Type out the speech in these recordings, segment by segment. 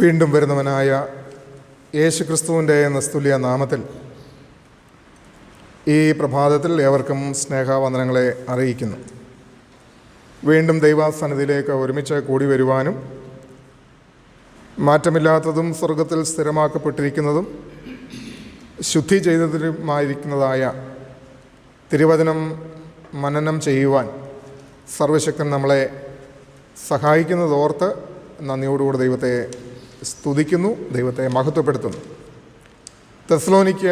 വീണ്ടും വരുന്നവനായ യേശുക്രിസ്തുവിൻ്റെ നിസ്തുല്യ നാമത്തിൽ ഈ പ്രഭാതത്തിൽ ഏവർക്കും സ്നേഹവന്ദനങ്ങളെ അറിയിക്കുന്നു. വീണ്ടും ദൈവസന്നിധിയിലേക്ക് ഒരുമിച്ച് കൂടി വരുവാനും മാറ്റമില്ലാത്തതും സ്വർഗത്തിൽ സ്ഥിരമാക്കപ്പെട്ടിരിക്കുന്നതും ശുദ്ധി ചെയ്തതുമായിരിക്കുന്നതായ തിരുവചനം മനനം ചെയ്യുവാൻ സർവശക്തൻ നമ്മളെ സഹായിക്കുന്നതോർത്ത് നന്ദിയോടുകൂടി ദൈവത്തെ സ്തുതിക്കുന്നു, ദൈവത്തെ മഹത്വപ്പെടുത്തുന്നു. തെസ്സലോനിക്ക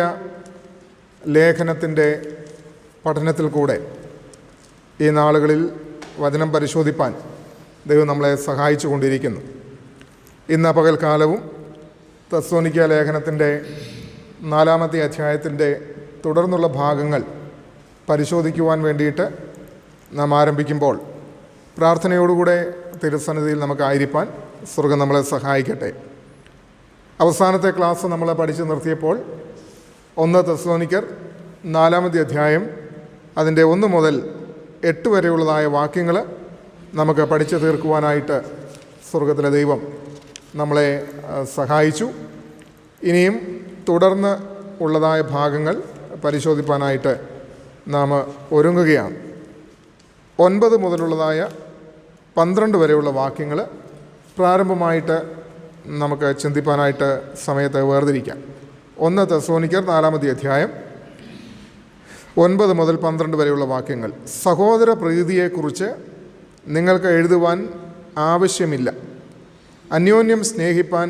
ലേഖനത്തിൻ്റെ പഠനത്തിൽ കൂടെ ഈ നാളുകളിൽ വചനം പരിശോധിപ്പാൻ ദൈവം നമ്മളെ സഹായിച്ചു കൊണ്ടിരിക്കുന്നു. ഇന്ന് പകൽക്കാലവും തെസ്സലോനിക്ക ലേഖനത്തിൻ്റെ 4-ാമത്തെ അധ്യായത്തിൻ്റെ തുടർന്നുള്ള ഭാഗങ്ങൾ പരിശോധിക്കുവാൻ വേണ്ടിയിട്ട് നാം ആരംഭിക്കുമ്പോൾ പ്രാർത്ഥനയോടുകൂടെ തിരുസന്നിധിയിൽ നമുക്കായിരിക്കാൻ സ്വർഗം നമ്മളെ സഹായിക്കട്ടെ. അവസാനത്തെ ക്ലാസ് നമ്മൾ പഠിച്ചു നിർത്തിയപ്പോൾ 1 തെസ്സലോനിക്കർ 4-ാമത്തെ അധ്യായം അതിൻ്റെ 1 മുതൽ 8 വരെയുള്ളതായ വാക്യങ്ങൾ നമുക്ക് പഠിച്ചു തീർക്കുവാനായിട്ട് സ്വർഗത്തിലെ ദൈവം നമ്മളെ സഹായിച്ചു. ഇനിയും തുടർന്ന് ഉള്ളതായ ഭാഗങ്ങൾ പരിശോധിപ്പാനായിട്ട് നാം ഒരുങ്ങുകയാണ്. 9 മുതലുള്ളതായ 12 വരെയുള്ള വാക്യങ്ങൾ പ്രാരംഭമായിട്ട് നമുക്ക് ചിന്തിപ്പാനായിട്ട് സമയത്ത് വേർതിരിക്കാം. 1 തെസ്സലോനിക്കർ 4-ാമത്തെ അധ്യായം 9 മുതൽ 12 വരെയുള്ള വാക്യങ്ങൾ. സഹോദര പ്രീതിയെക്കുറിച്ച് നിങ്ങൾക്ക് എഴുതുവാൻ ആവശ്യമില്ല. അന്യോന്യം സ്നേഹിപ്പാൻ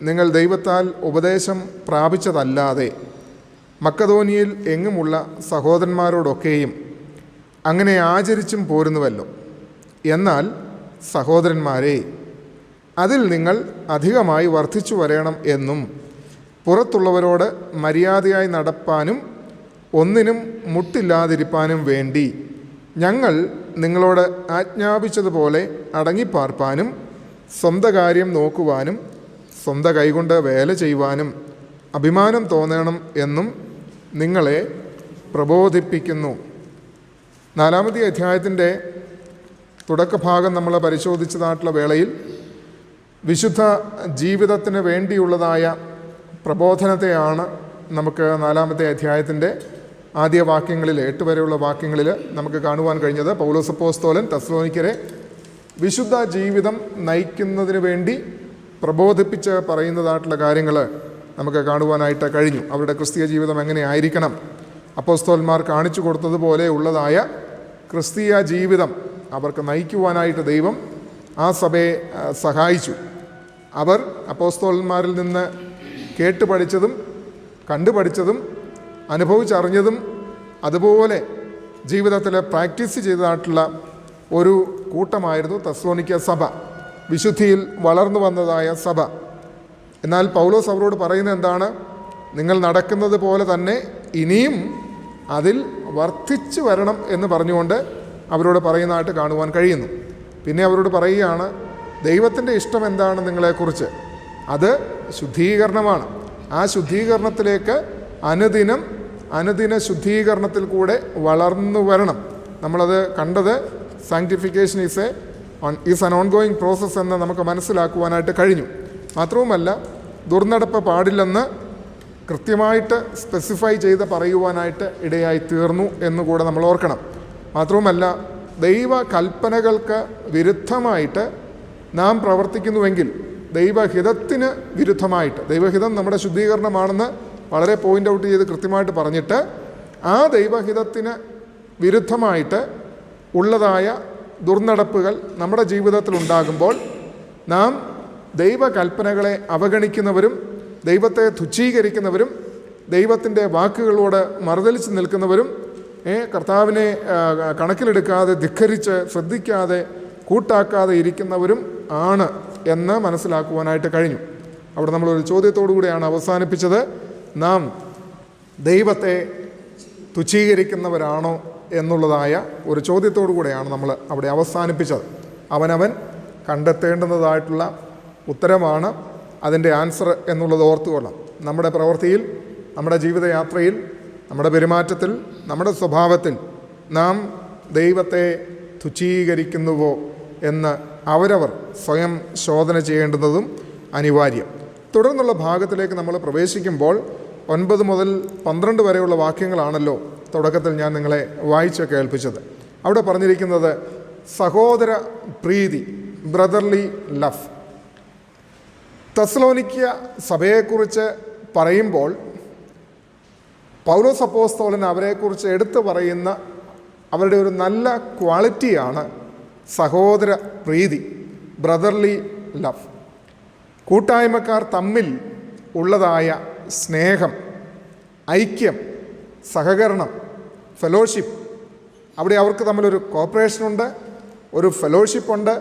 നിങ്ങൾ ദൈവത്താൽ ഉപദേശം പ്രാപിച്ചതല്ലാതെ മക്കദോനിയയിൽ എങ്ങുമുള്ള സഹോദരന്മാരോടൊക്കെയും അങ്ങനെ ആചരിച്ചും പോരുന്നുവല്ലോ. എന്നാൽ സഹോദരന്മാരെ, അതിൽ നിങ്ങൾ അധികമായി വർദ്ധിച്ചു വരണം എന്നും പുറത്തുള്ളവരോട് മര്യാദയായി നടപ്പാനും ഒന്നിനും മുട്ടില്ലാതിരിപ്പാനും വേണ്ടി ഞങ്ങൾ നിങ്ങളോട് ആജ്ഞാപിച്ചതുപോലെ അടങ്ങിപ്പാർപ്പാനും സ്വന്തം കാര്യം നോക്കുവാനും സ്വന്തം കൈകൊണ്ട് വേല ചെയ്യുവാനും അഭിമാനം തോന്നണം എന്നും നിങ്ങളെ പ്രബോധിപ്പിക്കുന്നു. 4-ാമത്തെ അധ്യായത്തിൻ്റെ തുടക്കഭാഗം നമ്മൾ പരിശോധിച്ചതായിട്ടുള്ള വേളയിൽ വിശുദ്ധ ജീവിതത്തിന് വേണ്ടിയുള്ളതായ പ്രബോധനത്തെയാണ് നമുക്ക് 4-ാമത്തെ അധ്യായത്തിൻ്റെ ആദ്യ വാക്യങ്ങളിൽ 8 വരെയുള്ള വാക്യങ്ങളിൽ നമുക്ക് കാണുവാൻ കഴിഞ്ഞത്. പൗലോസ് അപ്പോസ്തലൻ തെസ്സലോനിക്കരെ വിശുദ്ധ ജീവിതം നയിക്കുന്നതിന് വേണ്ടി പ്രബോധിപ്പിച്ച് പറയുന്നതായിട്ടുള്ള കാര്യങ്ങൾ നമുക്ക് കാണുവാനായിട്ട് കഴിഞ്ഞു. അവരുടെ ക്രിസ്തീയ ജീവിതം എങ്ങനെ ആയിരിക്കണം, അപ്പോസ്തലന്മാർ കാണിച്ചു കൊടുത്തതുപോലെ ഉള്ളതായ ക്രിസ്തീയ ജീവിതം അവർക്ക് നയിക്കുവാനായിട്ട് ദൈവം ആ സഭയെ സഹായിച്ചു. അവർ അപ്പോസ്തലന്മാരിൽ നിന്ന് കേട്ട് പഠിച്ചതും കണ്ടുപഠിച്ചതും അനുഭവിച്ചറിഞ്ഞതും അതുപോലെ ജീവിതത്തിൽ പ്രാക്ടീസ് ചെയ്തതായിട്ടുള്ള ഒരു കൂട്ടമായിരുന്നു തെസ്സലോനിക്ക സഭ, വിശുദ്ധിയിൽ വളർന്നു വന്നതായ സഭ. എന്നാൽ പൗലോസ് അവരോട് പറയുന്നത് എന്താണ്? നിങ്ങൾ നടക്കുന്നത് പോലെ തന്നെ ഇനിയും അതിൽ വർദ്ധിച്ചു വരണം എന്ന് പറഞ്ഞുകൊണ്ട് അവരോട് പറയുന്നതായിട്ട് കാണുവാൻ കഴിയുന്നു. പിന്നെ അവരോട് പറയുകയാണ്, ദൈവത്തിൻ്റെ ഇഷ്ടം എന്താണ് നിങ്ങളെക്കുറിച്ച്? അത് ശുദ്ധീകരണമാണ്. ആ ശുദ്ധീകരണത്തിലേക്ക് അനുദിന ശുദ്ധീകരണത്തിൽ കൂടെ വളർന്നു വരണം. നമ്മളത് കണ്ടത് sanctification is an ongoing process എന്ന് നമുക്ക് മനസ്സിലാക്കുവാനായിട്ട് കഴിഞ്ഞു. മാത്രവുമല്ല, ദുർനടപ്പ് പാടില്ലെന്ന് കൃത്യമായിട്ട് സ്പെസിഫൈ ചെയ്ത് പറയുവാനായിട്ട് ഇടയായി തീർന്നു എന്നുകൂടെ നമ്മൾ ഓർക്കണം. മാത്രവുമല്ല, ദൈവ കൽപ്പനകൾക്ക് വിരുദ്ധമായിട്ട് നാം പ്രവർത്തിക്കുന്നുവെങ്കിൽ ദൈവഹിതത്തിന് വിരുദ്ധമായിട്ട്, ദൈവഹിതം നമ്മുടെ ശുദ്ധീകരണമാണെന്ന് വളരെ പോയിൻ്റ് ഔട്ട് ചെയ്ത് കൃത്യമായിട്ട് പറഞ്ഞിട്ട് ആ ദൈവഹിതത്തിന് വിരുദ്ധമായിട്ട് ഉള്ളതായ ദുർനടപ്പുകൾ നമ്മുടെ ജീവിതത്തിൽ ഉണ്ടാകുമ്പോൾ നാം ദൈവകൽപ്പനകളെ അവഗണിക്കുന്നവരും ദൈവത്തെ തുച്ഛീകരിക്കുന്നവരും ദൈവത്തിൻ്റെ വാക്കുകളോട് മറുതലിച്ച് നിൽക്കുന്നവരും കർത്താവിനെ കണക്കിലെടുക്കാതെ ധിക്കരിച്ച് ശ്രദ്ധിക്കാതെ കൂട്ടാക്കാതെ ഇരിക്കുന്നവരും ആണ് എന്ന് മനസ്സിലാക്കുവാനായിട്ട് കഴിഞ്ഞു. അവിടെ നമ്മളൊരു ചോദ്യത്തോടു കൂടിയാണ് അവസാനിപ്പിച്ചത്. നാം ദൈവത്തെ തുച്ഛീകരിക്കുന്നവരാണോ എന്നുള്ളതായ ഒരു ചോദ്യത്തോടു കൂടെയാണ് നമ്മൾ അവിടെ അവസാനിപ്പിച്ചത്. അവനവൻ കണ്ടെത്തേണ്ടുന്നതായിട്ടുള്ള ഉത്തരമാണ് അതിൻ്റെ ആൻസർ എന്നുള്ളത് ഓർത്തുകൊള്ളാം. നമ്മുടെ പ്രവൃത്തിയിൽ, നമ്മുടെ ജീവിതയാത്രയിൽ, നമ്മുടെ പെരുമാറ്റത്തിൽ, നമ്മുടെ സ്വഭാവത്തിൽ നാം ദൈവത്തെ തുച്ഛീകരിക്കുന്നുവോ എന്ന് അവരവർ സ്വയം ശോധന ചെയ്യേണ്ടുന്നതും അനിവാര്യം. തുടർന്നുള്ള ഭാഗത്തിലേക്ക് നമ്മൾ പ്രവേശിക്കുമ്പോൾ 9 മുതൽ 12 വരെയുള്ള വാക്യങ്ങളാണല്ലോ തുടക്കത്തിൽ ഞാൻ നിങ്ങളെ വായിച്ച് കേൾപ്പിച്ചത്. അവിടെ പറഞ്ഞിരിക്കുന്നത് സഹോദര പ്രീതി, ബ്രദർലി ലവ്. തെസ്സലോനിക്യ സഭയെക്കുറിച്ച് പറയുമ്പോൾ പൗലോസ് അപ്പോസ്തലൻ അവരെക്കുറിച്ച് എടുത്തു പറയുന്ന അവരുടെ ഒരു നല്ല ക്വാളിറ്റിയാണ് സഹോദര പ്രീതി, ബ്രദർലി ലവ്. കൂട്ടായ്മക്കാർ തമ്മിൽ ഉള്ളതായ സ്നേഹം, ഐക്യം, സഹകരണം, ഫെലോഷിപ്പ്. അവിടെ അവർക്ക് തമ്മിലൊരു കോപ്പറേഷനുണ്ട്, ഒരു ഫെലോഷിപ്പുണ്ട്,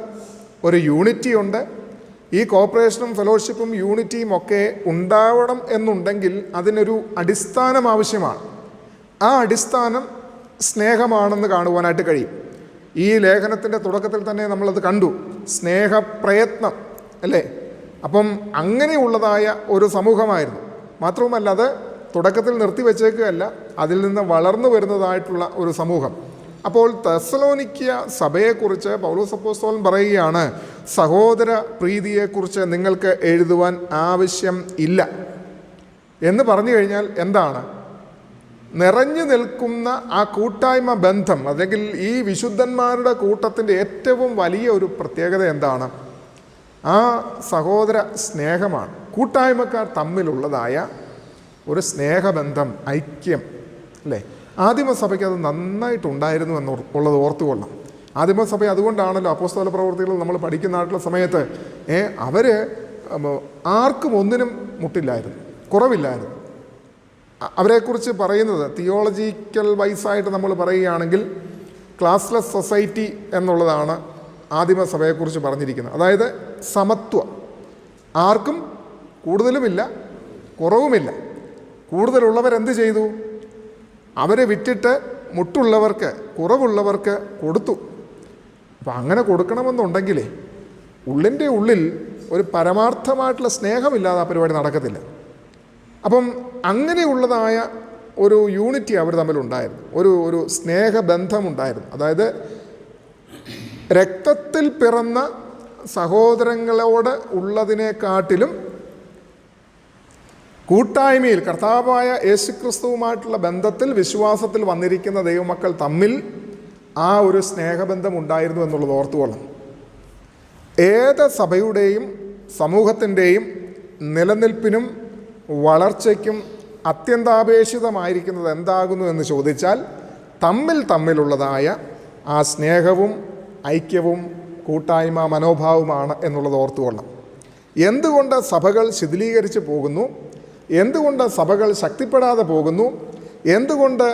ഒരു യൂണിറ്റി ഉണ്ട്. ഈ കോപ്പറേഷനും ഫെലോഷിപ്പും യൂണിറ്റിയും ഒക്കെ ഉണ്ടാവണം എന്നുണ്ടെങ്കിൽ അതിനൊരു അടിസ്ഥാനം ആവശ്യമാണ്. ആ അടിസ്ഥാനം സ്നേഹമാണെന്ന് കാണുവാനായിട്ട് കഴിയും. ഈ ലേഖനത്തിൻ്റെ തുടക്കത്തിൽ തന്നെ നമ്മളത് കണ്ടു, സ്നേഹപ്രയത്നം അല്ലേ. അപ്പം അങ്ങനെയുള്ളതായ ഒരു സമൂഹമായിരുന്നു. മാത്രവുമല്ല, അത് തുടക്കത്തിൽ നിർത്തിവെച്ചേക്കുകയല്ല, അതിൽ നിന്ന് വളർന്നു വരുന്നതായിട്ടുള്ള ഒരു സമൂഹം. അപ്പോൾ തെസ്സലോനിക്യ സഭയെക്കുറിച്ച് പൗലോസ് അപ്പോസ്തലൻ പറയുകയാണ്, സഹോദര പ്രീതിയെക്കുറിച്ച് നിങ്ങൾക്ക് എഴുതുവാൻ ആവശ്യം ഇല്ല എന്ന് പറഞ്ഞു കഴിഞ്ഞാൽ എന്താണ്? നിറഞ്ഞു നിൽക്കുന്ന ആ കൂട്ടായ്മ ബന്ധം, അല്ലെങ്കിൽ ഈ വിശുദ്ധന്മാരുടെ കൂട്ടത്തിൻ്റെ ഏറ്റവും വലിയ ഒരു പ്രത്യേകത എന്താണ്? ആ സഹോദര സ്നേഹമാണ്. കൂട്ടായ്മക്കാർ തമ്മിലുള്ളതായ ഒരു സ്നേഹബന്ധം, ഐക്യം അല്ലേ. ആദിമസഭയ്ക്ക് അത് നന്നായിട്ടുണ്ടായിരുന്നു എന്നുള്ളത് ഓർത്തുകൊള്ളാം. ആദിമസഭ അതുകൊണ്ടാണല്ലോ അപ്പോസ്തല പ്രവൃത്തികൾ നമ്മൾ പഠിക്കുന്നതായിട്ടുള്ള സമയത്ത് അവർ ആർക്കും ഒന്നിനും മുട്ടില്ലായിരുന്നു, കുറവില്ലായിരുന്നു. അവരെക്കുറിച്ച് പറയുന്നത് തിയോളജിക്കൽ വൈസായിട്ട് നമ്മൾ പറയുകയാണെങ്കിൽ ക്ലാസ്ലെസ് സൊസൈറ്റി എന്നുള്ളതാണ് ആദിമസഭയെക്കുറിച്ച് പറഞ്ഞിരിക്കുന്നത്. അതായത് സമത്വം, ആർക്കും കൂടുതലുമില്ല കുറവുമില്ല. കൂടുതലുള്ളവരെന്ത് ചെയ്തു? അവരെ വിറ്റിട്ട് മുട്ടുള്ളവർക്ക്, കുറവുള്ളവർക്ക് കൊടുത്തു. അപ്പം അങ്ങനെ കൊടുക്കണമെന്നുണ്ടെങ്കിലേ ഉള്ളിൻ്റെ ഉള്ളിൽ ഒരു പരമാർത്ഥമായിട്ടുള്ള സ്നേഹമില്ലാതെ ആ പരിപാടി നടക്കത്തില്ല. അപ്പം അങ്ങനെയുള്ളതായ ഒരു യൂണിറ്റി അവർ തമ്മിലുണ്ടായിരുന്നു, ഒരു സ്നേഹബന്ധമുണ്ടായിരുന്നു. അതായത് രക്തത്തിൽ പിറന്ന സഹോദരങ്ങളോട് ഉള്ളതിനെക്കാട്ടിലും കൂട്ടായ്മയിൽ കർത്താവായ യേശുക്രിസ്തുവുമായിട്ടുള്ള ബന്ധത്തിൽ, വിശ്വാസത്തിൽ വന്നിരിക്കുന്ന ദൈവമക്കൾ തമ്മിൽ ആ ഒരു സ്നേഹബന്ധം ഉണ്ടായിരുന്നു എന്നുള്ളത് ഓർത്തുകൊള്ളണം. ഏത് സഭയുടെയും സമൂഹത്തിൻ്റെയും നിലനിൽപ്പിനും വളർച്ചയ്ക്കും അത്യന്താപേക്ഷിതമായിരിക്കുന്നത് എന്താകുന്നു എന്ന് ചോദിച്ചാൽ തമ്മിലുള്ളതായ ആ സ്നേഹവും ഐക്യവും കൂട്ടായ്മ മനോഭാവമാണ് എന്നുള്ളത് ഓർത്തുകൊള്ളണം. എന്തുകൊണ്ട് സഭകൾ ശിഥിലീകരിച്ച് പോകുന്നു? എന്തുകൊണ്ട് സഭകൾ ശക്തിപ്പെടാതെ പോകുന്നു? എന്തുകൊണ്ട്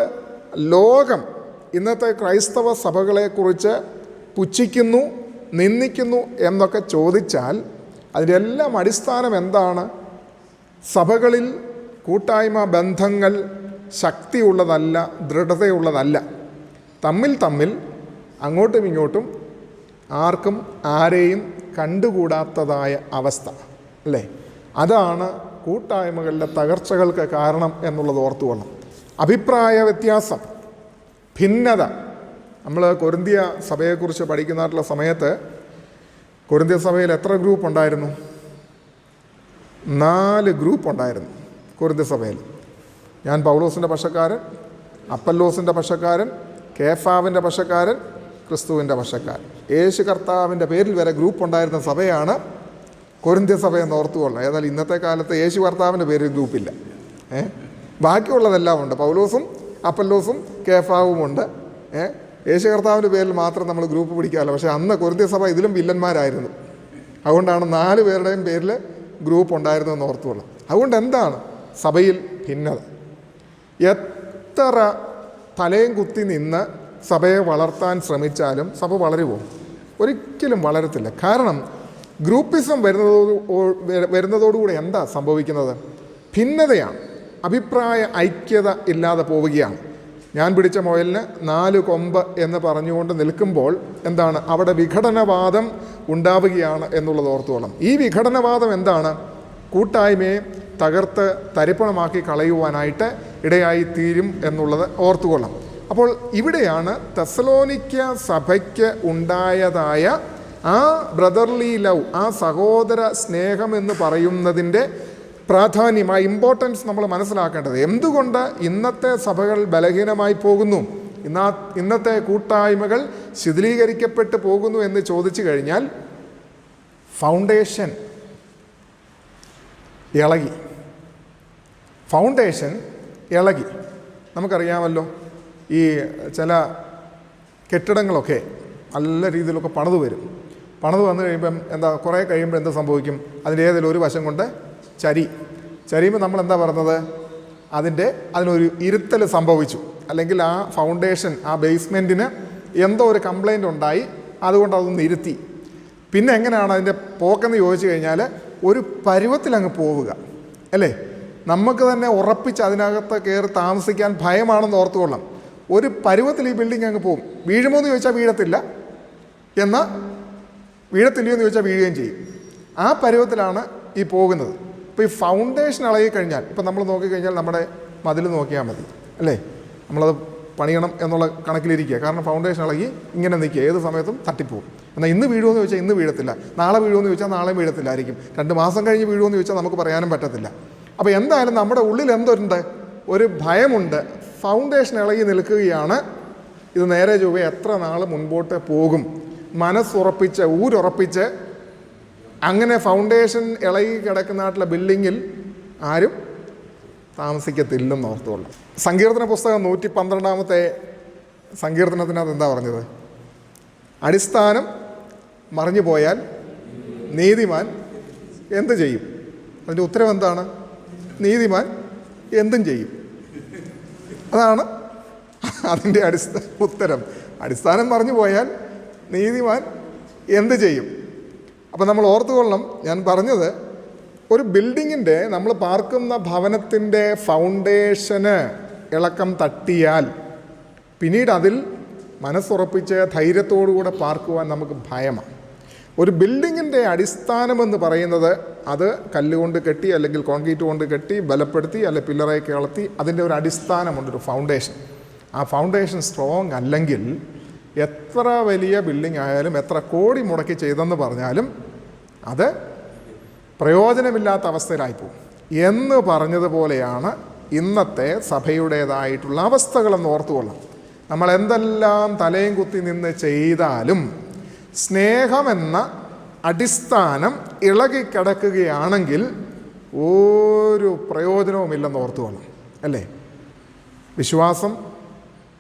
ലോകം ഇന്നത്തെ ക്രൈസ്തവ സഭകളെക്കുറിച്ച് പുച്ഛിക്കുന്നു, നിന്ദിക്കുന്നു എന്നൊക്കെ ചോദിച്ചാൽ അതിൻ്റെ എല്ലാം അടിസ്ഥാനം എന്താണ്? സഭകളിൽ കൂട്ടായ്മ ബന്ധങ്ങൾ ശക്തിയുള്ളതല്ല, ദൃഢതയുള്ളതല്ല. തമ്മിൽ അങ്ങോട്ടും ഇങ്ങോട്ടും ആർക്കും ആരെയും കണ്ടുകൂടാത്തതായ അവസ്ഥ അല്ലേ. അതാണ് കൂട്ടായ്മകളുടെ തകർച്ചകൾക്ക് കാരണം എന്നുള്ളത് ഓർത്തുകൊള്ളണം. അഭിപ്രായ വ്യത്യാസം, ഭിന്നത. നമ്മൾ കൊരിന്ത്യ സഭയെക്കുറിച്ച് പഠിക്കുന്നതായിട്ടുള്ള സമയത്ത് കൊരിന്ത്യ സഭയിൽ എത്ര ഗ്രൂപ്പ് ഉണ്ടായിരുന്നു? 4 ഗ്രൂപ്പ് ഉണ്ടായിരുന്നു കൊരിന്ത്യ സഭയിൽ. ഞാൻ പൗലോസിൻ്റെ പക്ഷക്കാരൻ, അപ്പല്ലോസിൻ്റെ പക്ഷക്കാരൻ, കേഫാവിൻ്റെ പക്ഷക്കാരൻ, ക്രിസ്തുവിൻ്റെ പക്ഷക്കാരൻ. യേശു കർത്താവിൻ്റെ പേരിൽ വരെ ഗ്രൂപ്പ് ഉണ്ടായിരുന്ന സഭയാണ് കൊരിന്ത്യ സഭ എന്ന് ഓർത്തുകൊള്ളണം. ഏതായാലും ഇന്നത്തെ കാലത്ത് യേശു കർത്താവിൻ്റെ പേരിൽ ഗ്രൂപ്പില്ല. ബാക്കിയുള്ളതെല്ലാം ഉണ്ട്. പൗലോസും അപ്പല്ലോസും കേഫാവും ഉണ്ട്. യേശു കർത്താവിൻ്റെ പേരിൽ മാത്രം നമ്മൾ ഗ്രൂപ്പ് പിടിക്കാമല്ലോ. പക്ഷേ അന്ന് കൊരിന്ത്യ സഭ ഇതിലും വില്ലന്മാരായിരുന്നു. അതുകൊണ്ടാണ് 4 പേരുടെയും പേരിൽ ഗ്രൂപ്പ് ഉണ്ടായിരുന്നു എന്ന് ഓർത്തുകൊള്ളണം. അതുകൊണ്ട് എന്താണ് സഭയിൽ ഭിന്നത? എത്ര തലയും കുത്തി നിന്ന് സഭയെ വളർത്താൻ ശ്രമിച്ചാലും സഭ വളരുമോ? ഒരിക്കലും വളരത്തില്ല. കാരണം ഗ്രൂപ്പിസം വരുന്നതോടുകൂടി എന്താ സംഭവിക്കുന്നത്? ഭിന്നതയാണ്, അഭിപ്രായ ഐക്യത ഇല്ലാതെ പോവുകയാണ്. ഞാൻ പിടിച്ച മുയലിന് 4 കൊമ്പ് എന്ന് പറഞ്ഞുകൊണ്ട് നിൽക്കുമ്പോൾ എന്താണ് അവിടെ വിഘടനവാദം ഉണ്ടാവുകയാണ് എന്നുള്ളത് ഓർത്തുകൊള്ളണം. ഈ വിഘടനവാദം എന്താണ്? കൂട്ടായ്മയെ തകർത്ത് തരിപ്പണമാക്കി കളയുവാനായിട്ട് ഇടയായി തീരും എന്നുള്ളത് ഓർത്തുകൊള്ളണം. അപ്പോൾ ഇവിടെയാണ് തെസ്സലോനിക്യ സഭയ്ക്ക് ഉണ്ടായതായ ആ ആ ബ്രദർലി ലവ്, ആ സഹോദര സ്നേഹം എന്ന് പറയുന്നതിൻ്റെ പ്രാധാന്യം, ആ ഇമ്പോർട്ടൻസ് നമ്മൾ മനസ്സിലാക്കേണ്ടത്. എന്തുകൊണ്ട് ഇന്നത്തെ സഭകൾ ബലഹീനമായി പോകുന്നു, ഇന്നത്തെ കൂട്ടായ്മകൾ ശിഥിലീകരിക്കപ്പെട്ടു പോകുന്നു എന്ന് ചോദിച്ചു കഴിഞ്ഞാൽ ഫൗണ്ടേഷൻ ഇളകി. ഫൗണ്ടേഷൻ ഇളകി. നമുക്കറിയാമല്ലോ, ഈ ചില കെട്ടിടങ്ങളൊക്കെ നല്ല രീതിയിലൊക്കെ പണിത് വരും. പണിത് വന്നു കഴിയുമ്പം കുറേ കഴിയുമ്പോൾ എന്താ സംഭവിക്കും? അതിൻ്റെ ഏതെങ്കിലും ഒരു വശം കൊണ്ട് ചരിയുമ്പോൾ നമ്മൾ എന്താ പറഞ്ഞത്? അതിനൊരു ഇരുത്തൽ സംഭവിച്ചു, അല്ലെങ്കിൽ ആ ഫൗണ്ടേഷൻ, ആ ബേസ്മെൻറ്റിന് എന്തോ ഒരു കംപ്ലൈൻ്റ് ഉണ്ടായി, അതുകൊണ്ട് അതൊന്ന് ഇരുത്തി. പിന്നെ എങ്ങനെയാണ് അതിൻ്റെ പോക്കെന്ന് ചോദിച്ചു കഴിഞ്ഞാൽ ഒരു പരുവത്തിലങ്ങ് പോവുക, അല്ലേ? നമുക്ക് തന്നെ ഉറപ്പിച്ച് അതിനകത്ത് കയറി താമസിക്കാൻ ഭയമാണെന്ന് ഓർത്തുകൊള്ളാം. ഒരു പരുവത്തിൽ ഈ ബിൽഡിംഗ് അങ്ങ് പോകും. വീഴുമോ എന്ന് ചോദിച്ചാൽ വീഴത്തില്ല, എന്നാൽ വീഴത്തില്ലയോ എന്ന് ചോദിച്ചാൽ വീഴുകയും ചെയ്യും. ആ പരുവത്തിലാണ് ഈ പോകുന്നത്. ഇപ്പോൾ ഈ ഫൗണ്ടേഷൻ ഇളകിക്കഴിഞ്ഞാൽ, ഇപ്പം നമ്മൾ നോക്കിക്കഴിഞ്ഞാൽ നമ്മുടെ മതിൽ നോക്കിയാൽ മതി, അല്ലേ? നമ്മളത് പണിയണം എന്നുള്ള കണക്കിലിരിക്കുക. കാരണം ഫൗണ്ടേഷൻ ഇളകി ഇങ്ങനെ നിൽക്കുക, ഏത് സമയത്തും തട്ടിപ്പോവും. എന്നാൽ ഇന്ന് വീഴുമെന്ന് ചോദിച്ചാൽ ഇന്ന് വീഴത്തില്ല, നാളെ വീഴുമെന്ന് ചോദിച്ചാൽ നാളെയും വീഴത്തില്ലായിരിക്കും, 2 മാസം കഴിഞ്ഞ് വീഴുമെന്ന് ചോദിച്ചാൽ നമുക്ക് പറയാനും പറ്റത്തില്ല. അപ്പോൾ എന്തായാലും നമ്മുടെ ഉള്ളിൽ എന്തുണ്ട്? ഒരു ഭയമുണ്ട്. ഫൗണ്ടേഷൻ ഇളകി നിൽക്കുകയാണ്. ഇത് നേരെ ചൊവ്വേ എത്ര നാൾ മുൻപോട്ട് പോകും? മനസ്സുറപ്പിച്ച്, ഊരുറപ്പിച്ച് അങ്ങനെ ഫൗണ്ടേഷൻ ഇളകി കിടക്കുന്നതായിട്ടുള്ള ബിൽഡിങ്ങിൽ ആരും താമസിക്കത്തില്ലെന്ന് ഓർത്തുകൊള്ളു. സങ്കീർത്തന പുസ്തകം 112 സങ്കീർത്തനത്തിനകത്ത് എന്താ പറഞ്ഞത്? അടിസ്ഥാനം മറിഞ്ഞു പോയാൽ നീതിമാൻ എന്ത് ചെയ്യും? അതിൻ്റെ ഉത്തരം എന്താണ്? നീതിമാൻ എന്തും ചെയ്യും. അതാണ് അതിൻ്റെ ഉത്തരം. അടിസ്ഥാനം മറിഞ്ഞു പോയാൽ നീതിമാൻ എന്ത് ചെയ്യും? അപ്പം നമ്മൾ ഓർത്തുകൊള്ളണം, ഞാൻ പറഞ്ഞത്, ഒരു ബിൽഡിങ്ങിൻ്റെ, നമ്മൾ പാർക്കുന്ന ഭവനത്തിൻ്റെ ഫൗണ്ടേഷന് ഇളക്കം തട്ടിയാൽ പിന്നീട് അതിൽ മനസ്സുറപ്പിച്ച് ധൈര്യത്തോടുകൂടെ പാർക്കുവാൻ നമുക്ക് ഭയമാണ്. ഒരു ബിൽഡിങ്ങിൻ്റെ അടിസ്ഥാനമെന്ന് പറയുന്നത് അത് കല്ലുകൊണ്ട് കെട്ടി, അല്ലെങ്കിൽ കോൺക്രീറ്റ് കൊണ്ട് കെട്ടി, ബലപ്പെടുത്തി, അല്ലെങ്കിൽ പില്ലറെ കേളത്തി, അതിൻ്റെ ഒരു അടിസ്ഥാനമുണ്ട്, ഒരു ഫൗണ്ടേഷൻ. ആ ഫൗണ്ടേഷൻ സ്ട്രോങ് അല്ലെങ്കിൽ എത്ര വലിയ ബിൽഡിംഗ് ആയാലും, എത്ര കോടി മുടക്കി ചെയ്തെന്ന് പറഞ്ഞാലും അത് പ്രയോജനമില്ലാത്ത അവസ്ഥയിലായിപ്പോവും. എന്ന് പറഞ്ഞതുപോലെയാണ് ഇന്നത്തെ സഭയുടേതായിട്ടുള്ള അവസ്ഥകളെന്ന് ഓർത്തുകൊള്ളാം. നമ്മൾ എന്തെല്ലാം തലയും കുത്തി നിന്ന് ചെയ്താലും സ്നേഹമെന്ന അടിസ്ഥാനം ഇളകിക്കിടക്കുകയാണെങ്കിൽ ഒരു പ്രയോജനവുമില്ലെന്ന് ഓർത്തുകൊള്ളാം, അല്ലേ? വിശ്വാസം,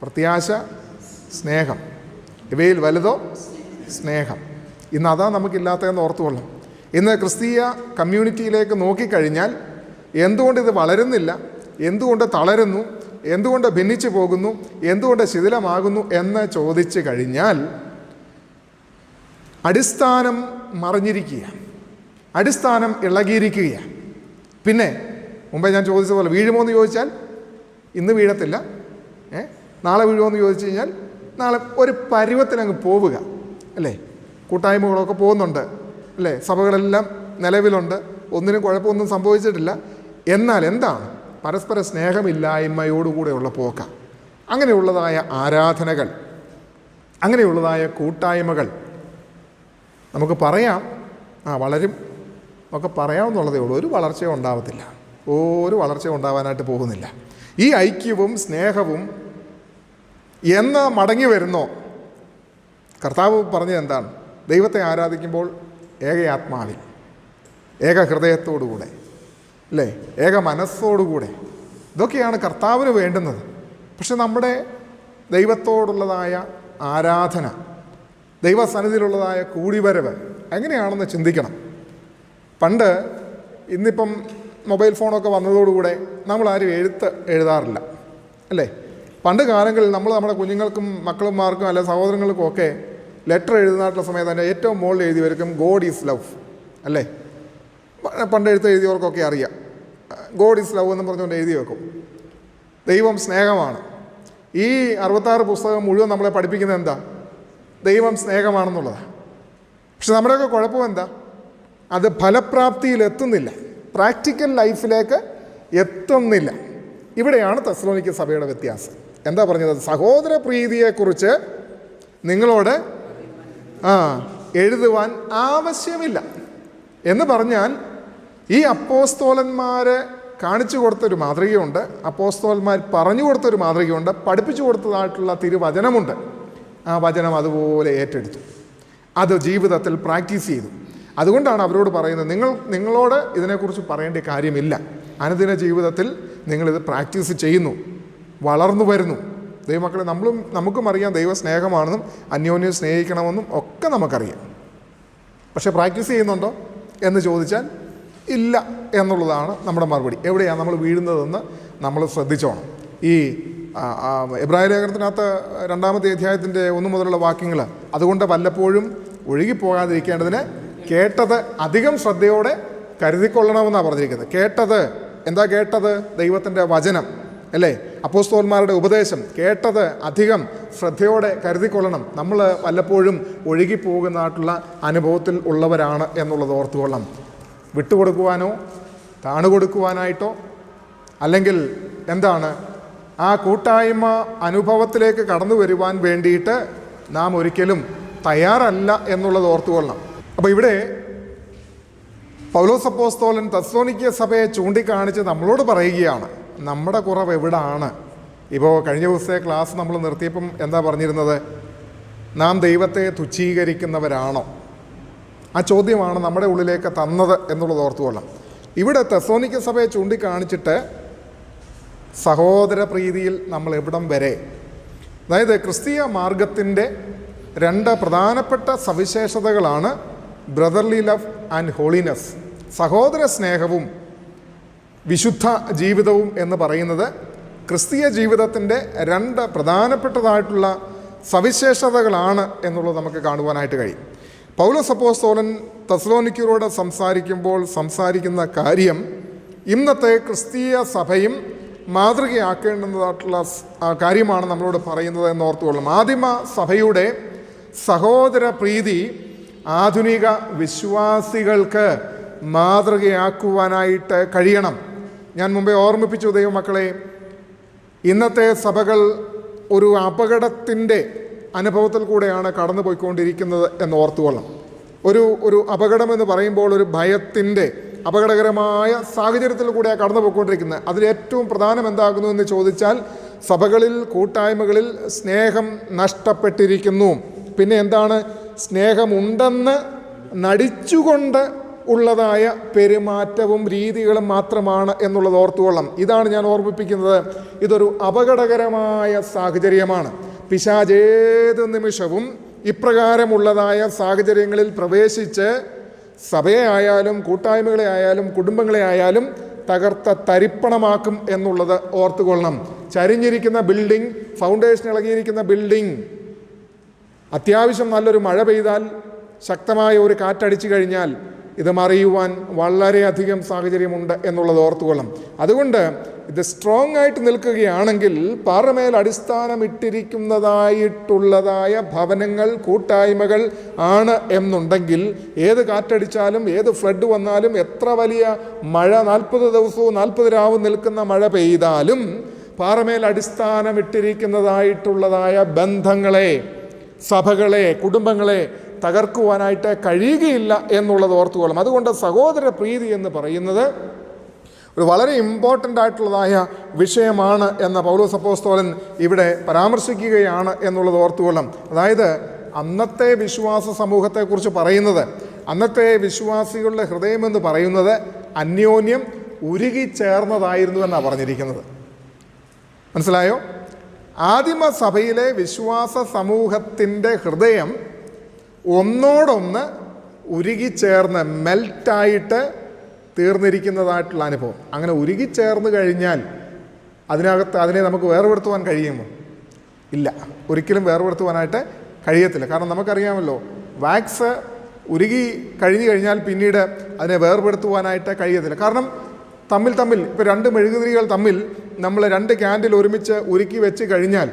പ്രത്യാശ, സ്നേഹം, ഇവയിൽ വലുതോ സ്നേഹം. ഇന്ന് അതാ നമുക്കില്ലാത്തതെന്ന് ഓർത്തുകൊള്ളാം. ഇന്ന് ക്രിസ്തീയ കമ്മ്യൂണിറ്റിയിലേക്ക് നോക്കിക്കഴിഞ്ഞാൽ എന്തുകൊണ്ട് ഇത് വളരുന്നില്ല, എന്തുകൊണ്ട് തളരുന്നു, എന്തുകൊണ്ട് ഭിന്നിച്ചു പോകുന്നു, എന്തുകൊണ്ട് ശിഥിലമാകുന്നു എന്ന് ചോദിച്ചു കഴിഞ്ഞാൽ അടിസ്ഥാനം മറിഞ്ഞിരിക്കുക, അടിസ്ഥാനം ഇളകിയിരിക്കുകയാണ്. പിന്നെ മുമ്പേ ഞാൻ ചോദിച്ചതുപോലെ വീഴുമോ എന്ന് ചോദിച്ചാൽ ഇന്ന് വീഴത്തില്ല, നാളെ വീഴുമോ എന്ന് ചോദിച്ചു കഴിഞ്ഞാൽ നാളെ ഒരു പരുവത്തിനങ്ങ് പോവുക, അല്ലേ? കൂട്ടായ്മകളൊക്കെ പോകുന്നുണ്ട്, അല്ലേ? സഭകളെല്ലാം നിലവിലുണ്ട്, ഒന്നിനും കുഴപ്പമൊന്നും സംഭവിച്ചിട്ടില്ല. എന്നാൽ എന്താണ്? പരസ്പര സ്നേഹമില്ലായ്മയോടുകൂടെയുള്ള പോക്ക. അങ്ങനെയുള്ളതായ ആരാധനകൾ, അങ്ങനെയുള്ളതായ കൂട്ടായ്മകൾ നമുക്ക് പറയാം, വളരും ഒക്കെ പറയാമെന്നുള്ളതേ ഉള്ളൂ. ഒരു വളർച്ചയും ഉണ്ടാവത്തില്ല, ഒരു വളർച്ചയും ഉണ്ടാവാനായിട്ട് പോകുന്നില്ല. ഈ ഐക്യവും സ്നേഹവും എന്ന് മടങ്ങി വരുന്നോ? കർത്താവ് പറഞ്ഞത് എന്താണ്? ദൈവത്തെ ആരാധിക്കുമ്പോൾ ഏക ആത്മാവിൽ, ഏക ഹൃദയത്തോടുകൂടെ, അല്ലേ? ഏക മനസ്സോടുകൂടെ. ഇതൊക്കെയാണ് കർത്താവിന് വേണ്ടുന്നത്. പക്ഷെ നമ്മുടെ ദൈവത്തോടുള്ളതായ ആരാധന, ദൈവസന്നിധിയിലുള്ളതായ കൂടിവരവ് എങ്ങനെയാണെന്ന് ചിന്തിക്കണം. പണ്ട്, ഇന്നിപ്പം മൊബൈൽ ഫോണൊക്കെ വന്നതോടുകൂടെ നമ്മളാരും എഴുതാറില്ല, അല്ലേ? പണ്ട് കാലങ്ങളിൽ നമ്മൾ നമ്മുടെ കുഞ്ഞുങ്ങൾക്കും മക്കളുമാർക്കും അല്ലെ സഹോദരങ്ങൾക്കും ഒക്കെ ലെറ്റർ എഴുതുന്നതായിട്ടുള്ള സമയത്ത് അതിൻ്റെ ഏറ്റവും മുകളിൽ എഴുതി വരും ഗോഡ് ഈസ് ലവ്, അല്ലേ? പണ്ട് എഴുതിയവർക്കൊക്കെ അറിയാം, ഗോഡ് ഈസ് ലവ് എന്ന് പറഞ്ഞുകൊണ്ട് എഴുതി വെക്കും. ദൈവം സ്നേഹമാണ്. ഈ 66 പുസ്തകം മുഴുവൻ നമ്മളെ പഠിപ്പിക്കുന്നത് എന്താ? ദൈവം സ്നേഹമാണെന്നുള്ളതാണ്. പക്ഷെ നമ്മുടെയൊക്കെ കുഴപ്പം എന്താ? അത് ഫലപ്രാപ്തിയിൽ എത്തുന്നില്ല, പ്രാക്ടിക്കൽ ലൈഫിലേക്ക് എത്തുന്നില്ല. ഇവിടെയാണ് തെസ്സലോനിക്ക സഭയുടെ വ്യത്യാസം. എന്താ പറഞ്ഞത്? സഹോദര പ്രീതിയെക്കുറിച്ച് നിങ്ങളോട് എഴുതുവാൻ ആവശ്യമില്ല. എന്ന് പറഞ്ഞാൽ ഈ അപ്പോസ്തോലന്മാരെ കാണിച്ചു കൊടുത്തൊരു മാതൃകയുണ്ട്, അപ്പോസ്തോലന്മാർ പറഞ്ഞു കൊടുത്തൊരു മാതൃകയുണ്ട്, പഠിപ്പിച്ചു കൊടുത്തതായിട്ടുള്ള തിരുവചനമുണ്ട്. ആ വചനം അതുപോലെ ഏറ്റെടുത്തു, അത് ജീവിതത്തിൽ പ്രാക്ടീസ് ചെയ്തു. അതുകൊണ്ടാണ് അവരോട് പറയുന്നത്, നിങ്ങളോട് ഇതിനെക്കുറിച്ച് പറയേണ്ട കാര്യമില്ല. അനുദിന ജീവിതത്തിൽ നിങ്ങളിത് പ്രാക്ടീസ് ചെയ്യുന്നു, വളർന്നു വരുന്നു. ദൈവമക്കളെ, നമുക്കും അറിയാം ദൈവ സ്നേഹമാണെന്നും അന്യോന്യം സ്നേഹിക്കണമെന്നും ഒക്കെ നമുക്കറിയാം. പക്ഷെ പ്രാക്ടീസ് ചെയ്യുന്നുണ്ടോ എന്ന് ചോദിച്ചാൽ ഇല്ല എന്നുള്ളതാണ് നമ്മുടെ മറുപടി. എവിടെയാണ് നമ്മൾ വീഴുന്നതെന്ന് നമ്മൾ ശ്രദ്ധിച്ചോണം. ഈ എബ്രായ ലേഖനത്തിനകത്ത് 2-ാമത്തെ അധ്യായത്തിൻ്റെ 1 മുതലുള്ള വാക്യങ്ങൾ, അതുകൊണ്ട് വല്ലപ്പോഴും ഒഴുകിപ്പോകാതിരിക്കേണ്ടതിന് കേട്ടത് അധികം ശ്രദ്ധയോടെ കരുതിക്കൊള്ളണമെന്നാണ് പറഞ്ഞിരിക്കുന്നത്. കേട്ടത് എന്താ? കേട്ടത് ദൈവത്തിൻ്റെ വചനം അല്ലേ, അപ്പോസ്തലന്മാരുടെ ഉപദേശം. കേട്ടത് അധികം ശ്രദ്ധയോടെ കരുതിക്കൊള്ളണം. നമ്മൾ വല്ലപ്പോഴും ഒഴുകിപ്പോകുന്നതായിട്ടുള്ള അനുഭവത്തിൽ ഉള്ളവരാണ് എന്നുള്ളത് ഓർത്തുകൊള്ളണം. വിട്ടുകൊടുക്കുവാനോ താണുകൊടുക്കുവാനായിട്ടോ അല്ലെങ്കിൽ എന്താണ് ആ കൂട്ടായ്മ അനുഭവത്തിലേക്ക് കടന്നു വരുവാൻ വേണ്ടിയിട്ട് നാം ഒരിക്കലും തയ്യാറല്ല എന്നുള്ളത് ഓർത്തുകൊള്ളണം. അപ്പോൾ ഇവിടെ പൗലോസ് അപ്പോസ്തലൻ തെസ്സലോനിക്യ സഭയെ ചൂണ്ടിക്കാണിച്ച് നമ്മളോട് പറയുകയാണ്, നമ്മുടെ കുറവ് എവിടാണ്. ഇപ്പോൾ കഴിഞ്ഞ ദിവസത്തെ ക്ലാസ് നമ്മൾ നിർത്തിയപ്പം എന്താ പറഞ്ഞിരുന്നത്? നാം ദൈവത്തെ തുച്ഛീകരിക്കുന്നവരാണോ? ആ ചോദ്യമാണ് നമ്മുടെ ഉള്ളിലേക്ക് തന്നത് എന്നുള്ളത് ഓർത്തുകൊള്ളാം. ഇവിടെ തെസ്സലോനിക്യ സഭയെ ചൂണ്ടിക്കാണിച്ചിട്ട് സഹോദര പ്രീതിയിൽ നമ്മൾ എവിടം വരെ, അതായത് ക്രിസ്തീയ മാർഗത്തിൻ്റെ 2 പ്രധാനപ്പെട്ട സവിശേഷതകളാണ് ബ്രദർലി ലവ് ആൻഡ് ഹോളിനെസ്. സഹോദര സ്നേഹവും വിശുദ്ധ ജീവിതവും എന്ന് പറയുന്നത് ക്രിസ്തീയ ജീവിതത്തിൻ്റെ 2 പ്രധാനപ്പെട്ടതായിട്ടുള്ള സവിശേഷതകളാണ് എന്നുള്ളത് നമുക്ക് കാണുവാനായിട്ട് കഴിയും. പൗലോസ് അപ്പോസ്തലൻ തെസ്സലോനിക്യരോട് സംസാരിക്കുന്ന കാര്യം ഇന്നത്തെ ക്രിസ്തീയ സഭയും മാതൃകയാക്കേണ്ടുന്നതായിട്ടുള്ള കാര്യമാണ് നമ്മളോട് പറയുന്നത് എന്ന് ഓർത്തുകൊള്ളണം. ആദിമ സഭയുടെ സഹോദര പ്രീതി ആധുനിക വിശ്വാസികൾക്ക് മാതൃകയാക്കുവാനായിട്ട് കഴിയണം. ഞാൻ മുമ്പേ ഓർമ്മിപ്പിച്ചു ദൈവമക്കളെ, ഇന്നത്തെ സഭകൾ ഒരു അപകടത്തിൻ്റെ അനുഭവത്തിൽ കൂടെയാണ് കടന്നു പോയിക്കൊണ്ടിരിക്കുന്നത് എന്ന് ഓർത്തുകൊള്ളണം. ഒരു അപകടമെന്ന് പറയുമ്പോൾ ഒരു ഭയത്തിൻ്റെ അപകടകരമായ സാഹചര്യത്തിൽ കൂടെയാണ് കടന്നു പോയിക്കൊണ്ടിരിക്കുന്നത്. അതിലേറ്റവും പ്രധാനം എന്താകുന്നു എന്ന് ചോദിച്ചാൽ സഭകളിൽ, കൂട്ടായ്മകളിൽ സ്നേഹം നഷ്ടപ്പെട്ടിരിക്കുന്നു. പിന്നെ എന്താണ്? സ്നേഹമുണ്ടെന്ന് നടിച്ചുകൊണ്ട് ഉള്ളതായ പെരുമാറ്റവും രീതികളും മാത്രമാണ് എന്നുള്ളത് ഓർത്തുകൊള്ളാം. ഇതാണ് ഞാൻ ഓർമ്മിപ്പിക്കുന്നത്. ഇതൊരു അപകടകരമായ സാഹചര്യമാണ്. പിശാചേത് നിമിഷവും ഇപ്രകാരമുള്ളതായ സാഹചര്യങ്ങളിൽ പ്രവേശിച്ച് സഭയെ ആയാലും കൂട്ടായ്മകളെ ആയാലും കുടുംബങ്ങളെ ആയാലും തകർത്ത തരിപ്പണമാക്കും എന്നുള്ളത് ഓർത്തുകൊള്ളണം. ചരിഞ്ഞിരിക്കുന്ന ബിൽഡിംഗ്, ഫൗണ്ടേഷൻ ഇളകിയിരിക്കുന്ന ബിൽഡിംഗ്, അത്യാവശ്യം നല്ലൊരു മഴ പെയ്താൽ, ശക്തമായ ഒരു കാറ്റടിച്ചു കഴിഞ്ഞാൽ ഇത് മറിയുവാൻ വളരെയധികം സാഹചര്യമുണ്ട് എന്നുള്ളത് ഓർത്തുകൊള്ളണം. അതുകൊണ്ട് ഇത് സ്ട്രോങ് ആയിട്ട് നിൽക്കുകയാണെങ്കിൽ, പാറമേൽ അടിസ്ഥാനമിട്ടിരിക്കുന്നതായിട്ടുള്ളതായ ഭവനങ്ങൾ, കൂട്ടായ്മകൾ ആണ് എന്നുണ്ടെങ്കിൽ, ഏത് കാറ്റടിച്ചാലും, ഏത് ഫ്ലഡ് വന്നാലും, എത്ര വലിയ മഴ 40 ദിവസവും 40 രാവും നിൽക്കുന്ന മഴ പെയ്താലും, പാറമേൽ അടിസ്ഥാനമിട്ടിരിക്കുന്നതായിട്ടുള്ളതായ ബന്ധങ്ങളെ, സഭകളെ, കുടുംബങ്ങളെ തകർക്കുവാനായിട്ട് കഴിയുകയില്ല എന്നുള്ളത് ഓർത്തുകൊള്ളണം. അതുകൊണ്ട് സഹോദര പ്രീതി എന്ന് പറയുന്നത് ഒരു വളരെ ഇമ്പോർട്ടൻ്റ് ആയിട്ടുള്ളതായ വിഷയമാണ് എന്ന പൗലോസ് അപ്പോസ്തലൻ ഇവിടെ പരാമർശിക്കുകയാണ് എന്നുള്ളത് ഓർത്തുകൊള്ളണം. അതായത് അന്നത്തെ വിശ്വാസ സമൂഹത്തെക്കുറിച്ച് പറയുന്നത്, അന്നത്തെ വിശ്വാസികളുടെ ഹൃദയമെന്ന് പറയുന്നത് അന്യോന്യം ഉരുകിച്ചേർന്നതായിരുന്നു എന്നാണ് പറഞ്ഞിരിക്കുന്നത്. മനസ്സിലായോ? ആദിമ സഭയിലെ വിശ്വാസ സമൂഹത്തിൻ്റെ ഹൃദയം ഒന്നോടൊന്ന് ഉരുകിച്ചേർന്ന് മെൽറ്റായിട്ട് തീർന്നിരിക്കുന്നതായിട്ടുള്ള അനുഭവം. അങ്ങനെ ഉരുകിച്ചേർന്ന് കഴിഞ്ഞാൽ അതിനെ നമുക്ക് വേർപെടുത്തുവാൻ കഴിയുമോ? ഇല്ല, ഒരിക്കലും വേർപെടുത്തുവാനായിട്ട് കഴിയത്തില്ല. കാരണം നമുക്കറിയാമല്ലോ, വാക്സ് ഉരുകി കഴിഞ്ഞു കഴിഞ്ഞാൽ പിന്നീട് അതിനെ വേർപെടുത്തുവാനായിട്ട് കഴിയത്തില്ല. കാരണം തമ്മിൽ ഇപ്പോൾ 2 മെഴുകുതിരികൾ തമ്മിൽ നമ്മൾ 2 ക്യാൻഡിൽ ഒരുമിച്ച് ഉരുക്കി വെച്ച് കഴിഞ്ഞാൽ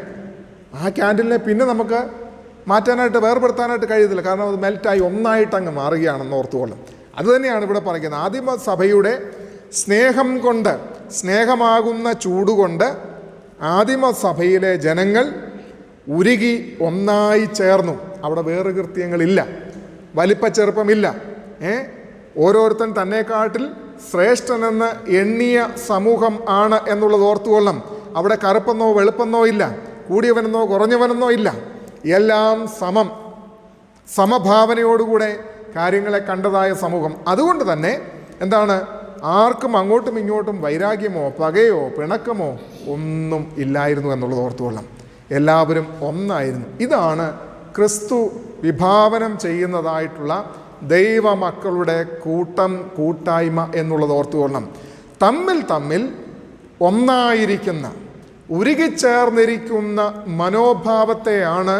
ആ ക്യാൻഡിലിനെ പിന്നെ നമുക്ക് മാറ്റാനായിട്ട്, വേർപെടുത്താനായിട്ട് കഴിയത്തില്ല. കാരണം അത് മെൽറ്റായി ഒന്നായിട്ട് അങ്ങ് മാറുകയാണെന്ന് ഓർത്തുകൊള്ളും. അതുതന്നെയാണ് ഇവിടെ പറയുന്നത്. ആദിമ സഭയുടെ സ്നേഹം കൊണ്ട്, സ്നേഹമാകുന്ന ചൂടുകൊണ്ട് ആദിമ സഭയിലെ ജനങ്ങൾ ഉരുകി ഒന്നായി ചേർന്നു. അവിടെ വേറെ കൃത്യങ്ങളില്ല. വലിപ്പച്ചെറുപ്പമില്ല. ഓരോരുത്തൻ തന്നെക്കാട്ടിൽ ശ്രേഷ്ഠനെന്ന് എണ്ണിയ സമൂഹം ആണ് എന്നുള്ളത് ഓർത്തുകൊള്ളണം. അവിടെ കറുപ്പെന്നോ വെളുപ്പെന്നോ ഇല്ല, കൂടിയവനെന്നോ കുറഞ്ഞവനെന്നോ ഇല്ല. എല്ലാം സമഭാവനയോടുകൂടെ കാര്യങ്ങളെ കണ്ടതായ സമൂഹം. അതുകൊണ്ട് തന്നെ എന്താണ്, ആർക്കും അങ്ങോട്ടും ഇങ്ങോട്ടും വൈരാഗ്യമോ പകയോ പിണക്കമോ ഒന്നും ഇല്ലായിരുന്നു എന്നുള്ളത് ഓർത്തുകൊള്ളാം. എല്ലാവരും ഒന്നായിരുന്നു. ഇതാണ് ക്രിസ്തു വിഭാവനം ചെയ്യുന്നതായിട്ടുള്ള ദൈവമക്കളുടെ കൂട്ടായ്മ എന്നുള്ളത് ഓർത്തുകൊള്ളണം. തമ്മിൽ ഒന്നായിരിക്കുന്ന, ഉരുകിച്ചേർന്നിരിക്കുന്ന മനോഭാവത്തെയാണ്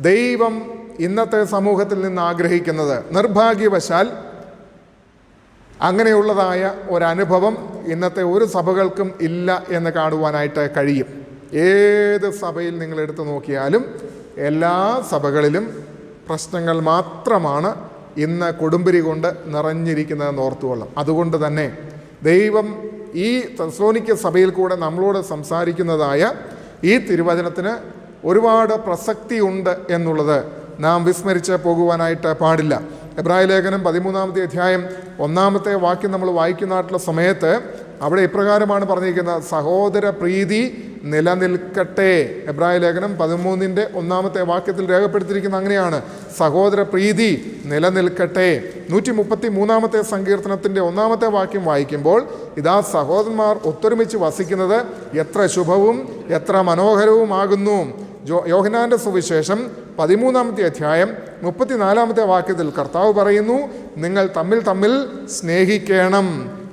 ദൈവം ഇന്നത്തെ സമൂഹത്തിൽ നിന്ന് ആഗ്രഹിക്കുന്നത്. നിർഭാഗ്യവശാൽ അങ്ങനെയുള്ളതായ ഒരനുഭവം ഇന്നത്തെ ഒരു സഭകൾക്കും ഇല്ല എന്ന് കാണുവാനായിട്ട് കഴിയും. ഏത് സഭയിൽ നിങ്ങൾ എടുത്തു നോക്കിയാലും എല്ലാ സഭകളിലും പ്രശ്നങ്ങൾ മാത്രമാണ് ഇന്ന് കൊടുമ്പിരി കൊണ്ട് നിറഞ്ഞിരിക്കുന്നതെന്ന് ഓർത്തുകൊള്ളാം. അതുകൊണ്ട് തന്നെ ദൈവം ഈ തെസ്സലോനിക്ക സഭയിൽ കൂടെ നമ്മളോട് സംസാരിക്കുന്നതായ ഈ തിരുവചനത്തിന് ഒരുപാട് പ്രസക്തിയുണ്ട് എന്നുള്ളത് നാം വിസ്മരിച്ച് പോകുവാനായിട്ട് പാടില്ല. എബ്രായ ലേഖനം 13-ാമത്തെ അധ്യായം 1-ാമത്തെ വാക്യം നമ്മൾ വായിക്കുന്നതായിട്ടുള്ള സമയത്ത് അവിടെ ഇപ്രകാരമാണ് പറഞ്ഞിരിക്കുന്നത്: സഹോദര പ്രീതി നിലനിൽക്കട്ടെ. എബ്രായ ലേഖനം 13-ന്റെ 1-ാമത്തെ വാക്യത്തിൽ രേഖപ്പെടുത്തിയിരിക്കുന്ന അങ്ങനെയാണ്, സഹോദര പ്രീതി നിലനിൽക്കട്ടെ. 133-ാമത്തെ സങ്കീർത്തനത്തിൻ്റെ 1-ാമത്തെ വാക്യം വായിക്കുമ്പോൾ, ഇതാ സഹോദരന്മാർ ഒത്തൊരുമിച്ച് വസിക്കുന്നത് എത്ര ശുഭവും എത്ര മനോഹരവുമാകുന്നു. യോഹന്നാന്റെ സുവിശേഷം 13-ാമത്തെ അധ്യായം 34-ാമത്തെ വാക്യത്തിൽ കർത്താവ് പറയുന്നു, നിങ്ങൾ തമ്മിൽ സ്നേഹിക്കണം.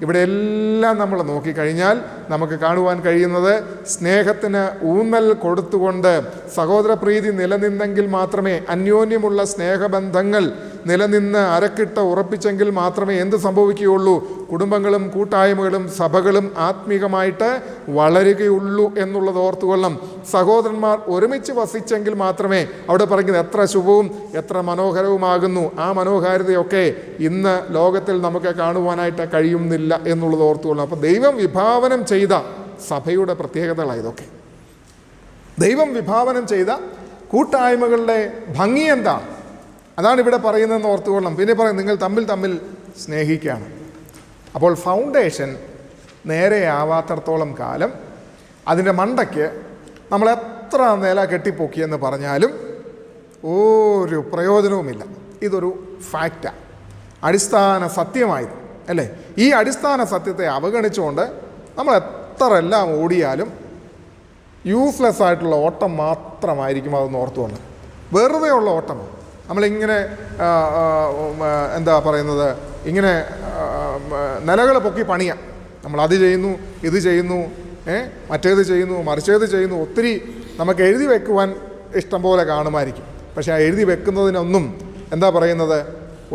ഇവിടെ എല്ലാം നമ്മൾ നോക്കിക്കഴിഞ്ഞാൽ നമുക്ക് കാണുവാൻ കഴിയുന്നത് സ്നേഹത്തിന് ഊന്നൽ കൊടുത്തുകൊണ്ട് സഹോദര പ്രീതി നിലനിന്നെങ്കിൽ മാത്രമേ, അന്യോന്യമുള്ള സ്നേഹബന്ധങ്ങൾ നിലനിന്ന് അരക്കിട്ട് ഉറപ്പിച്ചെങ്കിൽ മാത്രമേ എന്ത് സംഭവിക്കുകയുള്ളൂ? കുടുംബങ്ങളും കൂട്ടായ്മകളും സഭകളും ആത്മീകമായിട്ട് വളരുകയുള്ളൂ എന്നുള്ളത് ഓർത്തുകൊള്ളണം. സഹോദരന്മാർ ഒരുമിച്ച് വസിച്ചെങ്കിൽ മാത്രമേ, അവിടെ പറയുന്നത് എത്ര ശുഭവും എത്ര മനോഹരവുമാകുന്നു. ആ മനോഹാരിതയൊക്കെ ഇന്ന് ലോകത്തിൽ നമുക്ക് കാണുവാനായിട്ട് കഴിയുന്നില്ല എന്നുള്ളത് ഓർത്തുകൊള്ളണം. അപ്പോൾ ദൈവം വിഭാവനം ചെയ്ത സഭയുടെ പ്രത്യേകതകളാണ് ഇതൊക്കെ. ദൈവം വിഭാവനം ചെയ്ത കൂട്ടായ്മകളുടെ ഭംഗി എന്താ? അതാണ് ഇവിടെ പറയുന്നതെന്ന് ഓർത്തുകൊള്ളണം. പിന്നെ പറയും, നിങ്ങൾ തമ്മിൽ സ്നേഹിക്കുകയാണ്. അപ്പോൾ ഫൗണ്ടേഷൻ നേരെയാവാത്തടത്തോളം കാലം അതിൻ്റെ മണ്ടയ്ക്ക് നമ്മൾ എത്ര നില കെട്ടിപ്പൊക്കിയെന്ന് പറഞ്ഞാലും ഒരു പ്രയോജനവുമില്ല. ഇതൊരു ഫാക്റ്റാണ്, അടിസ്ഥാന സത്യമായത് അല്ലേ? ഈ അടിസ്ഥാന സത്യത്തെ അവഗണിച്ചുകൊണ്ട് നമ്മൾ എത്ര എല്ലാം ഓടിയാലും യൂസ്ലെസ് ആയിട്ടുള്ള ഓട്ടം മാത്രമായിരിക്കും അതൊന്ന് ഓർത്തുകൊണ്ട്. വെറുതെ ഉള്ള ഓട്ടമാണ്. നമ്മളിങ്ങനെ എന്താ പറയുന്നത്, ഇങ്ങനെ നിലകൾ പൊക്കി പണിയാം. നമ്മൾ അത് ചെയ്യുന്നു, ഇത് ചെയ്യുന്നു, മറ്റേത് ചെയ്യുന്നു, മറിച്ചേത് ചെയ്യുന്നു. ഒത്തിരി നമുക്ക് എഴുതി വെക്കുവാൻ ഇഷ്ടം പോലെ കാണുമായിരിക്കും. പക്ഷേ ആ എഴുതി വെക്കുന്നതിനൊന്നും എന്താ പറയുന്നത്,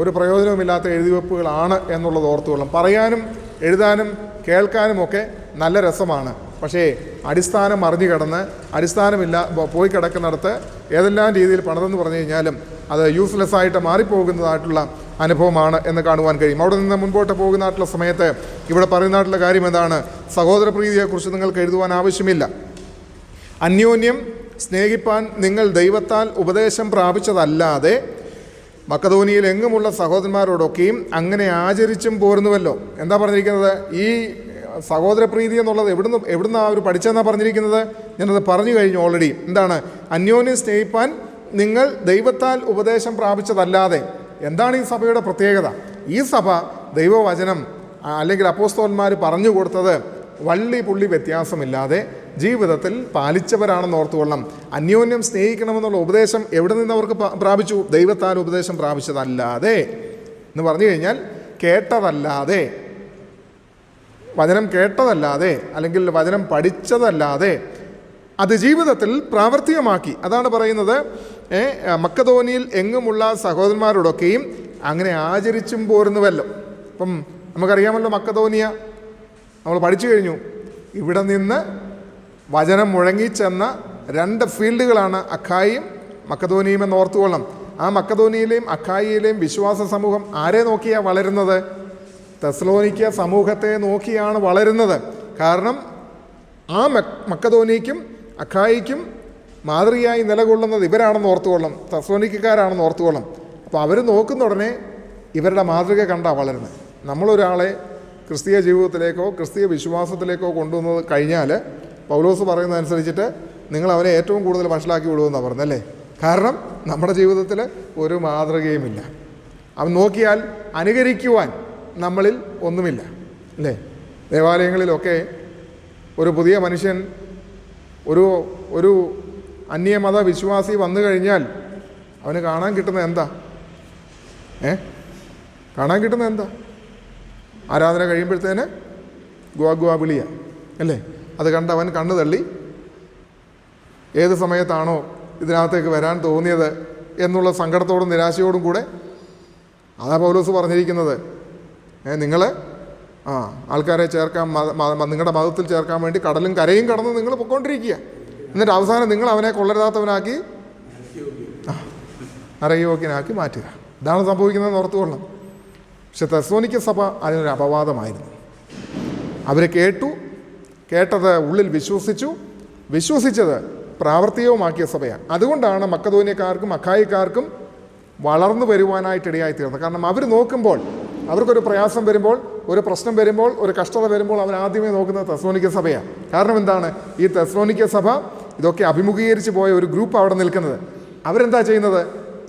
ഒരു പ്രയോജനവുമില്ലാത്ത എഴുതിവെപ്പുകളാണ് എന്നുള്ളത് ഓർത്തുകൊള്ളണം. പറയാനും എഴുതാനും കേൾക്കാനുമൊക്കെ നല്ല രസമാണ്. പക്ഷേ അടിസ്ഥാനം മറിഞ്ഞു കിടന്ന് അടിസ്ഥാനമില്ല പോയി കിടക്കുന്നിടത്ത് ഏതെല്ലാം രീതിയിൽ പണിതെന്ന് പറഞ്ഞു കഴിഞ്ഞാലും അത് യൂസ്ലെസ് ആയിട്ട് മാറിപ്പോകുന്നതായിട്ടുള്ള അനുഭവമാണ് എന്ന് കാണുവാൻ കഴിയും. അവിടെ നിന്ന് മുൻപോട്ട് പോകുന്നതായിട്ടുള്ള സമയത്ത് ഇവിടെ പറയുന്നതായിട്ടുള്ള കാര്യം എന്താണ്? സഹോദര പ്രീതിയെക്കുറിച്ച് നിങ്ങൾക്ക് എഴുതുവാൻ ആവശ്യമില്ല. അന്യോന്യം സ്നേഹിപ്പാൻ നിങ്ങൾ ദൈവത്താൽ ഉപദേശം പ്രാപിച്ചതല്ലാതെ മക്കതോനിയയിൽ എങ്ങുമുള്ള സഹോദരന്മാരോടൊക്കെയും അങ്ങനെ ആചരിച്ചും പോരുന്നുവല്ലോ. എന്താ പറഞ്ഞിരിക്കുന്നത്? ഈ സഹോദരപ്രീതി എന്നുള്ളത് എവിടുന്ന് അവർ പഠിച്ചതെന്നാണ് പറഞ്ഞിരിക്കുന്നത്? ഞാനത് പറഞ്ഞു കഴിഞ്ഞു ഓൾറെഡി. എന്താണ്? അന്യോന്യം സ്നേഹിപ്പാൻ നിങ്ങൾ ദൈവത്താൽ ഉപദേശം പ്രാപിച്ചതല്ലാതെ. എന്താണ് ഈ സഭയുടെ പ്രത്യേകത? ഈ സഭ ദൈവവചനം അല്ലെങ്കിൽ അപ്പോസ്തലന്മാർ പറഞ്ഞു കൊടുത്തത് വള്ളി പുള്ളി വ്യത്യാസമില്ലാതെ ജീവിതത്തിൽ പാലിച്ചവരാണെന്ന് ഓർത്തുകൊള്ളണം. അന്യോന്യം സ്നേഹിക്കണമെന്നുള്ള ഉപദേശം എവിടെ നിന്ന് അവർക്ക് പ്രാപിച്ചു? ദൈവത്താൽ ഉപദേശം പ്രാപിച്ചതല്ലാതെ എന്ന് പറഞ്ഞു കഴിഞ്ഞാൽ കേട്ടതല്ലാതെ, വചനം കേട്ടതല്ലാതെ അല്ലെങ്കിൽ വചനം പഠിച്ചതല്ലാതെ അത് ജീവിതത്തിൽ പ്രാവർത്തികമാക്കി. അതാണ് പറയുന്നത്, മക്കതോനിയിൽ എങ്ങുമുള്ള സഹോദരന്മാരോടൊക്കെയും അങ്ങനെ ആചരിച്ചും പോരുന്നുവല്ലോ. അപ്പം നമുക്കറിയാമല്ലോ, മക്കതോനിയ നമ്മൾ പഠിച്ചു കഴിഞ്ഞു. ഇവിടെ നിന്ന് വചനം മുഴങ്ങിച്ചെന്ന രണ്ട് ഫീൽഡുകളാണ് അഖായിയും മക്കതോനിയും എന്ന് ഓർത്തുകൊള്ളണം. ആ മക്കതോനിയിലെയും അഖായിയിലെയും വിശ്വാസ സമൂഹം ആരെ നോക്കിയാണ് വളരുന്നത്? തെസ്സലോനിക്ക സമൂഹത്തെ നോക്കിയാണ് വളരുന്നത്. കാരണം ആ മക്കതോനിക്കും അഖായിക്കും മാതൃകയായി നിലകൊള്ളുന്നത് ഇവരാണെന്ന് ഓർത്തുകൊള്ളണം, തെസ്സലോനിക്കക്കാരാണെന്ന് ഓർത്തുകൊള്ളണം. അപ്പോൾ അവർ നോക്കുന്ന ഉടനെ ഇവരുടെ മാതൃക കണ്ടാണ് വളരുന്നത്. നമ്മളൊരാളെ ക്രിസ്തീയ ജീവിതത്തിലേക്കോ ക്രിസ്തീയ വിശ്വാസത്തിലേക്കോ കൊണ്ടുവന്നത് കഴിഞ്ഞാൽ പൗലോസ് പറയുന്നതനുസരിച്ചിട്ട് നിങ്ങൾ അവനെ ഏറ്റവും കൂടുതൽ വഷളാക്കി വിടുമെന്നാണ് പറഞ്ഞല്ലേ. കാരണം നമ്മുടെ ജീവിതത്തിൽ ഒരു മാതൃകയുമില്ല. അവൻ നോക്കിയാൽ അനുകരിക്കുവാൻ നമ്മളിൽ ഒന്നുമില്ല അല്ലേ. ദേവാലയങ്ങളിലൊക്കെ ഒരു പുതിയ മനുഷ്യൻ ഒരു അന്യമത വിശ്വാസി വന്നു കഴിഞ്ഞാൽ അവന് കാണാൻ കിട്ടുന്നത് എന്താ? കാണാൻ കിട്ടുന്നത് എന്താ? ആരാധന കഴിയുമ്പോഴത്തേന് ഗുവാ വിളിയ അല്ലേ. അത് കണ്ട് അവൻ കണ്ണു തള്ളി ഏത് സമയത്താണോ ഇതിനകത്തേക്ക് വരാൻ തോന്നിയത് എന്നുള്ള സങ്കടത്തോടും നിരാശയോടും കൂടെ അതാ പൗലോസ് പറഞ്ഞിരിക്കുന്നത്. നിങ്ങൾ ആൾക്കാരെ ചേർക്കാൻ നിങ്ങളുടെ മതത്തിൽ ചേർക്കാൻ വേണ്ടി കടലും കരയും കടന്ന് നിങ്ങൾ പൊയ്ക്കൊണ്ടിരിക്കുക. എന്നിട്ട് അവസാനം നിങ്ങൾ അവനെ കൊള്ളരുതാത്തവനാക്കി നരകയോഗ്യനാക്കി മാറ്റുക. ഇതാണ് സംഭവിക്കുന്നതെന്ന് ഓർത്തുകൊള്ളണം. പക്ഷെ തെസ്സലോനിക്ക സഭ അതിനൊരു അപവാദമായിരുന്നു. അവർ കേട്ടത് ഉള്ളിൽ വിശ്വസിച്ചത് പ്രാവർത്തികവുമാക്കിയ സഭയാണ്. അതുകൊണ്ടാണ് മക്കദോന്യക്കാർക്കും അഖായിക്കാർക്കും വളർന്നു വരുവാനായിട്ടിടയായിത്തീർന്നത്. കാരണം അവർ നോക്കുമ്പോൾ, അവർക്കൊരു പ്രയാസം വരുമ്പോൾ, ഒരു പ്രശ്നം വരുമ്പോൾ, ഒരു കഷ്ടത വരുമ്പോൾ അവർ ആദ്യമേ നോക്കുന്നത് തെസ്സലോനിക്ക സഭയാണ്. കാരണം എന്താണ്? ഈ തെസ്സലോനിക്ക സഭ ഇതൊക്കെ അഭിമുഖീകരിച്ച് പോയ ഒരു ഗ്രൂപ്പ് അവിടെ നിൽക്കുന്നത്. അവരെന്താ ചെയ്യുന്നത്?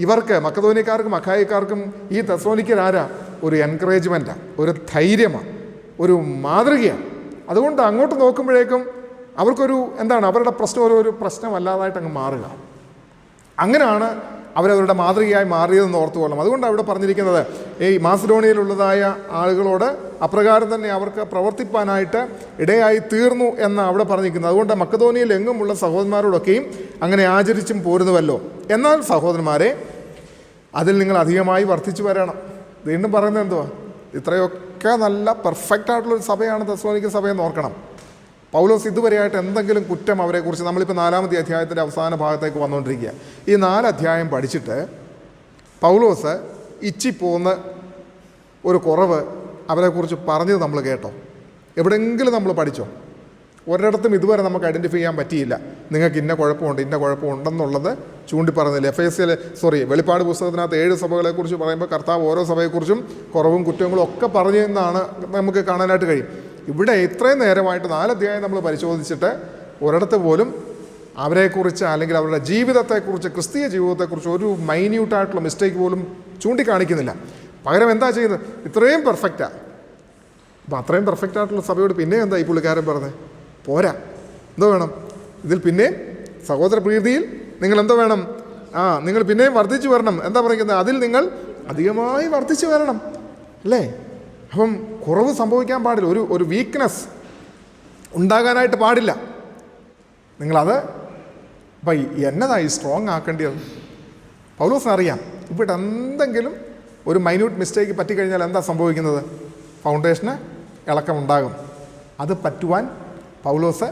ഇവർക്ക് മക്കദോന്യക്കാർക്കും അഖായിക്കാർക്കും ഈ തെസ്സലോനിക്കരാരാ? ഒരു എൻകറേജ്മെൻറ്റാണ്, ഒരു ധൈര്യമാണ്, ഒരു മാതൃകയാണ്. അതുകൊണ്ട് അങ്ങോട്ട് നോക്കുമ്പോഴേക്കും അവർക്കൊരു അവരുടെ പ്രശ്നം ഒരു പ്രശ്നമല്ലാതായിട്ട് അങ്ങ് മാറുക. അങ്ങനെയാണ് അവരവരുടെ മാതൃകയായി മാറിയതെന്ന് ഓർത്തുകൊള്ളണം. അതുകൊണ്ട് അവിടെ പറഞ്ഞിരിക്കുന്നത് ഈ മാസിഡോണിയയിലുള്ളതായ ആളുകളോട് അപ്രകാരം തന്നെ അവർക്ക് പ്രവർത്തിപ്പാനായിട്ട് ഇടയായി തീർന്നു എന്നാണ് അവിടെ പറഞ്ഞിരിക്കുന്നത്. അതുകൊണ്ട് മക്കദോനിയയിൽ എങ്ങുമുള്ള സഹോദരന്മാരോടൊക്കെയും അങ്ങനെ ആചരിച്ചും പോരുന്നുവല്ലോ. എന്നാൽ സഹോദരന്മാരെ, അതിൽ നിങ്ങൾ അധികമായി വർദ്ധിച്ചു വരണം. വീണ്ടും പറയുന്നത് എന്തുവാ? ഇത്രയൊക്കെ നല്ല പെർഫെക്റ്റ് ആയിട്ടുള്ളൊരു സഭയാണ് തെസ്സലോനിക്ക സഭയെന്ന് ഓർക്കണം. പൗലോസ് ഇതുവരെയായിട്ട് എന്തെങ്കിലും കുറ്റം അവരെക്കുറിച്ച്, നമ്മളിപ്പോൾ 4-ാമത്തെ അധ്യായത്തിൻ്റെ അവസാന ഭാഗത്തേക്ക് വന്നുകൊണ്ടിരിക്കുക. ഈ 4 അധ്യായം പഠിച്ചിട്ട് പൗലോസ് ഇച്ചിപ്പോന്ന് ഒരു കുറവ് അവരെക്കുറിച്ച് പറഞ്ഞത് നമ്മൾ കേട്ടോ? എവിടെയെങ്കിലും നമ്മൾ പഠിച്ചോ? ഒരിടത്തും ഇതുവരെ നമുക്ക് ഐഡൻറ്റിഫൈ ചെയ്യാൻ പറ്റിയില്ല. നിങ്ങൾക്ക് ഇന്ന കുഴപ്പമുണ്ടെന്നുള്ളത് ചൂണ്ടിപ്പറഞ്ഞില്ല. വെളിപ്പാട് പുസ്തകത്തിനകത്ത് 7 സഭകളെക്കുറിച്ച് പറയുമ്പോൾ കർത്താവ് ഓരോ സഭയെക്കുറിച്ചും കുറവും കുറ്റങ്ങളും ഒക്കെ പറഞ്ഞെന്നാണ് നമുക്ക് കാണാനായിട്ട് കഴിയും. ഇവിടെ ഇത്രയും നേരമായിട്ട് 4 അധ്യായം നമ്മൾ പരിശോധിച്ചിട്ട് ഒരിടത്ത് പോലും അവരെക്കുറിച്ച് അല്ലെങ്കിൽ അവരുടെ ജീവിതത്തെക്കുറിച്ച്, ക്രിസ്തീയ ജീവിതത്തെക്കുറിച്ച് ഒരു മൈന്യൂട്ടായിട്ടുള്ള മിസ്റ്റേക്ക് പോലും ചൂണ്ടിക്കാണിക്കുന്നില്ല. പകരം എന്താ ചെയ്യുന്നത്? ഇത്രയും പെർഫെക്റ്റാണ്. അപ്പോൾ അത്രയും പെർഫെക്റ്റ് ആയിട്ടുള്ള സഭയോട് പിന്നെ എന്താ ഈ പുള്ളിക്കാരൻ പറഞ്ഞത്? പോരാ, എന്തോ വേണം? ഇതിൽ പിന്നെയും സഹോദര പ്രീതിയിൽ നിങ്ങൾ എന്തോ വേണം? നിങ്ങൾ പിന്നെയും വർദ്ധിച്ചു വരണം. എന്താ പറയുന്നത്? അതിൽ നിങ്ങൾ അധികമായി വർദ്ധിച്ചു വരണം അല്ലേ. അപ്പം കുറവ് സംഭവിക്കാൻ പാടില്ല, ഒരു വീക്ക്നെസ് ഉണ്ടാകാനായിട്ട് പാടില്ല. നിങ്ങളത് അപ്പം എന്നതായി സ്ട്രോങ് ആക്കേണ്ടത്? പൗലോസിനറിയാം ഇവിടെ എന്തെങ്കിലും ഒരു മൈന്യൂട്ട് മിസ്റ്റേക്ക് പറ്റിക്കഴിഞ്ഞാൽ എന്താ സംഭവിക്കുന്നത്? ഫൗണ്ടേഷന് ഇളക്കമുണ്ടാകും. അത് പറ്റുവാൻ പൗലോസ്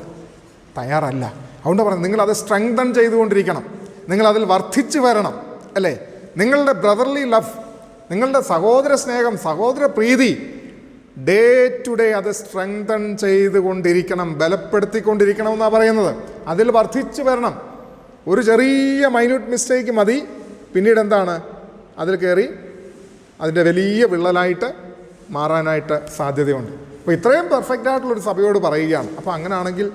തയ്യാറല്ല. അതുകൊണ്ട് പറഞ്ഞു, നിങ്ങളത് സ്ട്രെങ്തൻ ചെയ്തുകൊണ്ടിരിക്കണം, നിങ്ങളതിൽ വർദ്ധിച്ചു വരണം അല്ലേ. നിങ്ങളുടെ ബ്രദർലി ലവ്, നിങ്ങളുടെ സഹോദര സ്നേഹം, സഹോദര പ്രീതി ഡേ ടു ഡേ അത് സ്ട്രെങ്തൻ ചെയ്തുകൊണ്ടിരിക്കണം, ബലപ്പെടുത്തിക്കൊണ്ടിരിക്കണം എന്നാണ് പറയുന്നത്. അതിൽ വർദ്ധിച്ചു വരണം. ഒരു ചെറിയ മൈന്യൂട്ട് മിസ്റ്റേക്ക് മതി, പിന്നീട് എന്താണ് അതിൽ കയറി അതിൻ്റെ വലിയ വിള്ളലായിട്ട് മാറാനായിട്ട് സാധ്യതയുണ്ട്. അപ്പോൾ ഇത്രയും പെർഫെക്റ്റ് ആയിട്ടുള്ളൊരു സഭയോട് പറയുകയാണ്. അപ്പോൾ അങ്ങനെയാണെങ്കിൽ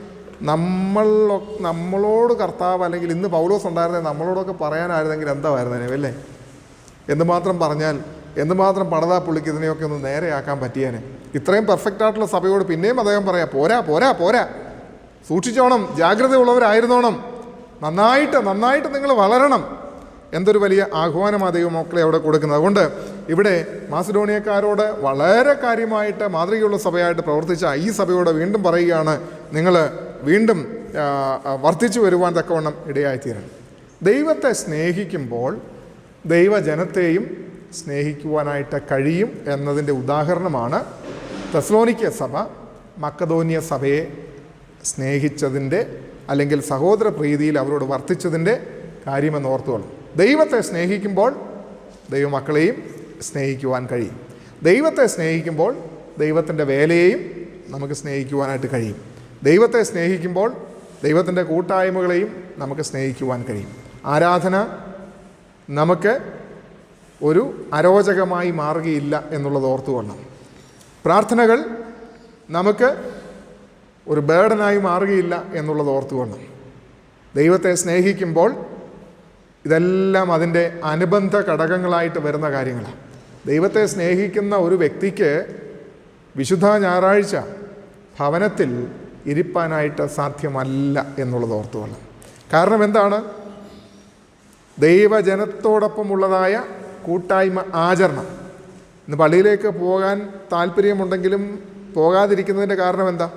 നമ്മളോട് കർത്താവ്, അല്ലെങ്കിൽ ഇന്ന് പൗലോസ് ഉണ്ടായിരുന്നത് നമ്മളോടൊക്കെ പറയാനായിരുന്നെങ്കിൽ എന്തായിരുന്നേ അല്ലേ? എന്തുമാത്രം പറഞ്ഞാൽ, എന്തുമാത്രം പടതാ പുള്ളിക്ക് ഇതിനെയൊക്കെ ഒന്ന് നേരെയാക്കാൻ പറ്റിയേനെ. ഇത്രയും പെർഫെക്റ്റ് ആയിട്ടുള്ള സഭയോട് പിന്നെയും അദ്ദേഹം പറയാം, പോരാ, സൂക്ഷിച്ചോണം, ജാഗ്രതയുള്ളവരായിരുന്നോണം, നന്നായിട്ട് നിങ്ങൾ വളരണം. എന്തൊരു വലിയ ആഹ്വാനമാണ് ദൈവമക്കളെ അവിടെ കൊടുക്കുന്നത്. അതുകൊണ്ട് ഇവിടെ മാസിഡോണിയക്കാരോട് വളരെ കാര്യമായിട്ട് മാതൃകയുള്ള സഭയായിട്ട് പ്രവർത്തിച്ച ഈ സഭയോട് വീണ്ടും പറയുകയാണ്, നിങ്ങൾ വീണ്ടും വർദ്ധിച്ചു വരുവാൻ തക്കവണ്ണം ഇടയായിത്തീരണം. ദൈവത്തെ സ്നേഹിക്കുമ്പോൾ ദൈവജനത്തെയും സ്നേഹിക്കുവാനായിട്ട് കഴിയും എന്നതിൻ്റെ ഉദാഹരണമാണ് തെസ്സലോനിക്ക സഭ മക്കദോന്യ സഭയെ സ്നേഹിച്ചതിൻ്റെ, അല്ലെങ്കിൽ സഹോദര പ്രീതിയിൽ അവരോട് വർദ്ധിച്ചതിൻ്റെ കാര്യമെന്ന് ഓർത്തുകൊള്ളും. ദൈവത്തെ സ്നേഹിക്കുമ്പോൾ ദൈവമക്കളെയും സ്നേഹിക്കുവാൻ കഴിയും. ദൈവത്തെ സ്നേഹിക്കുമ്പോൾ ദൈവത്തിൻ്റെ വേലയെയും നമുക്ക് സ്നേഹിക്കുവാനായിട്ട് കഴിയും. ദൈവത്തെ സ്നേഹിക്കുമ്പോൾ ദൈവത്തിൻ്റെ കൂട്ടായ്മകളെയും നമുക്ക് സ്നേഹിക്കുവാൻ കഴിയും. ആരാധന നമുക്ക് ഒരു അരോചകമായി മാറുകയില്ല എന്നുള്ളത് ഓർത്തുകൊള്ളണം. പ്രാർത്ഥനകൾ നമുക്ക് ഒരു ബേർഡനായി മാറുകയില്ല എന്നുള്ളത് ഓർത്തുകൊള്ളണം. ദൈവത്തെ സ്നേഹിക്കുമ്പോൾ ഇതെല്ലാം അതിൻ്റെ അനുബന്ധ ഘടകങ്ങളായിട്ട് വരുന്ന കാര്യങ്ങളാണ്. ദൈവത്തെ സ്നേഹിക്കുന്ന ഒരു വ്യക്തിക്ക് വിശുദ്ധ ഞായറാഴ്ച ഭവനത്തിൽ ഇരിപ്പാനായിട്ട് സാധ്യമല്ല എന്നുള്ളത് ഓർത്തുകൊള്ളണം. കാരണം എന്താണ്? ദൈവജനത്തോടൊപ്പമുള്ളതായ കൂട്ടായ്മ ആചരണം. ഇന്ന് പള്ളിയിലേക്ക് പോകാൻ താല്പര്യമുണ്ടെങ്കിലും പോകാതിരിക്കുന്നതിൻ്റെ കാരണം എന്താ?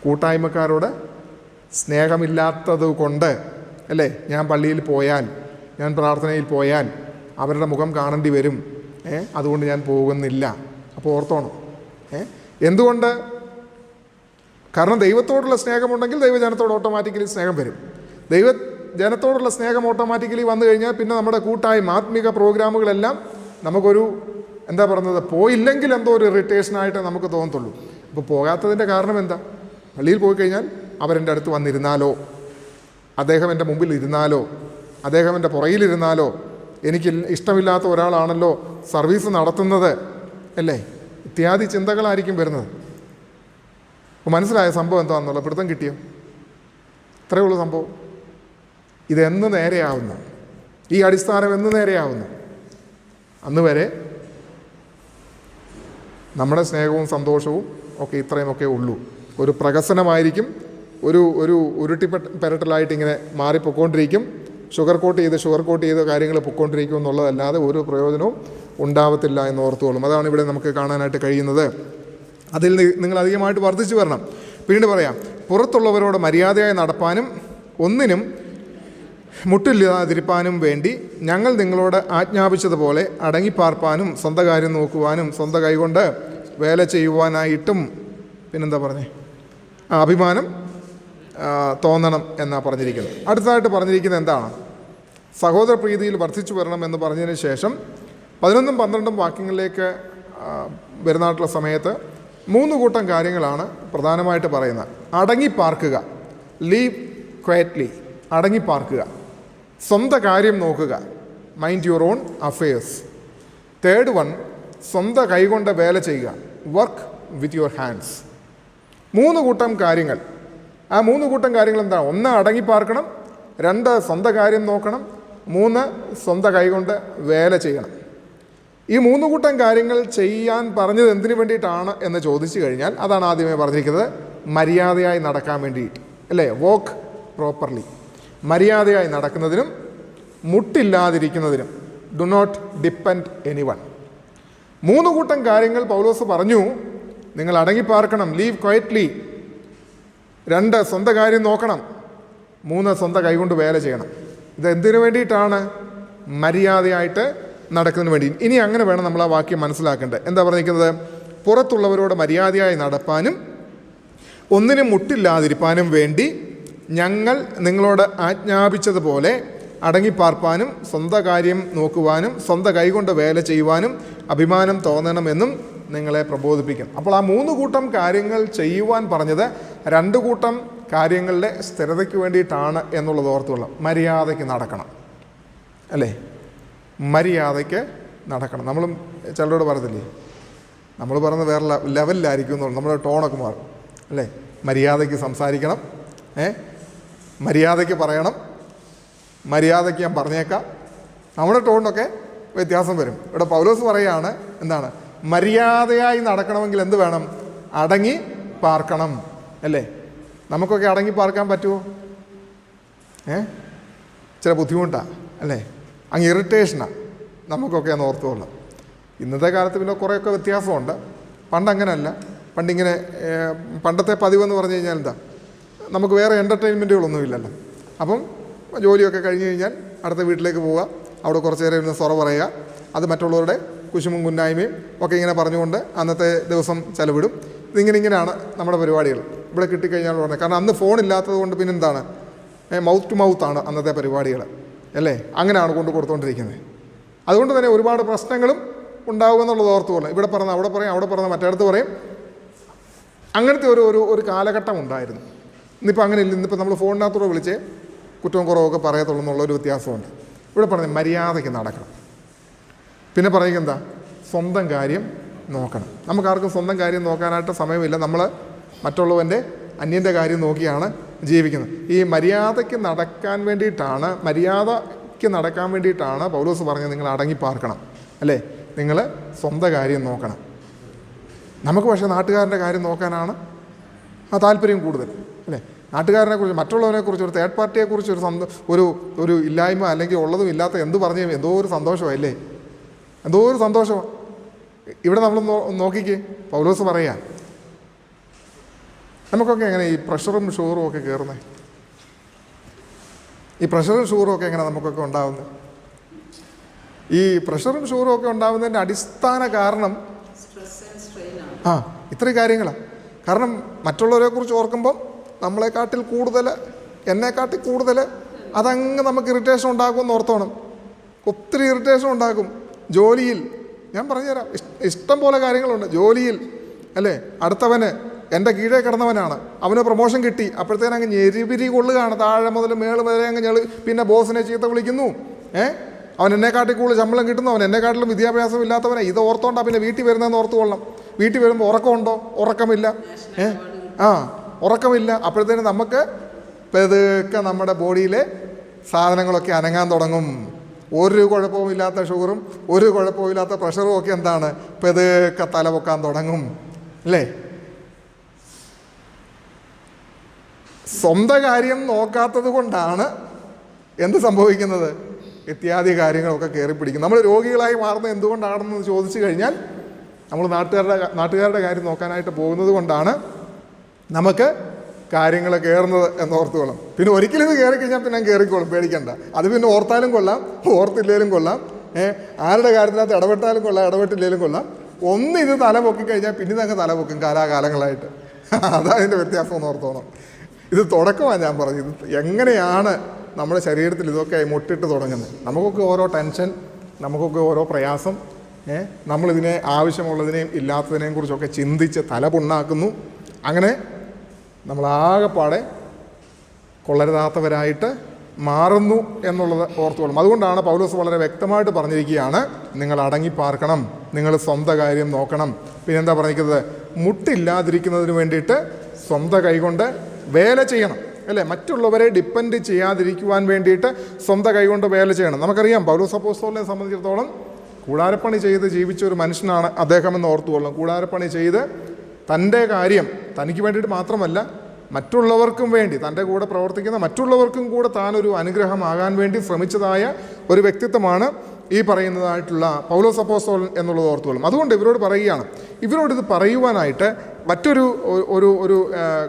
കൂട്ടായ്മക്കാരോട് സ്നേഹമില്ലാത്തത് കൊണ്ട് അല്ലേ? ഞാൻ പള്ളിയിൽ പോയാൽ, ഞാൻ പ്രാർത്ഥനയിൽ പോയാൽ അവരുടെ മുഖം കാണേണ്ടി വരും, അതുകൊണ്ട് ഞാൻ പോകുന്നില്ല. അപ്പോൾ ഓർത്തോണം. എന്തുകൊണ്ട്? കാരണം ദൈവത്തോടുള്ള സ്നേഹമുണ്ടെങ്കിൽ ദൈവജനത്തോട് ഓട്ടോമാറ്റിക്കലി സ്നേഹം വരും. ദൈവജനത്തോടുള്ള സ്നേഹം ഓട്ടോമാറ്റിക്കലി വന്നു കഴിഞ്ഞാൽ പിന്നെ നമ്മുടെ കൂട്ടായ്മ ആത്മീക പ്രോഗ്രാമുകളെല്ലാം നമുക്കൊരു എന്താ പറയുന്നത്, പോയില്ലെങ്കിൽ എന്തോ ഒരു ഇറിറ്റേഷനായിട്ട് നമുക്ക് തോന്നത്തുള്ളൂ. അപ്പോൾ പോകാത്തതിൻ്റെ കാരണം എന്താ? പള്ളിയിൽ പോയി കഴിഞ്ഞാൽ അവരെൻ്റെ അടുത്ത് വന്നിരുന്നാലോ, അദ്ദേഹം എൻ്റെ മുമ്പിൽ ഇരുന്നാലോ, അദ്ദേഹം എൻ്റെ പുറകിലിരുന്നാലോ, എനിക്ക് ഇഷ്ടമില്ലാത്ത ഒരാളാണല്ലോ സർവീസ് നടത്തുന്നത് അല്ലേ, ഇത്യാദി ചിന്തകളായിരിക്കും വരുന്നത്. അപ്പോൾ മനസ്സിലായ സംഭവം എന്താണെന്നുള്ള പിടുത്തം കിട്ടിയോ? ഇത്രയേ ഉള്ളൂ സംഭവം. ഇതെന്ന് നേരെയാവുന്നു, ഈ അടിസ്ഥാനം എന്ന് നേരെയാവുന്നു, അന്ന് വരെ നമ്മുടെ സ്നേഹവും സന്തോഷവും ഒക്കെ ഇത്രയുമൊക്കെ ഉള്ളൂ. ഒരു പ്രഹസനമായിരിക്കും, ഒരു ഉരുട്ടിപ്പെരട്ടലായിട്ട് ഇങ്ങനെ മാറിപ്പൊക്കോണ്ടിരിക്കും. ഷുഗർ കോട്ട് ചെയ്ത് കാര്യങ്ങൾ പൊക്കോണ്ടിരിക്കും എന്നുള്ളതല്ലാതെ ഒരു പ്രയോജനവും ഉണ്ടാവത്തില്ല എന്ന് ഓർത്തുകൊള്ളും. അതാണ് ഇവിടെ നമുക്ക് കാണാനായിട്ട് കഴിയുന്നത്. അതിൽ നിങ്ങൾ അധികമായിട്ട് വർദ്ധിച്ചു വരണം. പിന്നീട് പറയാം, പുറത്തുള്ളവരോട് മര്യാദയായി നടപ്പാനും ഒന്നിനും മുട്ടില്ലാതിരിപ്പാനും വേണ്ടി ഞങ്ങൾ നിങ്ങളോട് ആജ്ഞാപിച്ചതുപോലെ അടങ്ങിപ്പാർപ്പാനും സ്വന്തം കാര്യം നോക്കുവാനും സ്വന്തം കൈകൊണ്ട് വേല ചെയ്യുവാനായിട്ടും പിന്നെന്താ പറഞ്ഞേ, അഭിമാനം തോന്നണം എന്നാണ് പറഞ്ഞിരിക്കുന്നത്. അടുത്തതായിട്ട് പറഞ്ഞിരിക്കുന്നത് എന്താണ്? സഹോദര പ്രീതിയിൽ വർദ്ധിച്ചു വരണം എന്ന് പറഞ്ഞതിന് ശേഷം 11ഉം 12ഉം വാക്യങ്ങളിലേക്ക് വരുന്നായിട്ടുള്ള സമയത്ത് 3 കൂട്ടം കാര്യങ്ങളാണ് പ്രധാനമായിട്ട് പറയുന്നത്. അടങ്ങിപ്പാർക്കുക, ലീവ് ക്വയറ്റ്ലി, അടങ്ങിപ്പാർക്കുക. സ്വന്തം കാര്യം നോക്കുക, mind your own affairs. Third one, സ്വന്തം കൈകൊണ്ട് വേല ചെയ്യുക, വർക്ക് വിത്ത് യുവർ ഹാൻഡ്സ്. 3 കൂട്ടം കാര്യങ്ങൾ. ആ 3 കൂട്ടം കാര്യങ്ങൾ എന്താണ്? 1 അടങ്ങിപ്പാർക്കണം, 2 സ്വന്തം കാര്യം നോക്കണം, 3 സ്വന്തം കൈകൊണ്ട് വേല ചെയ്യണം. ഈ 3 കൂട്ടം കാര്യങ്ങൾ ചെയ്യാൻ പറഞ്ഞത് എന്തിനു വേണ്ടിയിട്ടാണ് എന്ന് ചോദിച്ചു കഴിഞ്ഞാൽ അതാണ് ആദ്യമേ പറഞ്ഞിരിക്കുന്നത്, മര്യാദയായി നടക്കാൻ വേണ്ടിയിട്ട് അല്ലേ? വോക്ക് പ്രോപ്പർലി, മര്യാദയായി നടക്കുന്നതിനും മുട്ടില്ലാതിരിക്കുന്നതിനും. Do not depend anyone. 3 കൂട്ടം കാര്യങ്ങൾ പൗലോസ് പറഞ്ഞു. നിങ്ങൾ അടങ്ങിപ്പാർക്കണം, ലീവ് ക്വയറ്റ്ലി. 2 സ്വന്തം കാര്യം നോക്കണം, 3 സ്വന്തം കൈകൊണ്ട് വേല ചെയ്യണം. ഇതെന്തിനു വേണ്ടിയിട്ടാണ്? മര്യാദയായിട്ട് നടക്കുന്നതിന് വേണ്ടി. ഇനി അങ്ങനെ വേണം നമ്മൾ ആ വാക്യം മനസ്സിലാക്കേണ്ടത്. എന്താ പറഞ്ഞിരിക്കുന്നത്? പുറത്തുള്ളവരോട് മര്യാദയായി നടപ്പാനും ഒന്നിനും മുട്ടില്ലാതിരിപ്പാനും വേണ്ടി ഞങ്ങൾ നിങ്ങളോട് ആജ്ഞാപിച്ചതുപോലെ അടങ്ങിപ്പാർപ്പാനും സ്വന്തം കാര്യം നോക്കുവാനും സ്വന്തം കൈകൊണ്ട് വേല ചെയ്യുവാനും അഭിമാനം തോന്നണമെന്നും നിങ്ങളെ പ്രബോധിപ്പിക്കും. അപ്പോൾ ആ 3 കൂട്ടം കാര്യങ്ങൾ ചെയ്യുവാൻ പറഞ്ഞത് 2 കൂട്ടം കാര്യങ്ങളുടെ സ്ഥിരതയ്ക്ക് വേണ്ടിയിട്ടാണ് എന്നുള്ളത് ഓർത്തുകൊള്ളാം. മര്യാദയ്ക്ക് നടക്കണം അല്ലേ? മര്യാദയ്ക്ക് നടക്കണം. നമ്മളും ചിലരോട് പറയത്തില്ലേ, നമ്മൾ പറയുന്നത് വേറെ ലെവലിലായിരിക്കും എന്നുള്ളൂ, നമ്മുടെ ടോണൊക്കെ മാറും അല്ലേ? മര്യാദയ്ക്ക് സംസാരിക്കണം, മര്യാദയ്ക്ക് പറയണം, മര്യാദയ്ക്ക് ഞാൻ പറഞ്ഞേക്കാം. നമ്മുടെ ടോണിനൊക്കെ വ്യത്യാസം വരും. ഇവിടെ പൗലോസ് പറയുകയാണ് എന്താണ്? മര്യാദയായി നടക്കണമെങ്കിൽ എന്ത് വേണം? അടങ്ങി പാർക്കണം അല്ലേ? നമുക്കൊക്കെ അടങ്ങി പാർക്കാൻ പറ്റുമോ? ചില ബുദ്ധിമുട്ടാണ് അല്ലേ? അങ്ങ് ഇറിറ്റേഷനാണ് നമുക്കൊക്കെ ഒന്ന് ഓർത്തുകൊള്ളാം. ഇന്നത്തെ കാലത്ത് പിന്നെ കുറേയൊക്കെ വ്യത്യാസമുണ്ട്. പണ്ടങ്ങനെയല്ല. പണ്ടിങ്ങനെ പണ്ടത്തെ പതിവെന്ന് പറഞ്ഞു കഴിഞ്ഞാൽ എന്താ, നമുക്ക് വേറെ എൻ്റർടൈൻമെൻറ്റുകളൊന്നുമില്ലല്ലോ. അപ്പം ജോലിയൊക്കെ കഴിഞ്ഞ് കഴിഞ്ഞാൽ അടുത്ത വീട്ടിലേക്ക് പോവുക, അവിടെ കുറച്ച് നേരം ഇരുന്ന് സൊറ പറയുക, അത് മറ്റുള്ളവരുടെ കുശുമും കുന്നായ്മയും ഒക്കെ ഇങ്ങനെ പറഞ്ഞുകൊണ്ട് അന്നത്തെ ദിവസം ചെലവിടും. ഇങ്ങനെയാണ് നമ്മുടെ പരിപാടികൾ. ഇവിടെ കിട്ടിക്കഴിഞ്ഞാൽ പറഞ്ഞത്, കാരണം അന്ന് ഫോണില്ലാത്തത് കൊണ്ട് പിന്നെന്താണ്, മൗത്ത് ടു മൗത്താണ് അന്നത്തെ പരിപാടികൾ അല്ലേ? അങ്ങനെയാണ് കൊടുത്തുകൊണ്ടിരിക്കുന്നത്. അതുകൊണ്ട് തന്നെ ഒരുപാട് പ്രശ്നങ്ങളും ഉണ്ടാവുക എന്നുള്ളത് ഓർത്തുകൊള്ളാം. ഇവിടെ പറഞ്ഞ അവിടെ പറയും, അവിടെ പറഞ്ഞ മറ്റേടത്ത് പറയും. അങ്ങനത്തെ ഒരു കാലഘട്ടം ഉണ്ടായിരുന്നു. ഇന്നിപ്പോൾ അങ്ങനെ ഇല്ല. ഇന്നിപ്പോൾ നമ്മൾ ഫോണിനകത്തൂടെ വിളിച്ച് കുറ്റവും കുറവൊക്കെ പറയത്തുള്ളൂ എന്നുള്ളൊരു വ്യത്യാസമുണ്ട്. ഇവിടെ പറഞ്ഞ മര്യാദയ്ക്ക് നടക്കണം. പിന്നെ പറയുക എന്താ? സ്വന്തം കാര്യം നോക്കണം. നമുക്കാർക്കും സ്വന്തം കാര്യം നോക്കാനായിട്ട് സമയമില്ല. നമ്മൾ മറ്റുള്ളവൻ്റെ അന്യൻ്റെ കാര്യം നോക്കിയാണ് ജീവിക്കുന്നത്. ഈ മര്യാദയ്ക്ക് നടക്കാൻ വേണ്ടിയിട്ടാണ് പൗലോസ് പറഞ്ഞത് നിങ്ങൾ അടങ്ങിപ്പാർക്കണം, അല്ലേ? നിങ്ങൾ സ്വന്തം കാര്യം നോക്കണം. നമുക്ക് പക്ഷേ നാട്ടുകാരൻ്റെ കാര്യം നോക്കാനാണ് താല്പര്യം കൂടുതൽ, അല്ലേ? നാട്ടുകാരനെക്കുറിച്ച്, മറ്റുള്ളവരെക്കുറിച്ച്, ഒരു തേർഡ് പാർട്ടിയെക്കുറിച്ച് ഒരു ഇല്ലായ്മ അല്ലെങ്കിൽ ഉള്ളതും ഇല്ലാത്ത എന്ത് പറഞ്ഞു എന്തോ ഒരു സന്തോഷമല്ലേ, എന്തോ ഒരു സന്തോഷമാണ്. ഇവിടെ നമ്മൾ നോക്കിക്കേ, പൗലോസ് പറയാം നമുക്കൊക്കെ എങ്ങനെ ഈ പ്രഷറും ഷുഗറും ഒക്കെ കയറുന്നത്? ഈ പ്രഷറും ഷുഗറും ഒക്കെ എങ്ങനെ നമുക്കൊക്കെ ഉണ്ടാകുന്നത്? ഈ പ്രഷറും ഷുഗറും ഒക്കെ ഉണ്ടാകുന്നതിൻ്റെ അടിസ്ഥാന കാരണം ഇത്രയും കാര്യങ്ങളാണ്. കാരണം മറ്റുള്ളവരെക്കുറിച്ച് ഓർക്കുമ്പം നമ്മളെക്കാട്ടിൽ കൂടുതൽ, എന്നെക്കാട്ടിൽ കൂടുതൽ അതങ്ങ് നമുക്ക് ഇറിറ്റേഷൻ ഉണ്ടാക്കുമെന്ന് ഓർത്തോണം. ഒത്തിരി ഇറിറ്റേഷൻ ഉണ്ടാക്കും. ജോലിയിൽ ഞാൻ പറഞ്ഞുതരാം, ഇഷ്ടം പോലെ കാര്യങ്ങളുണ്ട്. ജോലിയിൽ, അല്ലേ, അടുത്തവന് എൻ്റെ കീഴേ കിടന്നവനാണ്, അവന് പ്രൊമോഷൻ കിട്ടി, അപ്പോഴത്തേനങ്ങ് ഞെരിപിരി കൊള്ളുകയാണ്, താഴെ മുതൽ മേള് വരെ അങ്ങ് പിന്നെ ബോസിനെ ചീത്ത വിളിക്കുന്നു. അവൻ എന്നെക്കാട്ടിൽ കൂടുതൽ ശമ്പളം കിട്ടുന്നു, അവൻ എന്നെക്കാട്ടിലും വിദ്യാഭ്യാസം ഇല്ലാത്തവനെ. ഇത് ഓർത്തോണ്ടാണ് പിന്നെ വീട്ടിൽ വരുന്നതെന്ന് ഓർത്ത് കൊള്ളണം. വീട്ടിൽ വരുമ്പോൾ ഉറക്കമുണ്ടോ? ഉറക്കമില്ല. ഉറക്കമില്ല. അപ്പോഴത്തേനും നമുക്ക് പതുക്കെ നമ്മുടെ ബോഡിയിലെ സാധനങ്ങളൊക്കെ അനങ്ങാൻ തുടങ്ങും. ഒരു കുഴപ്പവുമില്ലാത്ത ഷുഗറും ഒരു കുഴപ്പവുമില്ലാത്ത പ്രഷറും ഒക്കെ എന്താണ്, പതുക്കെ തല പൊക്കാൻ തുടങ്ങും, അല്ലേ? സ്വന്തം കാര്യം നോക്കാത്തത് കൊണ്ടാണ് എന്ത് സംഭവിക്കുന്നത്? ഇത്യാദി കാര്യങ്ങളൊക്കെ കയറിപ്പിടിക്കും. നമ്മൾ രോഗികളായി മാറുന്നത് എന്തുകൊണ്ടാണെന്ന് ചോദിച്ചു കഴിഞ്ഞാൽ നമ്മൾ നാട്ടുകാരുടെ കാര്യം നോക്കാനായിട്ട് പോകുന്നത് കൊണ്ടാണ് നമുക്ക് കാര്യങ്ങൾ കയറുന്നത് എന്നോർത്തുകൊള്ളാം. പിന്നെ ഒരിക്കലും ഇത് കയറിക്കഴിഞ്ഞാൽ പിന്നെ കയറിക്കോളും, പേടിക്കണ്ട. അത് പിന്നെ ഓർത്താലും കൊള്ളാം, ഓർത്തില്ലേലും കൊള്ളാം, ആരുടെ കാര്യത്തിനകത്ത് ഇടപെട്ടാലും കൊള്ളാം, ഇടപെട്ടില്ലേലും കൊള്ളാം. ഇത് തല പൊക്കിക്കഴിഞ്ഞാൽ പിന്നെ ഇതങ്ങ് തല പൊക്കും കാലാകാലങ്ങളായിട്ട്. അതതിൻ്റെ വ്യത്യാസം ഒന്ന് ഓർത്തോണം. ഇത് തുടക്കമാണ് ഞാൻ പറഞ്ഞത്. എങ്ങനെയാണ് നമ്മുടെ ശരീരത്തിൽ ഇതൊക്കെ മുട്ടിട്ട് തുടങ്ങുന്നത്? നമുക്കൊക്കെ ഓരോ ടെൻഷൻ, നമുക്കൊക്കെ ഓരോ പ്രയാസം, നമ്മളിതിനെ ആവശ്യമുള്ളതിനെയും ഇല്ലാത്തതിനെയും കുറിച്ചൊക്കെ ചിന്തിച്ച് തല പുണ്ണാക്കുന്നു. അങ്ങനെ നമ്മളാകെപ്പാടെ കൊള്ളരുതാത്തവരായിട്ട് മാറുന്നു എന്നുള്ളത് ഓർത്തുകൊള്ളും. അതുകൊണ്ടാണ് പൗലോസ് വളരെ വ്യക്തമായിട്ട് പറഞ്ഞിരിക്കുകയാണ്, നിങ്ങൾ അടങ്ങിപ്പാർക്കണം, നിങ്ങൾ സ്വന്തം കാര്യം നോക്കണം. പിന്നെന്താ പറഞ്ഞിരിക്കുന്നത്? മുട്ടില്ലാതിരിക്കുന്നതിന് വേണ്ടിയിട്ട് സ്വന്തം കൈകൊണ്ട് വേല ചെയ്യണം, അല്ലേ? മറ്റുള്ളവരെ ഡിപ്പെൻഡ് ചെയ്യാതിരിക്കുവാൻ വേണ്ടിയിട്ട് സ്വന്തം കൈകൊണ്ട് വേല ചെയ്യണം. നമുക്കറിയാം പൗലോസ് അപ്പോസ്തലനെ സംബന്ധിച്ചിടത്തോളം കൂടാരപ്പണി ചെയ്ത് ജീവിച്ച ഒരു മനുഷ്യനാണ് അദ്ദേഹമെന്ന് ഓർത്തുകൊള്ളണം. കൂടാരപ്പണി ചെയ്ത് തൻ്റെ കാര്യം തനിക്ക് വേണ്ടിയിട്ട് മാത്രമല്ല, മറ്റുള്ളവർക്കും വേണ്ടി, തൻ്റെ കൂടെ പ്രവർത്തിക്കുന്ന മറ്റുള്ളവർക്കും കൂടെ താനൊരു അനുഗ്രഹമാകാൻ വേണ്ടി ശ്രമിച്ചതായ ഒരു വ്യക്തിത്വമാണ് ഈ പറയുന്നതായിട്ടുള്ള പൗലോസ് അപ്പോസ്തലൻ എന്നുള്ളത് ഓർത്തുകൊള്ളും. അതുകൊണ്ട് ഇവരോട് പറയുകയാണ്, ഇവരോടിത് പറയുവാനായിട്ട് മറ്റൊരു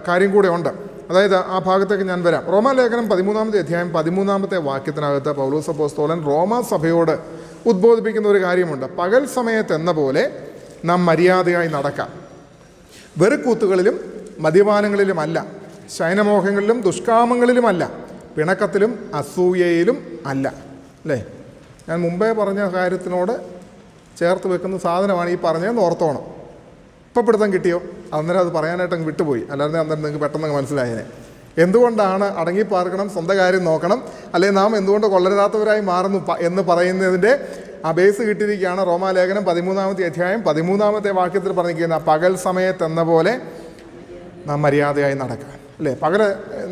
കാര്യം കൂടെ ഉണ്ട്. അതായത് ആ ഭാഗത്തേക്ക് ഞാൻ വരാം. റോമാലേഖനം 13-ാമത്തെ അധ്യായം 13-ാമത്തെ വാക്യത്തിനകത്ത് പൗലോസ് അപ്പോസ്തലൻ റോമാ സഭയോട് ഉദ്ബോധിപ്പിക്കുന്ന ഒരു കാര്യമുണ്ട്. പകൽ സമയത്ത് എന്ന പോലെ നാം മര്യാദയായി നടക്കാം, വെറുക്കൂത്തുകളിലും മദ്യപാനങ്ങളിലുമല്ല, ശയനമോഹങ്ങളിലും ദുഷ്കാമങ്ങളിലുമല്ല, പിണക്കത്തിലും അസൂയയിലും അല്ല. അല്ലേ? ഞാൻ മുമ്പേ പറഞ്ഞ കാര്യത്തിനോട് ചേർത്ത് വെക്കുന്ന സാധനമാണ് ഈ പറഞ്ഞതെന്ന് ഓർത്തോണം. ഇപ്പം പിടുത്തം കിട്ടിയോ? അന്നേരം അത് പറയാനായിട്ട് അങ്ങ് വിട്ടുപോയി, അല്ലാതെ അന്നേരം നിങ്ങൾക്ക് പെട്ടെന്ന് മനസ്സിലായതിനെ. എന്തുകൊണ്ടാണ് അടങ്ങിപ്പാർക്കണം, സ്വന്തം കാര്യം നോക്കണം, അല്ലെങ്കിൽ നാം എന്തുകൊണ്ട് കൊള്ളരുതാത്തവരായി മാറുന്നു എന്ന് പറയുന്നതിൻ്റെ ആ ബേസ് കിട്ടിയിരിക്കുകയാണ്. റോമാലേഖനം 13-ാമത്തെ അധ്യായം 13-ാമത്തെ വാക്യത്തിൽ പറഞ്ഞിരിക്കുന്ന പകൽ സമയത്തെന്ന പോലെ നാം മര്യാദയായി നടക്കാൻ, അല്ലേ?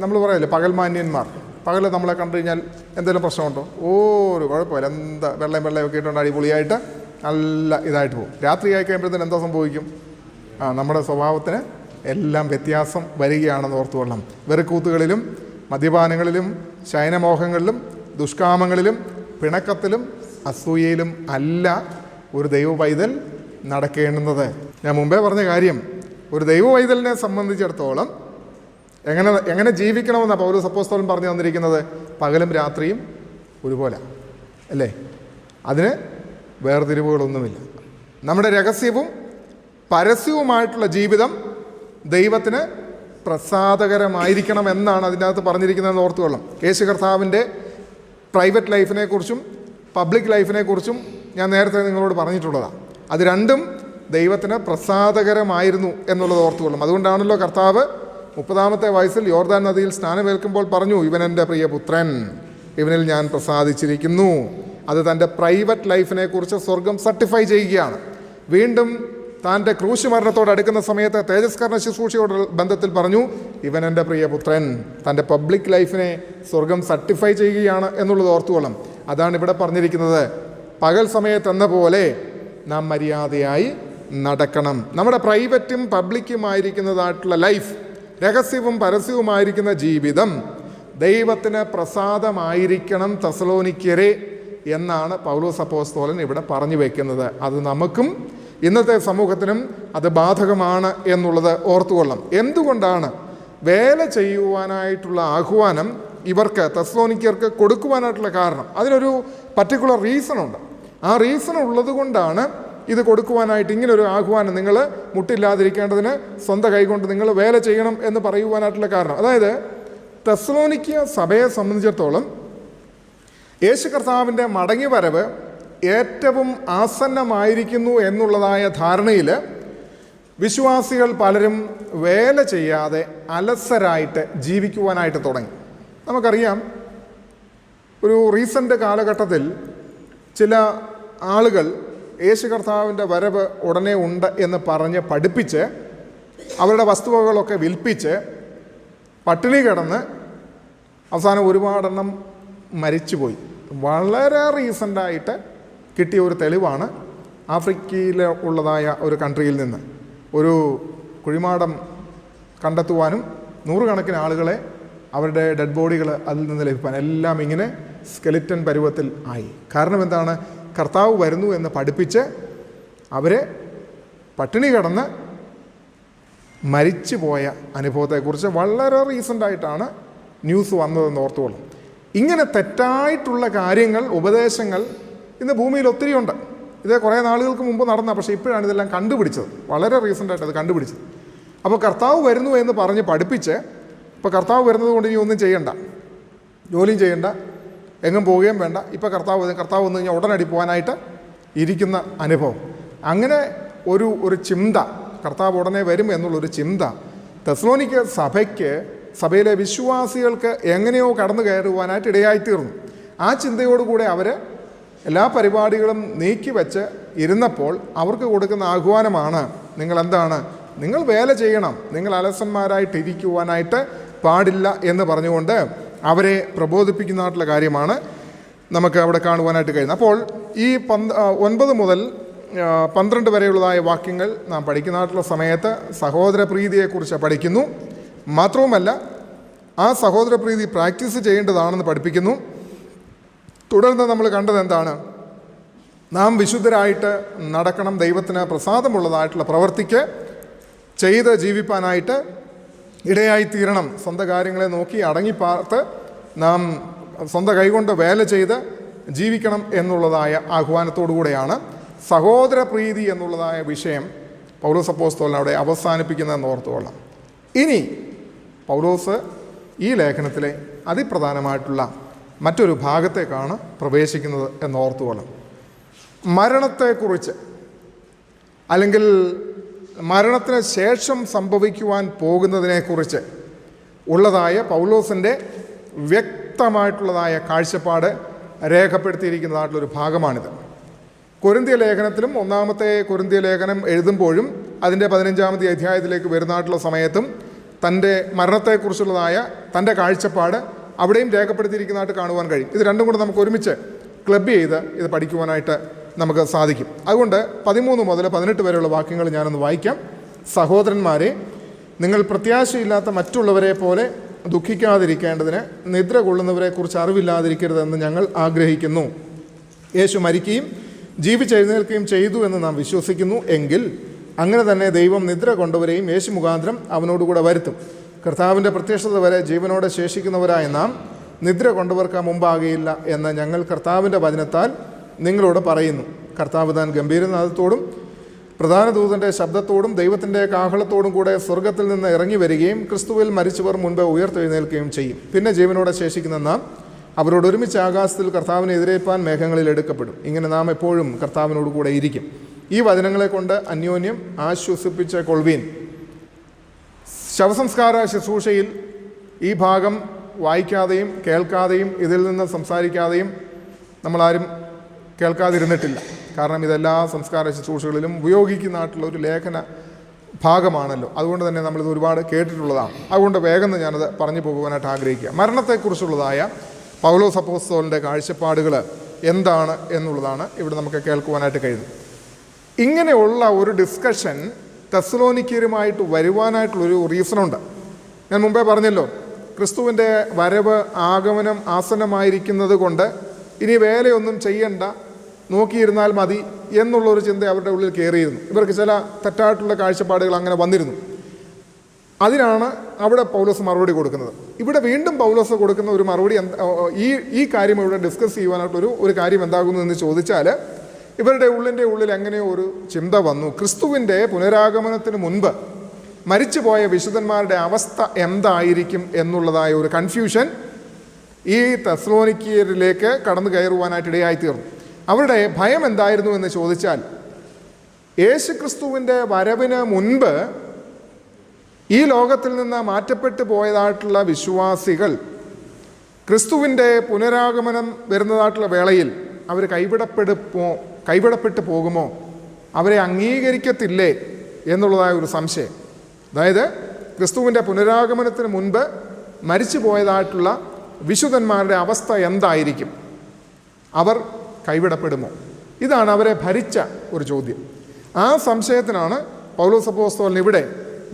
നമ്മൾ പറയല്ലേ പകൽ മാന്യന്മാർ. പകൽ നമ്മളെ കണ്ടു കഴിഞ്ഞാൽ എന്തെങ്കിലും പ്രശ്നമുണ്ടോ? ഒരു കുഴപ്പമില്ല, എന്താ വെള്ളയൊക്കെ ഇട്ടുകൊണ്ട് അടിപൊളിയായിട്ട് നല്ല ഇതായിട്ട് പോകും. രാത്രി ആയി കഴിയുമ്പോഴത്തേന് എന്താ സംഭവിക്കും? നമ്മുടെ സ്വഭാവത്തിന് എല്ലാം വ്യത്യാസം വരികയാണെന്ന് ഓർത്തുകൊള്ളാം. വെറുക്കൂത്തുകളിലും മദ്യപാനങ്ങളിലും ശയനമോഹങ്ങളിലും ദുഷ്കാമങ്ങളിലും പിണക്കത്തിലും അസൂയയിലും അല്ല ഒരു ദൈവ പൈതൽ നടക്കേണ്ടുന്നത്. ഞാൻ മുമ്പേ പറഞ്ഞ കാര്യം, ഒരു ദൈവ പൈതലിനെ സംബന്ധിച്ചിടത്തോളം എങ്ങനെ ജീവിക്കണമെന്നാണ് പൗലോസ് അപ്പോസ്തലൻ പറഞ്ഞു തന്നിരിക്കുന്നത്? പകലും രാത്രിയും ഒരുപോലെ, അല്ലേ? അതിന് വേർതിരിവുകളൊന്നുമില്ല. നമ്മുടെ രഹസ്യവും പരസ്യവുമായിട്ടുള്ള ജീവിതം ദൈവത്തിന് പ്രസാദകരമായിരിക്കണം എന്നാണ് അതിൻ്റെ അകത്ത് പറഞ്ഞിരിക്കുന്നതെന്ന് ഓർത്തുകൊള്ളാം. യേശു കർത്താവിൻ്റെ പ്രൈവറ്റ് ലൈഫിനെക്കുറിച്ചും പബ്ലിക് ലൈഫിനെക്കുറിച്ചും ഞാൻ നേരത്തെ നിങ്ങളോട് പറഞ്ഞിട്ടുള്ളതാണ്. അത് രണ്ടും ദൈവത്തിന് പ്രസാദകരമായിരുന്നു എന്നുള്ളത് ഓർത്തുകൊള്ളും. അതുകൊണ്ടാണല്ലോ കർത്താവ് 30-ാമത്തെ വയസ്സിൽ യോർദാൻ നദിയിൽ സ്നാനമേൽക്കുമ്പോൾ പറഞ്ഞു, ഇവൻ എൻ്റെ പ്രിയപുത്രൻ, ഇവനിൽ ഞാൻ പ്രസാദിച്ചിരിക്കുന്നു. അത് തൻ്റെ പ്രൈവറ്റ് ലൈഫിനെ കുറിച്ച് സ്വർഗം സർട്ടിഫൈ ചെയ്യുകയാണ്. വീണ്ടും തൻ്റെ ക്രൂശ് മരണത്തോട് അടുക്കുന്ന സമയത്ത് തേജസ്കരണ ശുശ്രൂഷയോട് ബന്ധത്തിൽ പറഞ്ഞു, ഇവൻ എൻ്റെ പ്രിയപുത്രൻ. തൻ്റെ പബ്ലിക് ലൈഫിനെ സ്വർഗം സർട്ടിഫൈ ചെയ്യുകയാണ് എന്നുള്ളത് ഓർത്തുകൊള്ളും. അതാണ് ഇവിടെ പറഞ്ഞിരിക്കുന്നത്. പകൽ സമയത്തെന്ന പോലെ നാം മര്യാദയായി നടക്കണം. നമ്മുടെ പ്രൈവറ്റും പബ്ലിക്കുമായിരിക്കുന്നതായിട്ടുള്ള ലൈഫ്, രഹസ്യവും പരസ്യവുമായിരിക്കുന്ന ജീവിതം ദൈവത്തിന് പ്രസാദമായിരിക്കണം തെസ്സലോനിക്യരെ എന്നാണ് പൗലോസ് അപ്പോസ്തലൻ ഇവിടെ പറഞ്ഞു വയ്ക്കുന്നത്. അത് നമുക്കും ഇന്നത്തെ സമൂഹത്തിനും അത് ബാധകമാണ് എന്നുള്ളത് ഓർത്തുകൊള്ളാം. എന്തുകൊണ്ടാണ് വേല ചെയ്യുവാനായിട്ടുള്ള ആഹ്വാനം ഇവർക്ക് തെസ്സലോനിക്യർക്ക് കൊടുക്കുവാനായിട്ടുള്ള കാരണം? അതിനൊരു പർട്ടിക്കുലർ റീസണുണ്ട്. ആ റീസൺ ഉള്ളത് കൊണ്ടാണ് ഇത് കൊടുക്കുവാനായിട്ട് ഇങ്ങനൊരു ആഹ്വാനം, നിങ്ങൾ മുട്ടില്ലാതിരിക്കേണ്ടതിന് സ്വന്തം കൈകൊണ്ട് നിങ്ങൾ വേല ചെയ്യണം എന്ന് പറയുവാനായിട്ടുള്ള കാരണം. അതായത് തെസ്സലോനിക്യ സഭയെ സംബന്ധിച്ചിടത്തോളം യേശു കർത്താവിൻ്റെ മടങ്ങിവരവ് ഏറ്റവും ആസന്നമായിരിക്കുന്നു എന്നുള്ളതായ ധാരണയിൽ വിശ്വാസികൾ പലരും വേല ചെയ്യാതെ അലസരായിട്ട് ജീവിക്കുവാനായിട്ട് തുടങ്ങി. നമുക്കറിയാം, ഒരു റീസെൻ്റ് കാലഘട്ടത്തിൽ ചില ആളുകൾ യേശു കർത്താവിൻ്റെ വരവ് ഉടനെ ഉണ്ട് എന്ന് പറഞ്ഞ് പഠിപ്പിച്ച് അവരുടെ വസ്തുവകളൊക്കെ വിൽപ്പിച്ച് പട്ടിണി കിടന്ന് അവസാനം ഒരുപാടെണ്ണം മരിച്ചുപോയി. വളരെ റീസെൻ്റായിട്ട് കിട്ടിയ ഒരു തെളിവാണ് ആഫ്രിക്കയിൽ ഉള്ളതായ ഒരു കൺട്രിയിൽ നിന്ന് ഒരു കുഴിമാടം കണ്ടെത്തുവാനും നൂറുകണക്കിന് ആളുകളെ അവരുടെ ഡെഡ് ബോഡികൾ അതിൽ നിന്ന് ലഭിക്കാൻ എല്ലാം ഇങ്ങനെ സ്കെലിറ്റൻ പരുവത്തിൽ ആയി. കാരണം എന്താണ്? കർത്താവ് വരുന്നു എന്ന് പഠിപ്പിച്ച് അവരെ പട്ടിണി കിടന്ന് മരിച്ചുപോയ അനുഭവത്തെക്കുറിച്ച് വളരെ റീസെൻ്റായിട്ടാണ് ന്യൂസ് വന്നതെന്ന് ഓർത്തുകൊള്ളും. ഇങ്ങനെ തെറ്റായിട്ടുള്ള കാര്യങ്ങൾ, ഉപദേശങ്ങൾ ഇന്ന് ഭൂമിയിൽ ഒത്തിരിയുണ്ട്. ഇത് കുറേ നാളുകൾക്ക് മുമ്പ് നടന്ന, പക്ഷേ ഇപ്പോഴാണ് ഇതെല്ലാം കണ്ടുപിടിച്ചത്. വളരെ റീസെൻ്റായിട്ട് അത് കണ്ടുപിടിച്ചത്. അപ്പോൾ കർത്താവ് വരുന്നു എന്ന് പറഞ്ഞ് പഠിപ്പിച്ച്, ഇപ്പോൾ കർത്താവ് വരുന്നത് കൊണ്ട് ഇനി ഒന്നും ചെയ്യണ്ട, ജോലിയും ചെയ്യണ്ട, എങ്ങും പോവുകയും വേണ്ട, ഇപ്പോൾ കർത്താവ് വന്നു കഴിഞ്ഞാൽ ഉടനടി പോകാനായിട്ട് ഇരിക്കുന്ന അനുഭവം. അങ്ങനെ ഒരു ചിന്ത, കർത്താവ് ഉടനെ വരും എന്നുള്ളൊരു ചിന്ത തെസ്സലോനിക്യ സഭയിലെ വിശ്വാസികൾക്ക് എങ്ങനെയോ കടന്നു കയറുവാനായിട്ട് ഇടയായിത്തീർന്നു. ആ ചിന്തയോടുകൂടെ അവർ എല്ലാ പരിപാടികളും നീക്കി വെച്ച് ഇരുന്നപ്പോൾ അവർക്ക് കൊടുക്കുന്ന ആഹ്വാനമാണ്, നിങ്ങൾ വേല ചെയ്യണം, നിങ്ങൾ അലസന്മാരായിട്ടിരിക്കുവാനായിട്ട് പാടില്ല എന്ന് പറഞ്ഞുകൊണ്ട് അവരെ പ്രബോധിപ്പിക്കുന്നതായിട്ടുള്ള കാര്യമാണ് നമുക്ക് അവിടെ കാണുവാനായിട്ട് കഴിയുന്നത്. അപ്പോൾ ഈ 9 മുതൽ 12 വരെയുള്ളതായ വാക്യങ്ങൾ നാം പഠിക്കുന്നതായിട്ടുള്ള സമയത്ത് സഹോദരപ്രീതിയെക്കുറിച്ച് പഠിക്കുന്നു. മാത്രവുമല്ല, ആ സഹോദരപ്രീതി പ്രാക്ടീസ് ചെയ്യേണ്ടതാണെന്ന് പഠിപ്പിക്കുന്നു. തുടർന്ന് നമ്മൾ കണ്ടത് എന്താണ്? നാം വിശുദ്ധരായിട്ട് നടക്കണം, ദൈവത്തിന് പ്രസാദമുള്ളതായിട്ടുള്ള പ്രവൃത്തിക്ക് ചെയ്ത് ജീവിപ്പാനായിട്ട് ഇടയായിത്തീരണം. സ്വന്തം കാര്യങ്ങളെ നോക്കി അടങ്ങിപ്പാർത്ത് നാം സ്വന്തം കൈകൊണ്ട് വേല ചെയ്ത് ജീവിക്കണം എന്നുള്ളതായ ആഹ്വാനത്തോടുകൂടെയാണ് സഹോദരപ്രീതി എന്നുള്ളതായ വിഷയം പൗലോസ് അപ്പോസ്തലൻ അവിടെ അവസാനിപ്പിക്കുന്നതെന്ന് ഓർത്തുകൊള്ളാം. ഇനി പൗലോസ് ഈ ലേഖനത്തിലെ അതിപ്രധാനമായിട്ടുള്ള മറ്റൊരു ഭാഗത്തേക്കാണ് പ്രവേശിക്കുന്നത് എന്ന് ഓർത്തുകൊള്ളാം. മരണത്തെക്കുറിച്ച്, അല്ലെങ്കിൽ മരണത്തിന് ശേഷം സംഭവിക്കുവാൻ പോകുന്നതിനെക്കുറിച്ച് ഉള്ളതായ പൗലോസിൻ്റെ വ്യക്തമായിട്ടുള്ളതായ കാഴ്ചപ്പാട് രേഖപ്പെടുത്തിയിരിക്കുന്നതായിട്ടുള്ളൊരു ഭാഗമാണിത്. കൊരിന്ത്യ ലേഖനത്തിലും 1-ാമത്തെ കൊരിന്ത്യ ലേഖനം എഴുതുമ്പോഴും അതിൻ്റെ 15-ാമത്തെ അധ്യായത്തിലേക്ക് വരുന്നതായിട്ടുള്ള സമയത്തും തൻ്റെ മരണത്തെക്കുറിച്ചുള്ളതായ തൻ്റെ കാഴ്ചപ്പാട് അവിടെയും രേഖപ്പെടുത്തിയിരിക്കുന്നതായിട്ട് കാണുവാൻ കഴിയും. ഇത് രണ്ടും കൂടെ നമുക്ക് ഒരുമിച്ച് ക്ലബ് ചെയ്ത് ഇത് പഠിക്കുവാനായിട്ട് നമുക്ക് സാധിക്കും. അതുകൊണ്ട് 13 മുതൽ 18 വരെയുള്ള വാക്യങ്ങൾ ഞാനൊന്ന് വായിക്കാം. സഹോദരന്മാരെ, നിങ്ങൾ പ്രത്യാശയില്ലാത്ത മറ്റുള്ളവരെ പോലെ ദുഃഖിക്കാതിരിക്കേണ്ടതിന് നിദ്ര കൊള്ളുന്നവരെക്കുറിച്ച് അറിവില്ലാതിരിക്കരുതെന്ന് ഞങ്ങൾ ആഗ്രഹിക്കുന്നു. യേശു മരിക്കുകയും ജീവിച്ചെഴുന്നേൽക്കുകയും ചെയ്തു എന്ന് നാം വിശ്വസിക്കുന്നു. എങ്കിൽ അങ്ങനെ തന്നെ ദൈവം നിദ്ര കൊണ്ടവരെയും യേശു മുഖാന്തരം അവനോടുകൂടെ വരുത്തും. കർത്താവിൻ്റെ പ്രത്യക്ഷത വരെ ജീവനോടെ ശേഷിക്കുന്നവരായ നാം നിദ്ര കൊണ്ടവർക്ക് മുമ്പാകയില്ല എന്ന് ഞങ്ങൾ കർത്താവിൻ്റെ വചനത്താൽ നിങ്ങളോട് പറയുന്നു. കർത്താവ് താൻ ഗംഭീരനാദത്തോടും പ്രധാന ദൂതൻ്റെ ശബ്ദത്തോടും ദൈവത്തിൻ്റെ കാഹളത്തോടും കൂടെ സ്വർഗത്തിൽ നിന്ന് ഇറങ്ങി വരികയും ക്രിസ്തുവിൽ മരിച്ചവർ മുൻപ് ഉയർത്തെഴുന്നേൽക്കുകയും ചെയ്യും. പിന്നെ ജീവനോടെ ശേഷിക്കുന്ന നാം അവരോട് ഒരുമിച്ച് ആകാശത്തിൽ കർത്താവിനെ എതിരേൽപ്പാൻ മേഘങ്ങളിൽ എടുക്കപ്പെടും. ഇങ്ങനെ നാം എപ്പോഴും കർത്താവിനോട് കൂടെ ഇരിക്കും. ഈ വചനങ്ങളെ കൊണ്ട് അന്യോന്യം ആശ്വസിപ്പിച്ച് കൊള്ളുവീൻ. ശവസംസ്കാര ശുശ്രൂഷയിൽ ഈ ഭാഗം വായിക്കാതെയും കേൾക്കാതെയും ഇതിൽ നിന്ന് സംസാരിക്കാതെയും നമ്മളാരും കേൾക്കാതിരുന്നിട്ടില്ല. കാരണം ഇതെല്ലാ സംസ്കാര ശുശ്രൂഷകളിലും ഉപയോഗിക്കുന്നതായിട്ടുള്ള ഒരു ലേഖന ഭാഗമാണല്ലോ. അതുകൊണ്ട് തന്നെ നമ്മളിത് ഒരുപാട് കേട്ടിട്ടുള്ളതാണ്. അതുകൊണ്ട് വേഗം ഞാനത് പറഞ്ഞു പോകുവാനായിട്ട് ആഗ്രഹിക്കുക. മരണത്തെക്കുറിച്ചുള്ളതായ പൗലോസ് അപ്പോസ്തലൻ്റെ കാഴ്ചപ്പാടുകൾ എന്താണ് എന്നുള്ളതാണ് ഇവിടെ നമുക്ക് കേൾക്കുവാനായിട്ട് കഴിയുന്നത്. ഇങ്ങനെയുള്ള ഒരു ഡിസ്കഷൻ തെസ്സലോനിക്കരുമായിട്ട് വരുവാനായിട്ടുള്ളൊരു റീസണുണ്ട്. ഞാൻ മുമ്പേ പറഞ്ഞല്ലോ, ക്രിസ്തുവിൻ്റെ വരവ് ആഗമനം ആസന്നമായിരിക്കുന്നത് കൊണ്ട് ഇനി വേലയൊന്നും ചെയ്യണ്ട, നോക്കിയിരുന്നാൽ മതി എന്നുള്ളൊരു ചിന്ത അവരുടെ ഉള്ളിൽ കയറിയിരുന്നു. ഇവർക്ക് ചില തെറ്റായിട്ടുള്ള കാഴ്ചപ്പാടുകൾ അങ്ങനെ വന്നിരുന്നു. അതിനാണ് അവിടെ പൗലോസ് മറുപടി കൊടുക്കുന്നത്. ഇവിടെ വീണ്ടും പൗലോസ് കൊടുക്കുന്ന ഒരു മറുപടി ഈ കാര്യം ഇവിടെ ഡിസ്കസ് ചെയ്യുവാനായിട്ടൊരു കാര്യം എന്താകുന്നു എന്ന് ചോദിച്ചാൽ, ഇവരുടെ ഉള്ളിൽ എങ്ങനെയോ ഒരു ചിന്ത വന്നു. ക്രിസ്തുവിൻ്റെ പുനരാഗമനത്തിന് മുൻപ് മരിച്ചുപോയ വിശുദ്ധന്മാരുടെ അവസ്ഥ എന്തായിരിക്കും എന്നുള്ളതായ ഒരു കൺഫ്യൂഷൻ ഈ തെസ്സലോനിക്കയിലേക്ക് കടന്നു കയറുവാനായിട്ട് ഇടയായിത്തീർന്നു. അവരുടെ ഭയം എന്തായിരുന്നു എന്ന് ചോദിച്ചാൽ, യേശു ക്രിസ്തുവിൻ്റെ വരവിന് മുൻപ് ഈ ലോകത്തിൽ നിന്ന് മാറ്റപ്പെട്ടു പോയതായിട്ടുള്ള വിശ്വാസികൾ ക്രിസ്തുവിൻ്റെ പുനരാഗമനം വരുന്നതായിട്ടുള്ള വേളയിൽ അവർ കൈവിടപ്പെട്ടു പോകുമോ, അവരെ അംഗീകരിക്കത്തില്ലേ എന്നുള്ളതായ ഒരു സംശയം. അതായത് ക്രിസ്തുവിൻ്റെ പുനരാഗമനത്തിന് മുൻപ് മരിച്ചു പോയതായിട്ടുള്ള വിശുദ്ധന്മാരുടെ അവസ്ഥ എന്തായിരിക്കും, അവർ കൈവിടപ്പെടുമോ? ഇതാണ് അവരെ ഭരിച്ച ഒരു ചോദ്യം. ആ സംശയത്തിനാണ് പൗലോസ് അപ്പോസ്തലൻ ഇവിടെ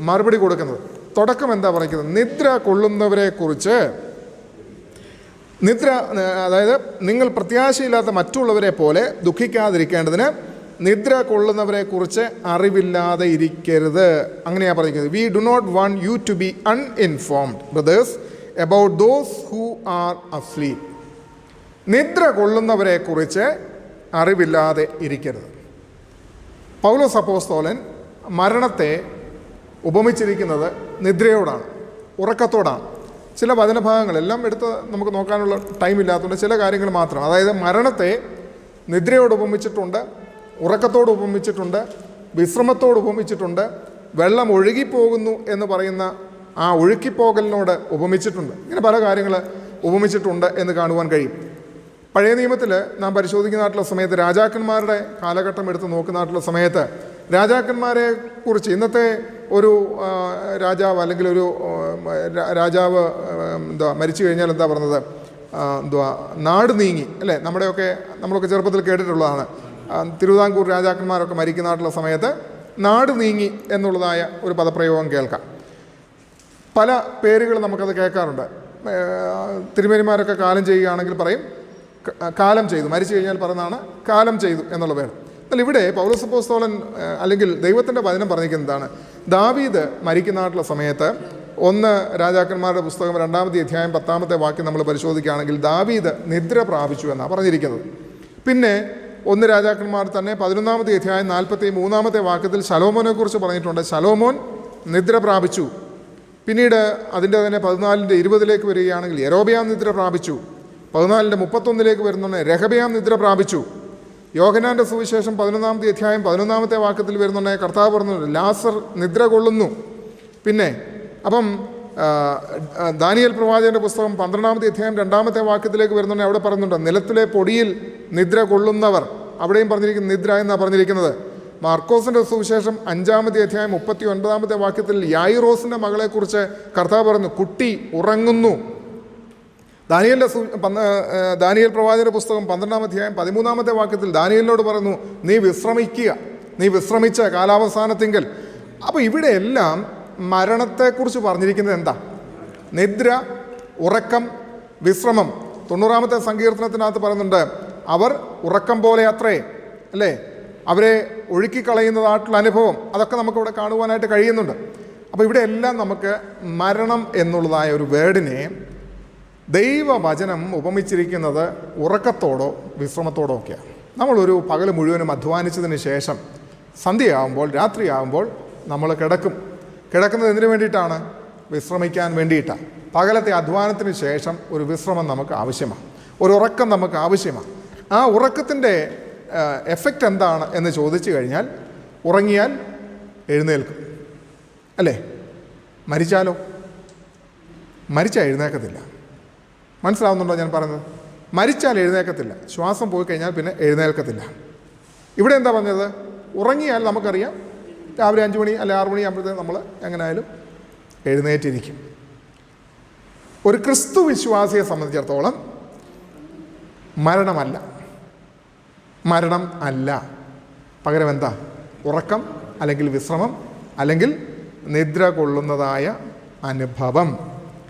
മറുപടി കൊടുക്കുന്നത്. തുടക്കം എന്താ പറയുന്നത്? നിദ്ര കൊള്ളുന്നവരെ കുറിച്ച്, അതായത് നിങ്ങൾ പ്രത്യാശയില്ലാത്ത മറ്റുള്ളവരെ പോലെ ദുഃഖിക്കാതിരിക്കേണ്ടതിന് നിദ്ര കൊള്ളുന്നവരെ കുറിച്ച് അറിവില്ലാതെ ഇരിക്കരുത്. അങ്ങനെയാണ് പറയുന്നത്. We do not want you to be uninformed brothers about those who are asleep. നിദ്ര കൊള്ളുന്നവരെ കുറിച്ച് അറിവില്ലാതെ ഇരിക്കരുത്. പൗലോസ് അപ്പോസ്തലൻ മരണത്തെ ഉപമിച്ചിരിക്കുന്നത് നിദ്രയോടാണ്, ഉറക്കത്തോടാണ്. ചില വചനഭാഗങ്ങളെല്ലാം എടുത്ത് നമുക്ക് നോക്കാനുള്ള ടൈം ഇല്ലാത്തതുകൊണ്ട് ചില കാര്യങ്ങൾ മാത്രം. അതായത് മരണത്തെ നിദ്രയോട് ഉപമിച്ചിട്ടുണ്ട്, ഉറക്കത്തോട് ഉപമിച്ചിട്ടുണ്ട്, വിശ്രമത്തോട് ഉപമിച്ചിട്ടുണ്ട്, വെള്ളം ഒഴുകിപ്പോകുന്നു എന്ന് പറയുന്ന ആ ഒഴുക്കിപ്പോകലിനോട് ഉപമിച്ചിട്ടുണ്ട്. ഇങ്ങനെ പല കാര്യങ്ങൾ ഉപമിച്ചിട്ടുണ്ട് എന്ന് കാണുവാൻ കഴിയും. പഴയ നിയമത്തിൽ നാം പരിശോധിക്കുന്നതായിട്ടുള്ള സമയത്ത്, രാജാക്കന്മാരുടെ കാലഘട്ടം എടുത്ത് നോക്കുന്നതായിട്ടുള്ള സമയത്ത് രാജാക്കന്മാരെ കുറിച്ച് ഇന്നത്തെ ഒരു രാജാവ് അല്ലെങ്കിൽ ഒരു രാജാവ് മരിച്ചു കഴിഞ്ഞാൽ എന്താ പറഞ്ഞത്, നാട് നീങ്ങി അല്ലേ? നമ്മളൊക്കെ ചെറുപ്പത്തിൽ കേട്ടിട്ടുള്ളതാണ്. തിരുവിതാംകൂർ രാജാക്കന്മാരൊക്കെ മരിക്കുന്നതായിട്ടുള്ള സമയത്ത് നാട് നീങ്ങി എന്നുള്ളതായ ഒരു പദപ്രയോഗം കേൾക്കാം. പല പേരുകൾ നമുക്കത് കേൾക്കാറുണ്ട്. തിരുമേനിമാരൊക്കെ കാലം ചെയ്യുകയാണെങ്കിൽ പറയും കാലം ചെയ്തു, മരിച്ചു കഴിഞ്ഞാൽ പറഞ്ഞതാണ് കാലം ചെയ്തു എന്നുള്ള പേര്. എന്നാൽ ഇവിടെ പൗലോസ് അപ്പോസ്തലൻ അല്ലെങ്കിൽ ദൈവത്തിൻ്റെ വചനം പറഞ്ഞിരിക്കുന്നതാണ്, ദാവീദ് മരിക്കുന്നതായിട്ടുള്ള സമയത്ത് 1 രാജാക്കന്മാരുടെ പുസ്തകം 2-ാമത്തെ അധ്യായം 10-ാമത്തെ വാക്യം നമ്മൾ പരിശോധിക്കുകയാണെങ്കിൽ ദാവീദ് നിദ്ര പ്രാപിച്ചു എന്നാണ് പറഞ്ഞിരിക്കുന്നത്. പിന്നെ 1 രാജാക്കന്മാർ തന്നെ 11-ാമത്തെ അധ്യായം 43-ാമത്തെ വാക്യത്തിൽ ശലോമോനെക്കുറിച്ച് പറഞ്ഞിട്ടുണ്ട്. ശലോമോൻ നിദ്ര പ്രാപിച്ചു. പിന്നീട് അതിൻ്റെ തന്നെ 14-20 വരികയാണെങ്കിൽ യൊരോബെയാം നിദ്ര പ്രാപിച്ചു. 14-31 വരുന്നുണ്ട് രഹബെയാം നിദ്ര പ്രാപിച്ചു. യോഹന്നാൻ്റെ സുവിശേഷം 11-ാമത്തെ അധ്യായം 11-ാമത്തെ വാക്യത്തിൽ വരുന്നുണ്ട് കർത്താവ് പറഞ്ഞു ലാസർ നിദ്ര കൊള്ളുന്നു. പിന്നെ അപ്പം ദാനിയേൽ പ്രവാചകൻ്റെ പുസ്തകം 12-ാമത്തെ അധ്യായം 2-ാമത്തെ വാക്യത്തിലേക്ക് വരുന്നുണ്ട്. അവിടെ പറയുന്നുണ്ട് നിലത്തിലെ പൊടിയിൽ നിദ്ര കൊള്ളുന്നവർ, അവിടെയും പറഞ്ഞിരിക്കുന്ന നിദ്ര എന്നാണ് പറഞ്ഞിരിക്കുന്നത്. മാർക്കോസിൻ്റെ സുവിശേഷം 5-ാമത്തെ അധ്യായം 39-ാമത്തെ വാക്യത്തിൽ യായിറോസിൻ്റെ മകളെക്കുറിച്ച് കർത്താവ് പറഞ്ഞു കുട്ടി ഉറങ്ങുന്നു. ദാനിയേൽ പ്രവാചകന്റെ പുസ്തകം 12-ാം അധ്യായം 13-ാമത്തെ വാക്യത്തിൽ ദാനിയേലിനോട് പറയുന്നു നീ വിശ്രമിക്കുക, നീ വിശ്രമിച്ച കാലാവസാനത്തിങ്കൽ. അപ്പോൾ ഇവിടെയെല്ലാം മരണത്തെക്കുറിച്ച് പറഞ്ഞിരിക്കുന്നത് എന്താ? നിദ്ര, ഉറക്കം, വിശ്രമം. 90-ാമത്തെ സങ്കീർത്തനത്തിനകത്ത് പറയുന്നുണ്ട് അവർ ഉറക്കം പോലെ അത്രേ അല്ലേ, അവരെ ഒഴുക്കിക്കളയുന്നതായിട്ടുള്ള അനുഭവം, അതൊക്കെ നമുക്കിവിടെ കാണുവാനായിട്ട് കഴിയുന്നുണ്ട്. അപ്പോൾ ഇവിടെ എല്ലാം നമുക്ക് മരണം എന്നുള്ളതായ ഒരു വേർഡിനെ ദൈവവചനം ഉപമിച്ചിരിക്കുന്നത് ഉറക്കത്തോടോ വിശ്രമത്തോടോ ഒക്കെയാണ്. നമ്മളൊരു പകൽ മുഴുവനും അധ്വാനിച്ചതിന് ശേഷം സന്ധ്യയാകുമ്പോൾ, രാത്രിയാകുമ്പോൾ നമ്മൾ കിടക്കുന്നത് എന്തിനു വേണ്ടിയിട്ടാണ്? വിശ്രമിക്കാൻ വേണ്ടിയിട്ടാണ്. പകലത്തെ അധ്വാനത്തിന് ശേഷം ഒരു വിശ്രമം നമുക്ക് ആവശ്യമാണ്, ഒരു ഉറക്കം നമുക്ക് ആവശ്യമാണ്. ആ ഉറക്കത്തിൻ്റെ എഫക്റ്റ് എന്താണ് എന്ന് ചോദിച്ചു കഴിഞ്ഞാൽ, ഉറങ്ങിയാൽ എഴുന്നേൽക്കും അല്ലേ? മരിച്ചാലോ? മരിച്ചാൽ എഴുന്നേൽക്കത്തില്ല. മനസ്സിലാവുന്നുണ്ടോ ഞാൻ പറയുന്നത്? മരിച്ചാൽ എഴുന്നേൽക്കത്തില്ല, ശ്വാസം പോയി കഴിഞ്ഞാൽ പിന്നെ എഴുന്നേൽക്കത്തില്ല. ഇവിടെ എന്താ പറഞ്ഞത്? ഉറങ്ങിയാൽ നമുക്കറിയാം രാവിലെ 5 മണി അല്ലെ 6 മണി ആകുമ്പോഴത്തേക്കും നമ്മൾ എങ്ങനെയായാലും എഴുന്നേറ്റിരിക്കും. ഒരു ക്രിസ്തു വിശ്വാസിയെ സംബന്ധിച്ചിടത്തോളം മരണം അല്ല, പകരം എന്താ? ഉറക്കം, അല്ലെങ്കിൽ വിശ്രമം, അല്ലെങ്കിൽ നിദ്ര കൊള്ളുന്നതായ അനുഭവം.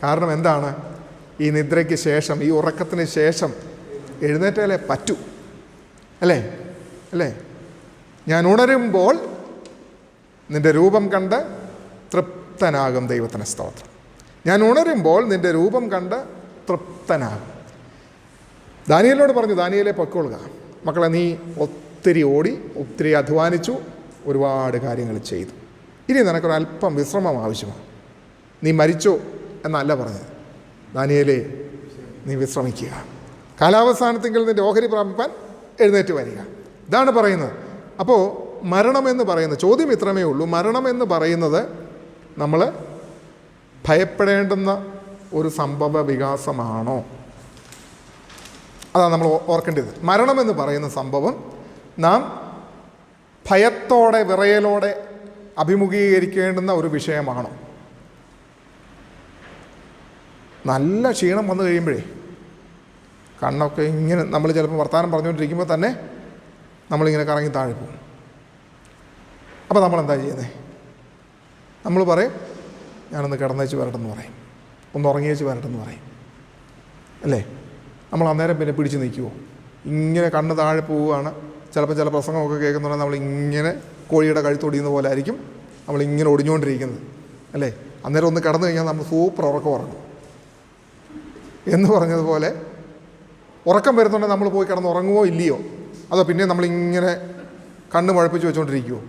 കാരണം എന്താണ്? ഈ നിദ്രയ്ക്ക് ശേഷം, ഈ ഉറക്കത്തിന് ശേഷം എഴുന്നേറ്റാലേ പറ്റൂ, അല്ലേ? ഞാൻ ഉണരുമ്പോൾ നിൻ്റെ രൂപം കണ്ട് തൃപ്തനാകും. ദൈവത്തിന് സ്തോത്രം. ഞാൻ ഉണരുമ്പോൾ നിൻ്റെ രൂപം കണ്ട് തൃപ്തനാകും. ദാനിയേലിനോട് പറഞ്ഞു, ദാനിയേലേ പൊയ്ക്കൊള്ളുക, മക്കളെ നീ ഒത്തിരി ഓടി, ഒത്തിരി അധ്വാനിച്ചു, ഒരുപാട് കാര്യങ്ങൾ ചെയ്തു, ഇനി നിനക്കൊരല്പം വിശ്രമം ആവശ്യമാണ്. നീ മരിച്ചോ എന്നല്ല പറഞ്ഞത്, ദാനിയേലേ നീ വിശ്രമിക്കുക, കാലാവസാനത്തെങ്കിൽ നിൻ്റെ ഓഹരി പ്രാപിപ്പാൻ എഴുന്നേറ്റ് വരിക. ഇതാണ് പറയുന്നത്. അപ്പോൾ മരണമെന്ന് പറയുന്നത്, ചോദ്യം ഇത്രമേ ഉള്ളൂ, മരണമെന്ന് പറയുന്നത് നമ്മൾ ഭയപ്പെടേണ്ടുന്ന ഒരു സംഭവ വികാസമാണോ? അതാണ് നമ്മൾ ഓർക്കേണ്ടത്. മരണമെന്ന് പറയുന്ന സംഭവം നാം ഭയത്തോടെ, വിറയലോടെ അഭിമുഖീകരിക്കേണ്ടുന്ന ഒരു വിഷയമാണോ? നല്ല ക്ഷീണം വന്നു കഴിയുമ്പോഴേ കണ്ണൊക്കെ ഇങ്ങനെ, നമ്മൾ ചിലപ്പോൾ വർത്തമാനം പറഞ്ഞുകൊണ്ടിരിക്കുമ്പോൾ തന്നെ നമ്മളിങ്ങനെ കറങ്ങി താഴെ പോകും. അപ്പോൾ നമ്മളെന്താ ചെയ്യുന്നത്? നമ്മൾ പറയും ഞാനൊന്ന് കിടന്നേച്ച് വരട്ടെന്ന് പറയും, ഒന്ന് ഉറങ്ങിയേച്ച് വരട്ടെന്ന് പറയും, അല്ലേ? നമ്മൾ അന്നേരം പിന്നെ പിടിച്ച് നിൽക്കുമോ? ഇങ്ങനെ കണ്ണ് താഴെ പോവുകയാണ്. ചിലപ്പോൾ ചില പ്രസംഗമൊക്കെ കേൾക്കുന്നുണ്ടെങ്കിൽ നമ്മളിങ്ങനെ കോഴിയുടെ കഴുത്തൊടിയുന്ന പോലെ ആയിരിക്കും നമ്മളിങ്ങനെ ഒടിഞ്ഞുകൊണ്ടിരിക്കുന്നത്, അല്ലേ? അന്നേരം ഒന്ന് കിടന്നു കഴിഞ്ഞാൽ നമ്മൾ സൂപ്പർ ഉറങ്ങും എന്ന് പറഞ്ഞതുപോലെ ഉറക്കം വരുന്നുണ്ടെങ്കിൽ നമ്മൾ പോയി കിടന്ന് ഉറങ്ങുമോ ഇല്ലയോ? അതോ പിന്നെ നമ്മളിങ്ങനെ കണ്ണ് മുഴപ്പിച്ച് വെച്ചുകൊണ്ടിരിക്കുമോ?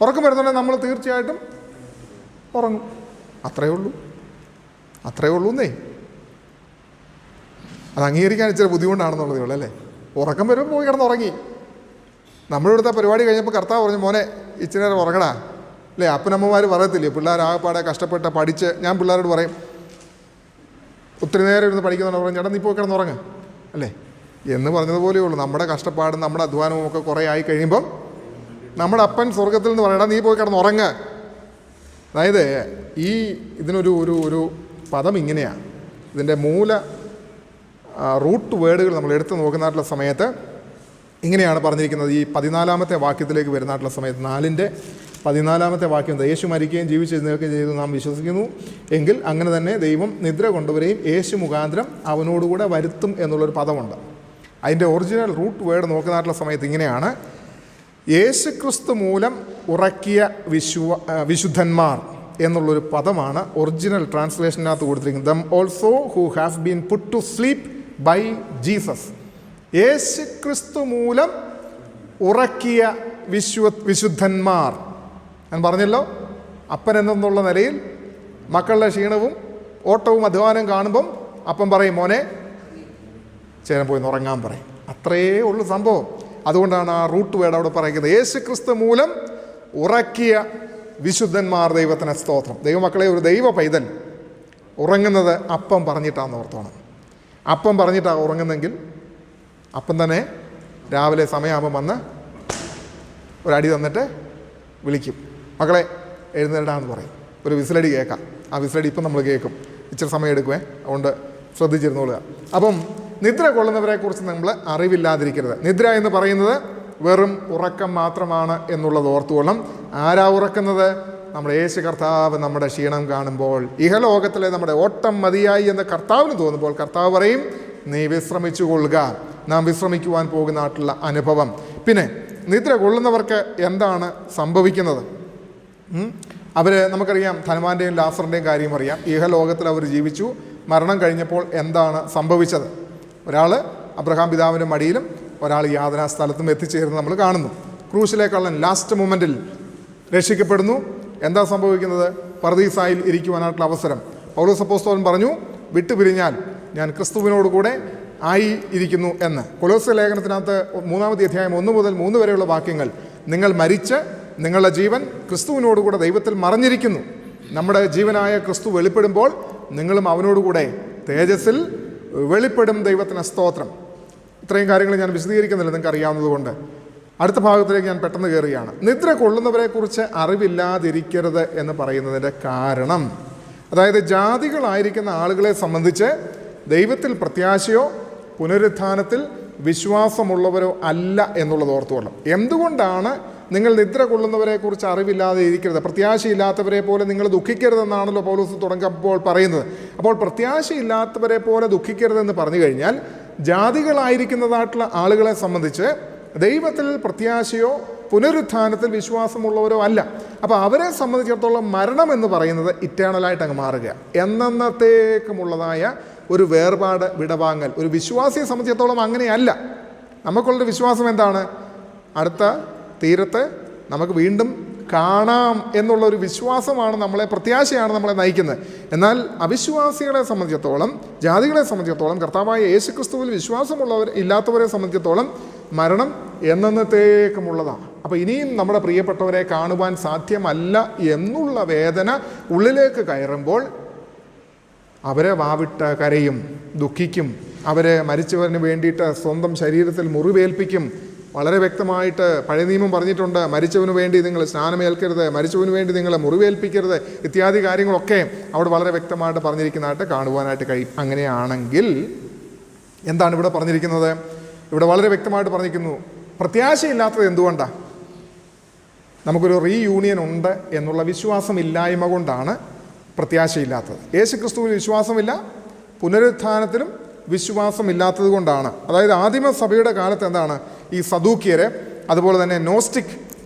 ഉറക്കം വരുന്നുണ്ടെങ്കിൽ നമ്മൾ തീർച്ചയായിട്ടും ഉറങ്ങും. അത്രയേ ഉള്ളൂന്നേ. അത് അംഗീകരിക്കാൻ ഇച്ചിരി ബുദ്ധിമുട്ടാണെന്നുള്ളതേ ഉള്ളൂ, അല്ലേ? ഉറക്കം വരുമ്പോൾ പോയി കിടന്ന് ഉറങ്ങി. നമ്മളിവിടുത്തെ പരിപാടി കഴിഞ്ഞപ്പോൾ കർത്താവ് പറഞ്ഞു, മോനെ ഇച്ചിരി നേരം ഉറങ്ങടാ, അല്ലേ? അപ്പനമ്മമാർ പറയത്തില്ലേ, പിള്ളേരാകപ്പാടെ കഷ്ടപ്പെട്ട് പഠിച്ച്, ഞാൻ പിള്ളേരോട് പറയും ഒത്തിരി നേരം ഇരുന്ന് പഠിക്കുന്നുണ്ട്, പറഞ്ഞു ചേട്ടാ നീ പോയി കിടന്നുറങ്ങ്, അല്ലേ എന്ന് പറഞ്ഞതുപോലെയേ ഉള്ളൂ. നമ്മുടെ കഷ്ടപ്പാടും നമ്മുടെ അധ്വാനവും ഒക്കെ കുറേ ആയി കഴിയുമ്പം നമ്മുടെ അപ്പൻ സ്വർഗത്തിൽ നിന്ന് പറയടാ നീ പോയി കിടന്നുറങ്ങ്. അതായത് ഇതിനൊരു ഒരു പദം ഇങ്ങനെയാണ്, ഇതിൻ്റെ റൂട്ട് വേർഡുകൾ നമ്മൾ എടുത്ത് നോക്കുന്നായിട്ടുള്ള സമയത്ത് ഇങ്ങനെയാണ് പറഞ്ഞിരിക്കുന്നത്. ഈ 14-ാമത്തെ വാക്യത്തിലേക്ക് വരുന്നായിട്ടുള്ള സമയത്ത് 4-ന്റെ 14-ാമത്തെ യേശു മരിക്കുകയും ജീവിച്ചെഴുന്നേൽക്കുകയും ചെയ്തു നാം വിശ്വസിക്കുന്നു എങ്കിൽ അങ്ങനെ തന്നെ ദൈവം നിദ്ര കൊണ്ടുവരെയും യേശു മുഖാന്തരം അവനോടുകൂടെ വരുത്തും എന്നുള്ളൊരു പദമുണ്ട്. അതിൻ്റെ ഒറിജിനൽ റൂട്ട് വേർഡ് നോക്കുന്നായിട്ടുള്ള സമയത്ത് ഇങ്ങനെയാണ്: യേശുക്രിസ്തു മൂലം ഉറക്കിയ വിശുദ്ധന്മാർ എന്നുള്ളൊരു പദമാണ് ഒറിജിനൽ ട്രാൻസ്ലേഷനകത്ത് കൊടുത്തിരിക്കുന്നത്. Them also who have been put to sleep by Jesus. യേശുക്രിസ്തു മൂലം ഉറക്കിയ വിശുദ്ധന്മാർ. ഞാൻ പറഞ്ഞല്ലോ, അപ്പൻ എന്നുള്ള നിലയിൽ മക്കളുടെ ക്ഷീണവും ഓട്ടവും അധ്വാനം കാണുമ്പം അപ്പം പറയും മോനെ ചേരൻ പോയി ഉറങ്ങാൻ പറയും. അത്രയേ ഉള്ളൂ സംഭവം. അതുകൊണ്ടാണ് ആ റൂട്ട് വേർഡ് അവിടെ പറയുന്നത്. യേശുക്രിസ്തു മൂലം ഉറക്കിയ വിശുദ്ധന്മാർ. ദൈവത്തിന് സ്തോത്രം. ദൈവമക്കളെ, ഒരു ദൈവ പൈതൽ ഉറങ്ങുന്നത് അപ്പം പറഞ്ഞിട്ടാണെന്ന് ഓർത്തോണം. അപ്പം പറഞ്ഞിട്ടാണ് ഉറങ്ങുന്നെങ്കിൽ അപ്പം തന്നെ രാവിലെ സമയമാകുമ്പം വന്ന് ഒരടി തന്നിട്ട് വിളിക്കും, മക്കളെ എഴുന്നേൽടാന്ന് പറയും. ഒരു വിസിലടി കേൾക്കാം. ആ വിസിലടി ഇപ്പം നമ്മൾ കേൾക്കും, ഇച്ചിരി സമയം എടുക്കുവേ, അതുകൊണ്ട് ശ്രദ്ധിച്ചിരുന്നോളുക. അപ്പം നിദ്ര കൊള്ളുന്നവരെക്കുറിച്ച് നമ്മൾ അറിവില്ലാതിരിക്കരുത്. നിദ്ര എന്ന് പറയുന്നത് വെറും ഉറക്കം മാത്രമാണ് എന്നുള്ളത് ഓർത്തുകൊള്ളം. ആരാ ഉറക്കുന്നത്? നമ്മുടെ യേശു കർത്താവ് നമ്മുടെ ക്ഷീണം കാണുമ്പോൾ, ഇഹലോകത്തിലെ നമ്മുടെ ഓട്ടം മതിയായി എന്ന് കർത്താവിന് തോന്നുമ്പോൾ കർത്താവ് പറയും നീ വിശ്രമിച്ചു കൊള്ളുക. നാം വിശ്രമിക്കുവാൻ പോകുന്നതായിട്ടുള്ള അനുഭവം. പിന്നെ നിദ്ര കൊള്ളുന്നവർക്ക് എന്താണ് സംഭവിക്കുന്നത്? നമുക്കറിയാം, ധനവാന്റെയും ലാസറിൻ്റെയും കാര്യം അറിയാം. ഇഹലോകത്തിൽ അവർ ജീവിച്ചു. മരണം കഴിഞ്ഞപ്പോൾ എന്താണ് സംഭവിച്ചത്? ഒരാൾ അബ്രഹാം പിതാവിൻ്റെ മടിയിലും ഒരാൾ യാതനാ സ്ഥലത്തും എത്തിച്ചേരുന്നത് നമ്മൾ കാണുന്നു. ക്രൂശിലേക്കുള്ള ലാസ്റ്റ് മൊമെൻറ്റിൽ രക്ഷിക്കപ്പെടുന്നു. എന്താ സംഭവിക്കുന്നത്? പർദീസായിൽ ഇരിക്കുവാനായിട്ടുള്ള അവസരം. പൗലോസ് അപ്പോസ്തലൻ പറഞ്ഞു, വിട്ടുപിരിഞ്ഞാൽ ഞാൻ ക്രിസ്തുവിനോടുകൂടെ ആയി ഇരിക്കുന്നു എന്ന്. കൊലോസ്യ ലേഖനത്തിനകത്ത് 3-ാമത്തെ അധ്യായം 1 മുതൽ 3 വരെയുള്ള വാക്യങ്ങൾ, നിങ്ങൾ മരിച്ച് നിങ്ങളുടെ ജീവൻ ക്രിസ്തുവിനോടുകൂടെ ദൈവത്തിൽ മറഞ്ഞിരിക്കുന്നു. നമ്മുടെ ജീവനായ ക്രിസ്തു വെളിപ്പെടുമ്പോൾ നിങ്ങളും അവനോടുകൂടെ തേജസ്സിൽ വെളിപ്പെടും. ദൈവത്തിന് സ്തോത്രം. ഇത്രയും കാര്യങ്ങൾ ഞാൻ വിശദീകരിക്കുന്നില്ല, നിങ്ങൾക്ക് അറിയാവുന്നതുകൊണ്ട് അടുത്ത ഭാഗത്തിലേക്ക് ഞാൻ പെട്ടെന്ന് കയറുകയാണ്. നിദ്ര കൊള്ളുന്നവരെക്കുറിച്ച് അറിവില്ലാതിരിക്കരുത് എന്ന് പറയുന്നതിൻ്റെ കാരണം, അതായത് ജാതികളായിരിക്കുന്ന ആളുകളെ സംബന്ധിച്ച് ദൈവത്തിൽ പ്രത്യാശയോ പുനരുത്ഥാനത്തിൽ വിശ്വാസമുള്ളവരോ അല്ല എന്നുള്ളത് ഓർത്തുകൊള്ളണം. എന്തുകൊണ്ടാണ് നിങ്ങൾ നിദ്ര കൊള്ളുന്നവരെക്കുറിച്ച് അറിവില്ലാതെ ഇരിക്കരുത്, പ്രത്യാശയില്ലാത്തവരെ പോലെ നിങ്ങൾ ദുഃഖിക്കരുതെന്നാണല്ലോ പൗലോസ് തുടങ്ങുമ്പോൾ പറയുന്നത്. അപ്പോൾ പ്രത്യാശയില്ലാത്തവരെ പോലെ ദുഃഖിക്കരുതെന്ന് പറഞ്ഞു കഴിഞ്ഞാൽ ജാതികളായിരിക്കുന്നതായിട്ടുള്ള ആളുകളെ സംബന്ധിച്ച് ദൈവത്തിൽ പ്രത്യാശയോ പുനരുത്ഥാനത്തിൽ വിശ്വാസമുള്ളവരോ അല്ല. അപ്പോൾ അവരെ സംബന്ധിച്ചിടത്തോളം മരണം എന്ന് പറയുന്നത് ഇറ്റേണലായിട്ട് അങ്ങ് മാറുക, എന്നത്തേക്കുമുള്ളതായ ഒരു വേർപാട്, വിടവാങ്ങൽ. ഒരു വിശ്വാസിയെ സംബന്ധിച്ചിടത്തോളം അങ്ങനെയല്ല. നമുക്കുള്ളൊരു വിശ്വാസം എന്താണ്? അടുത്ത തീരത്ത് നമുക്ക് വീണ്ടും കാണാം എന്നുള്ളൊരു വിശ്വാസമാണ് നമ്മളെ, പ്രത്യാശയാണ് നമ്മളെ നയിക്കുന്നത്. എന്നാൽ അവിശ്വാസികളെ സംബന്ധിച്ചിടത്തോളം, ജാതികളെ സംബന്ധിച്ചിടത്തോളം, കർത്താവായ യേശുക്രിസ്തുവിൽ ഇല്ലാത്തവരെ സംബന്ധിച്ചിടത്തോളം മരണം എന്നത്തേക്കുമുള്ളതാണ്. അപ്പോൾ ഇനിയും നമ്മുടെ പ്രിയപ്പെട്ടവരെ കാണുവാൻ സാധ്യമല്ല എന്നുള്ള വേദന ഉള്ളിലേക്ക് കയറുമ്പോൾ അവരെ വാവിട്ട് കരയും, ദുഃഖിക്കും. അവരെ മരിച്ചവരിന് വേണ്ടിയിട്ട് സ്വന്തം ശരീരത്തിൽ മുറിവേൽപ്പിക്കും. വളരെ വ്യക്തമായിട്ട് പഴയ നിയമം പറഞ്ഞിട്ടുണ്ട്, മരിച്ചവന് വേണ്ടി നിങ്ങൾ സ്നാനമേൽക്കരുത്, മരിച്ചവന് വേണ്ടി നിങ്ങൾ മുറിവേൽപ്പിക്കരുത് ഇത്യാദി കാര്യങ്ങളൊക്കെ അവിടെ വളരെ വ്യക്തമായിട്ട് പറഞ്ഞിരിക്കുന്നതായിട്ട് കാണുവാനായിട്ട് കഴിയും. അങ്ങനെയാണെങ്കിൽ എന്താണ് ഇവിടെ പറഞ്ഞിരിക്കുന്നത്? ഇവിടെ വളരെ വ്യക്തമായിട്ട് പറഞ്ഞിരിക്കുന്നു, പ്രത്യാശയില്ലാത്തത് എന്തുകൊണ്ടാണ്? നമുക്കൊരു റീയൂണിയൻ ഉണ്ട് എന്നുള്ള വിശ്വാസമില്ലായ്മ കൊണ്ടാണ് പ്രത്യാശയില്ലാത്തത്. യേശുക്രിസ്തുവിൽ വിശ്വാസമില്ല, പുനരുത്ഥാനത്തിലും വിശ്വാസമില്ലാത്തത് കൊണ്ടാണ്. അതായത് ആദിമ സഭയുടെ കാലത്ത് എന്താണ്, ഈ സദൂക്യര്, അതുപോലെ തന്നെ നോസ്റ്റിക്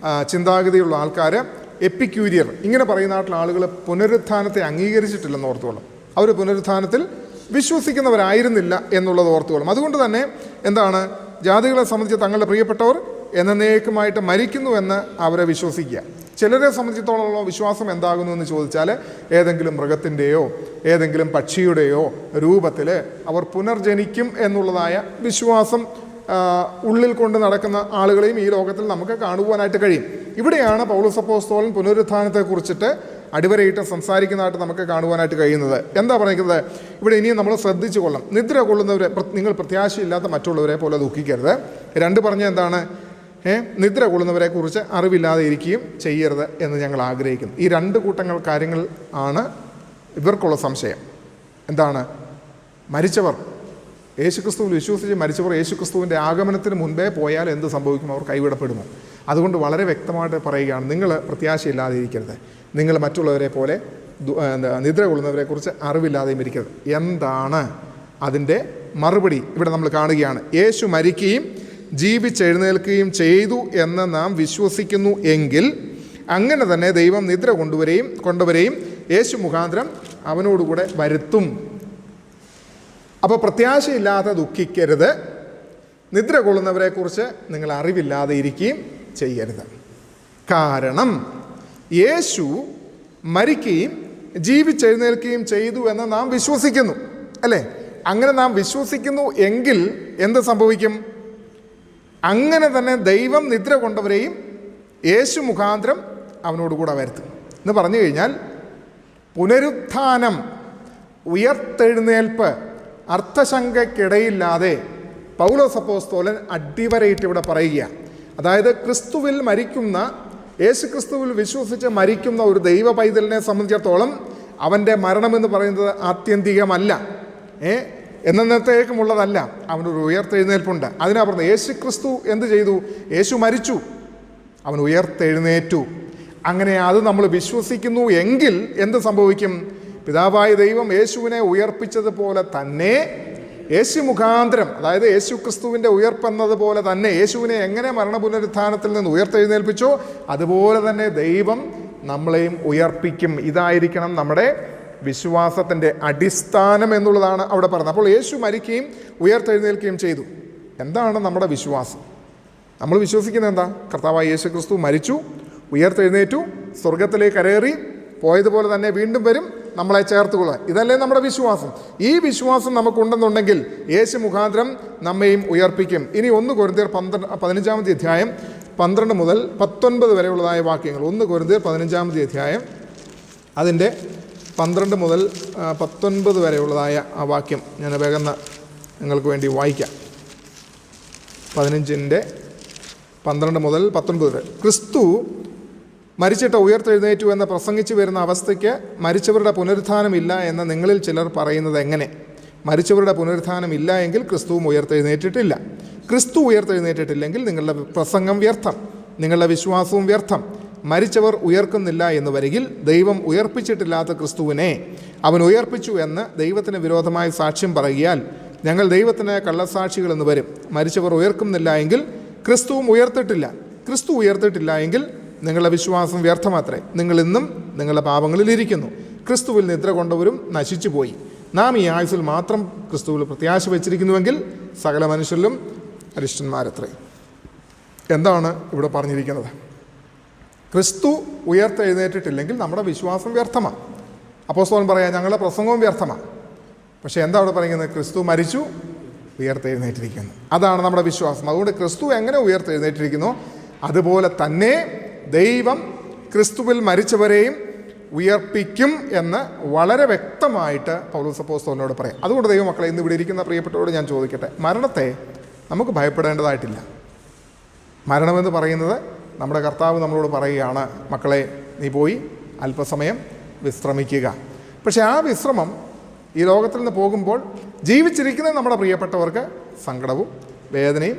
ചിന്താഗതിയുള്ള ആൾക്കാർ, എപ്പിക്യൂരിയർ, ഇങ്ങനെ പറയുന്നതായിട്ടുള്ള ആളുകൾ പുനരുത്ഥാനത്തെ അംഗീകരിച്ചിട്ടില്ലെന്ന് ഓർത്തോളം. അവർ പുനരുത്ഥാനത്തിൽ വിശ്വസിക്കുന്നവരായിരുന്നില്ല എന്നുള്ളത് ഓർത്തോളം. അതുകൊണ്ട് തന്നെ എന്താണ്, ജാതികളെ സംബന്ധിച്ച് തങ്ങളുടെ പ്രിയപ്പെട്ടവർ എന്നേക്കുമായിട്ട് മരിക്കുന്നുവെന്ന് അവരെ വിശ്വസിക്കുക. ചിലരെ സംബന്ധിച്ചിടത്തോളം വിശ്വാസം എന്താകുന്നു എന്ന് ചോദിച്ചാൽ, ഏതെങ്കിലും മൃഗത്തിൻ്റെയോ ഏതെങ്കിലും പക്ഷിയുടെയോ രൂപത്തിൽ അവർ പുനർജനിക്കും എന്നുള്ളതായ വിശ്വാസം ഉള്ളിൽ കൊണ്ട് നടക്കുന്ന ആളുകളെയും ഈ ലോകത്തിൽ നമുക്ക് കാണുവാനായിട്ട് കഴിയും. ഇവിടെയാണ് പൗലോസ് അപ്പോസ്തലൻ പുനരുത്ഥാനത്തെക്കുറിച്ചിട്ട് അടിവരയിട്ട് സംസാരിക്കുന്നതായിട്ട് നമുക്ക് കാണുവാനായിട്ട് കഴിയുന്നത്. എന്താ പറയുന്നത് ഇവിടെ? ഇനിയും നമ്മൾ ശ്രദ്ധിച്ചു കൊള്ളാം. നിദ്ര കൊള്ളുന്നവരെ നിങ്ങൾ പ്രത്യാശയില്ലാത്ത മറ്റുള്ളവരെ പോലെ ദുഃഖിക്കരുത്. രണ്ട് പറഞ്ഞ എന്താണ്? നിദ്ര കൊള്ളുന്നവരെ കുറിച്ച് അറിവില്ലാതെ ഇരിക്കുകയും ചെയ്യരുത് എന്ന് ഞങ്ങൾ ആഗ്രഹിക്കുന്നു. ഈ രണ്ട് കൂട്ടങ്ങൾ കാര്യങ്ങൾ ആണ് ഇവർക്കുള്ള സംശയം. എന്താണ്? മരിച്ചവർ, യേശുക്രിസ്തുവിൽ വിശ്വസിച്ച് മരിച്ചവർ യേശുക്രിസ്തുവിൻ്റെ ആഗമനത്തിന് മുൻപേ പോയാൽ എന്ത് സംഭവിക്കും? അവർ കൈവിടപ്പെടുമോ? അതുകൊണ്ട് വളരെ വ്യക്തമായിട്ട് പറയുകയാണ്, നിങ്ങൾ പ്രത്യാശയില്ലാതെ ഇരിക്കരുത്, നിങ്ങൾ മറ്റുള്ളവരെ പോലെ നിദ്ര കൊള്ളുന്നവരെക്കുറിച്ച് അറിവില്ലാതെയും ഇരിക്കരുത്. എന്താണ് അതിൻ്റെ മറുപടി? ഇവിടെ നമ്മൾ കാണുകയാണ്. യേശു മരിക്കുകയും ജീവിച്ചെഴുന്നേൽക്കുകയും ചെയ്തു എന്ന് നാം വിശ്വസിക്കുന്നു എങ്കിൽ അങ്ങനെ തന്നെ ദൈവം നിദ്ര കൊണ്ടുവരെയും യേശു മുഖാന്തരം അവനോടുകൂടെ വരുത്തും. അപ്പോൾ പ്രത്യാശയില്ലാതെ ദുഃഖിക്കരുത്, നിദ്ര കൊള്ളുന്നവരെക്കുറിച്ച് നിങ്ങൾ അറിവില്ലാതെ ഇരിക്കുകയും ചെയ്യരുത്. കാരണം യേശു മരിക്കുകയും ജീവിച്ചെഴുന്നേൽക്കുകയും ചെയ്തു എന്ന് നാം വിശ്വസിക്കുന്നു, അല്ലേ? അങ്ങനെ നാം വിശ്വസിക്കുന്നു എങ്കിൽ എന്ത് സംഭവിക്കും? അങ്ങനെ തന്നെ ദൈവം നിദ്ര കൊണ്ടവരെയും യേശു മുഖാന്തരം അവനോടുകൂടെ വരുത്തും എന്ന് പറഞ്ഞു കഴിഞ്ഞാൽ, പുനരുത്ഥാനം, ഉയർത്തെഴുന്നേൽപ്പ് അർത്ഥശങ്കയ്ക്കിടയില്ലാതെ പൗലോസ് അപ്പോസ്തലൻ അടിവരയിട്ട് ഇവിടെ പറയുക. അതായത് ക്രിസ്തുവിൽ മരിക്കുന്ന, യേശു ക്രിസ്തുവിൽ വിശ്വസിച്ച് മരിക്കുന്ന ഒരു ദൈവ പൈതലിനെ സംബന്ധിച്ചിടത്തോളം അവൻ്റെ മരണമെന്ന് പറയുന്നത് ആത്യന്തികമല്ല, എന്നത്തേക്കുമുള്ളതല്ല. അവനൊരു ഉയർത്തെഴുന്നേൽപ്പുണ്ട്. അതിനപ്പുറത്ത് യേശു ക്രിസ്തു എന്ത് ചെയ്തു? യേശു മരിച്ചു, അവൻ ഉയർത്തെഴുന്നേറ്റു. അങ്ങനെ അത് നമ്മൾ വിശ്വസിക്കുന്നു എങ്കിൽ എന്ത് സംഭവിക്കും? പിതാവായ ദൈവം യേശുവിനെ ഉയർപ്പിച്ചതുപോലെ തന്നെ യേശു മുഖാന്തരം, അതായത് യേശു ക്രിസ്തുവിൻ്റെ ഉയർപ്പെന്നതുപോലെ തന്നെ യേശുവിനെ എങ്ങനെ മരണപുനരുത്ഥാനത്തിൽ നിന്ന് ഉയർത്തെഴുന്നേൽപ്പിച്ചോ അതുപോലെ തന്നെ ദൈവം നമ്മളെയും ഉയർപ്പിക്കും. ഇതായിരിക്കണം നമ്മുടെ വിശ്വാസത്തിൻ്റെ അടിസ്ഥാനം എന്നുള്ളതാണ് അവിടെ പറഞ്ഞത്. അപ്പോൾ യേശു മരിക്കുകയും ഉയർത്തെഴുന്നേൽക്കുകയും ചെയ്തു. എന്താണ് നമ്മുടെ വിശ്വാസം? നമ്മൾ വിശ്വസിക്കുന്നത് എന്താ? കർത്താവായ യേശു ക്രിസ്തു മരിച്ചു, ഉയർത്തെഴുന്നേറ്റു, സ്വർഗത്തിലേക്ക് കരേറി, പോയതുപോലെ തന്നെ വീണ്ടും വരും, നമ്മളെ ചേർത്തുകൊള്ളുക. ഇതല്ലേ നമ്മുടെ വിശ്വാസം. ഈ വിശ്വാസം നമുക്കുണ്ടെന്നുണ്ടെങ്കിൽ യേശു മുഖാന്തരം നമ്മയും ഉയർപ്പിക്കും. ഇനി 1 കൊരിന്ത്യർ 15 അധ്യായം 12 മുതൽ 19 വരെയുള്ളതായ വാക്യങ്ങൾ. 1 കൊരിന്ത്യർ 15 അധ്യായം അതിൻ്റെ 12 മുതൽ 19 വരെയുള്ളതായ ആ വാക്യം ഞാൻ വേഗം നിങ്ങൾക്ക് വേണ്ടി വായിക്കാം. 15-ന്റെ 12 മുതൽ 19 വരെ. ക്രിസ്തു മരിച്ചിട്ട് ഉയർത്തെഴുന്നേറ്റു എന്ന് പ്രസംഗിച്ചു വരുന്ന അവസ്ഥയ്ക്ക് മരിച്ചവരുടെ പുനരുത്ഥാനമില്ല എന്ന് നിങ്ങളിൽ ചിലർ പറയുന്നത് എങ്ങനെ? മരിച്ചവരുടെ പുനരുത്ഥാനം ഇല്ല എങ്കിൽ ക്രിസ്തുവും ഉയർത്തെഴുന്നേറ്റിട്ടില്ല. ക്രിസ്തു ഉയർത്തെഴുന്നേറ്റിട്ടില്ലെങ്കിൽ നിങ്ങളുടെ പ്രസംഗം വ്യർത്ഥം, നിങ്ങളുടെ വിശ്വാസവും വ്യർത്ഥം. മരിച്ചവർ ഉയർക്കുന്നില്ല എന്ന് വരികിൽ ദൈവം ഉയർപ്പിച്ചിട്ടില്ലാത്ത ക്രിസ്തുവിനെ അവൻ ഉയർപ്പിച്ചു എന്ന് ദൈവത്തിന് വിരോധമായി സാക്ഷ്യം പറയുകയാൽ ഞങ്ങൾ ദൈവത്തിന് കള്ളസാക്ഷികളെന്ന് വരും. മരിച്ചവർ ഉയർക്കുന്നില്ല എങ്കിൽ ക്രിസ്തുവും ഉയർത്തിട്ടില്ല. ക്രിസ്തു ഉയർത്തിട്ടില്ല എങ്കിൽ നിങ്ങളുടെ വിശ്വാസം വ്യർത്ഥമാത്രേ. നിങ്ങൾ ഇന്നും നിങ്ങളുടെ പാപങ്ങളിലിരിക്കുന്നു. ക്രിസ്തുവിൽ നിദ്ര കൊണ്ടവരും നശിച്ചു പോയി. നാം ഈ ആയുസ്സിൽ മാത്രം ക്രിസ്തുവിൽ പ്രത്യാശ വെച്ചിരിക്കുന്നുവെങ്കിൽ സകല മനുഷ്യരിലും അരിഷ്ടന്മാരത്രേ. എന്താണ് ഇവിടെ പറഞ്ഞിരിക്കുന്നത്? ക്രിസ്തു ഉയർത്തെഴുന്നേറ്റിട്ടില്ലെങ്കിൽ നമ്മുടെ വിശ്വാസം വ്യർത്ഥമാണ്. അപ്പോസ്തലൻ പറയാം ഞങ്ങളുടെ പ്രസംഗവും വ്യർത്ഥമാണ്. പക്ഷേ എന്താ അവിടെ പറയുന്നത്? ക്രിസ്തു മരിച്ചു, ഉയർത്തെഴുന്നേറ്റിരിക്കുന്നു. അതാണ് നമ്മുടെ വിശ്വാസം. അതുകൊണ്ട് ക്രിസ്തു എങ്ങനെ ഉയർത്തെഴുന്നേറ്റിരിക്കുന്നു അതുപോലെ തന്നെ ദൈവം ക്രിസ്തുവിൽ മരിച്ചവരെയും ഉയർപ്പിക്കും എന്ന് വളരെ വ്യക്തമായിട്ട് പൗലോസ് അപ്പോസ്തലനോട് പറയാം. അതുകൊണ്ട് ദൈവമക്കളെ, ഇന്ന് ഇവിടെ ഇരിക്കുന്ന പ്രിയപ്പെട്ടവരോട് ഞാൻ ചോദിക്കട്ടെ, മരണത്തെ നമുക്ക് ഭയപ്പെടേണ്ടതായിട്ടില്ല. മരണമെന്ന് പറയുന്നത് നമ്മുടെ കർത്താവ് നമ്മളോട് പറയുകയാണ്, മക്കളെ നീ പോയി അല്പസമയം വിശ്രമിക്കുക. പക്ഷേ ആ വിശ്രമം ഈ ലോകത്തിൽ നിന്ന് പോകുമ്പോൾ ജീവിച്ചിരിക്കുന്ന നമ്മുടെ പ്രിയപ്പെട്ടവർക്ക് സങ്കടവും വേദനയും,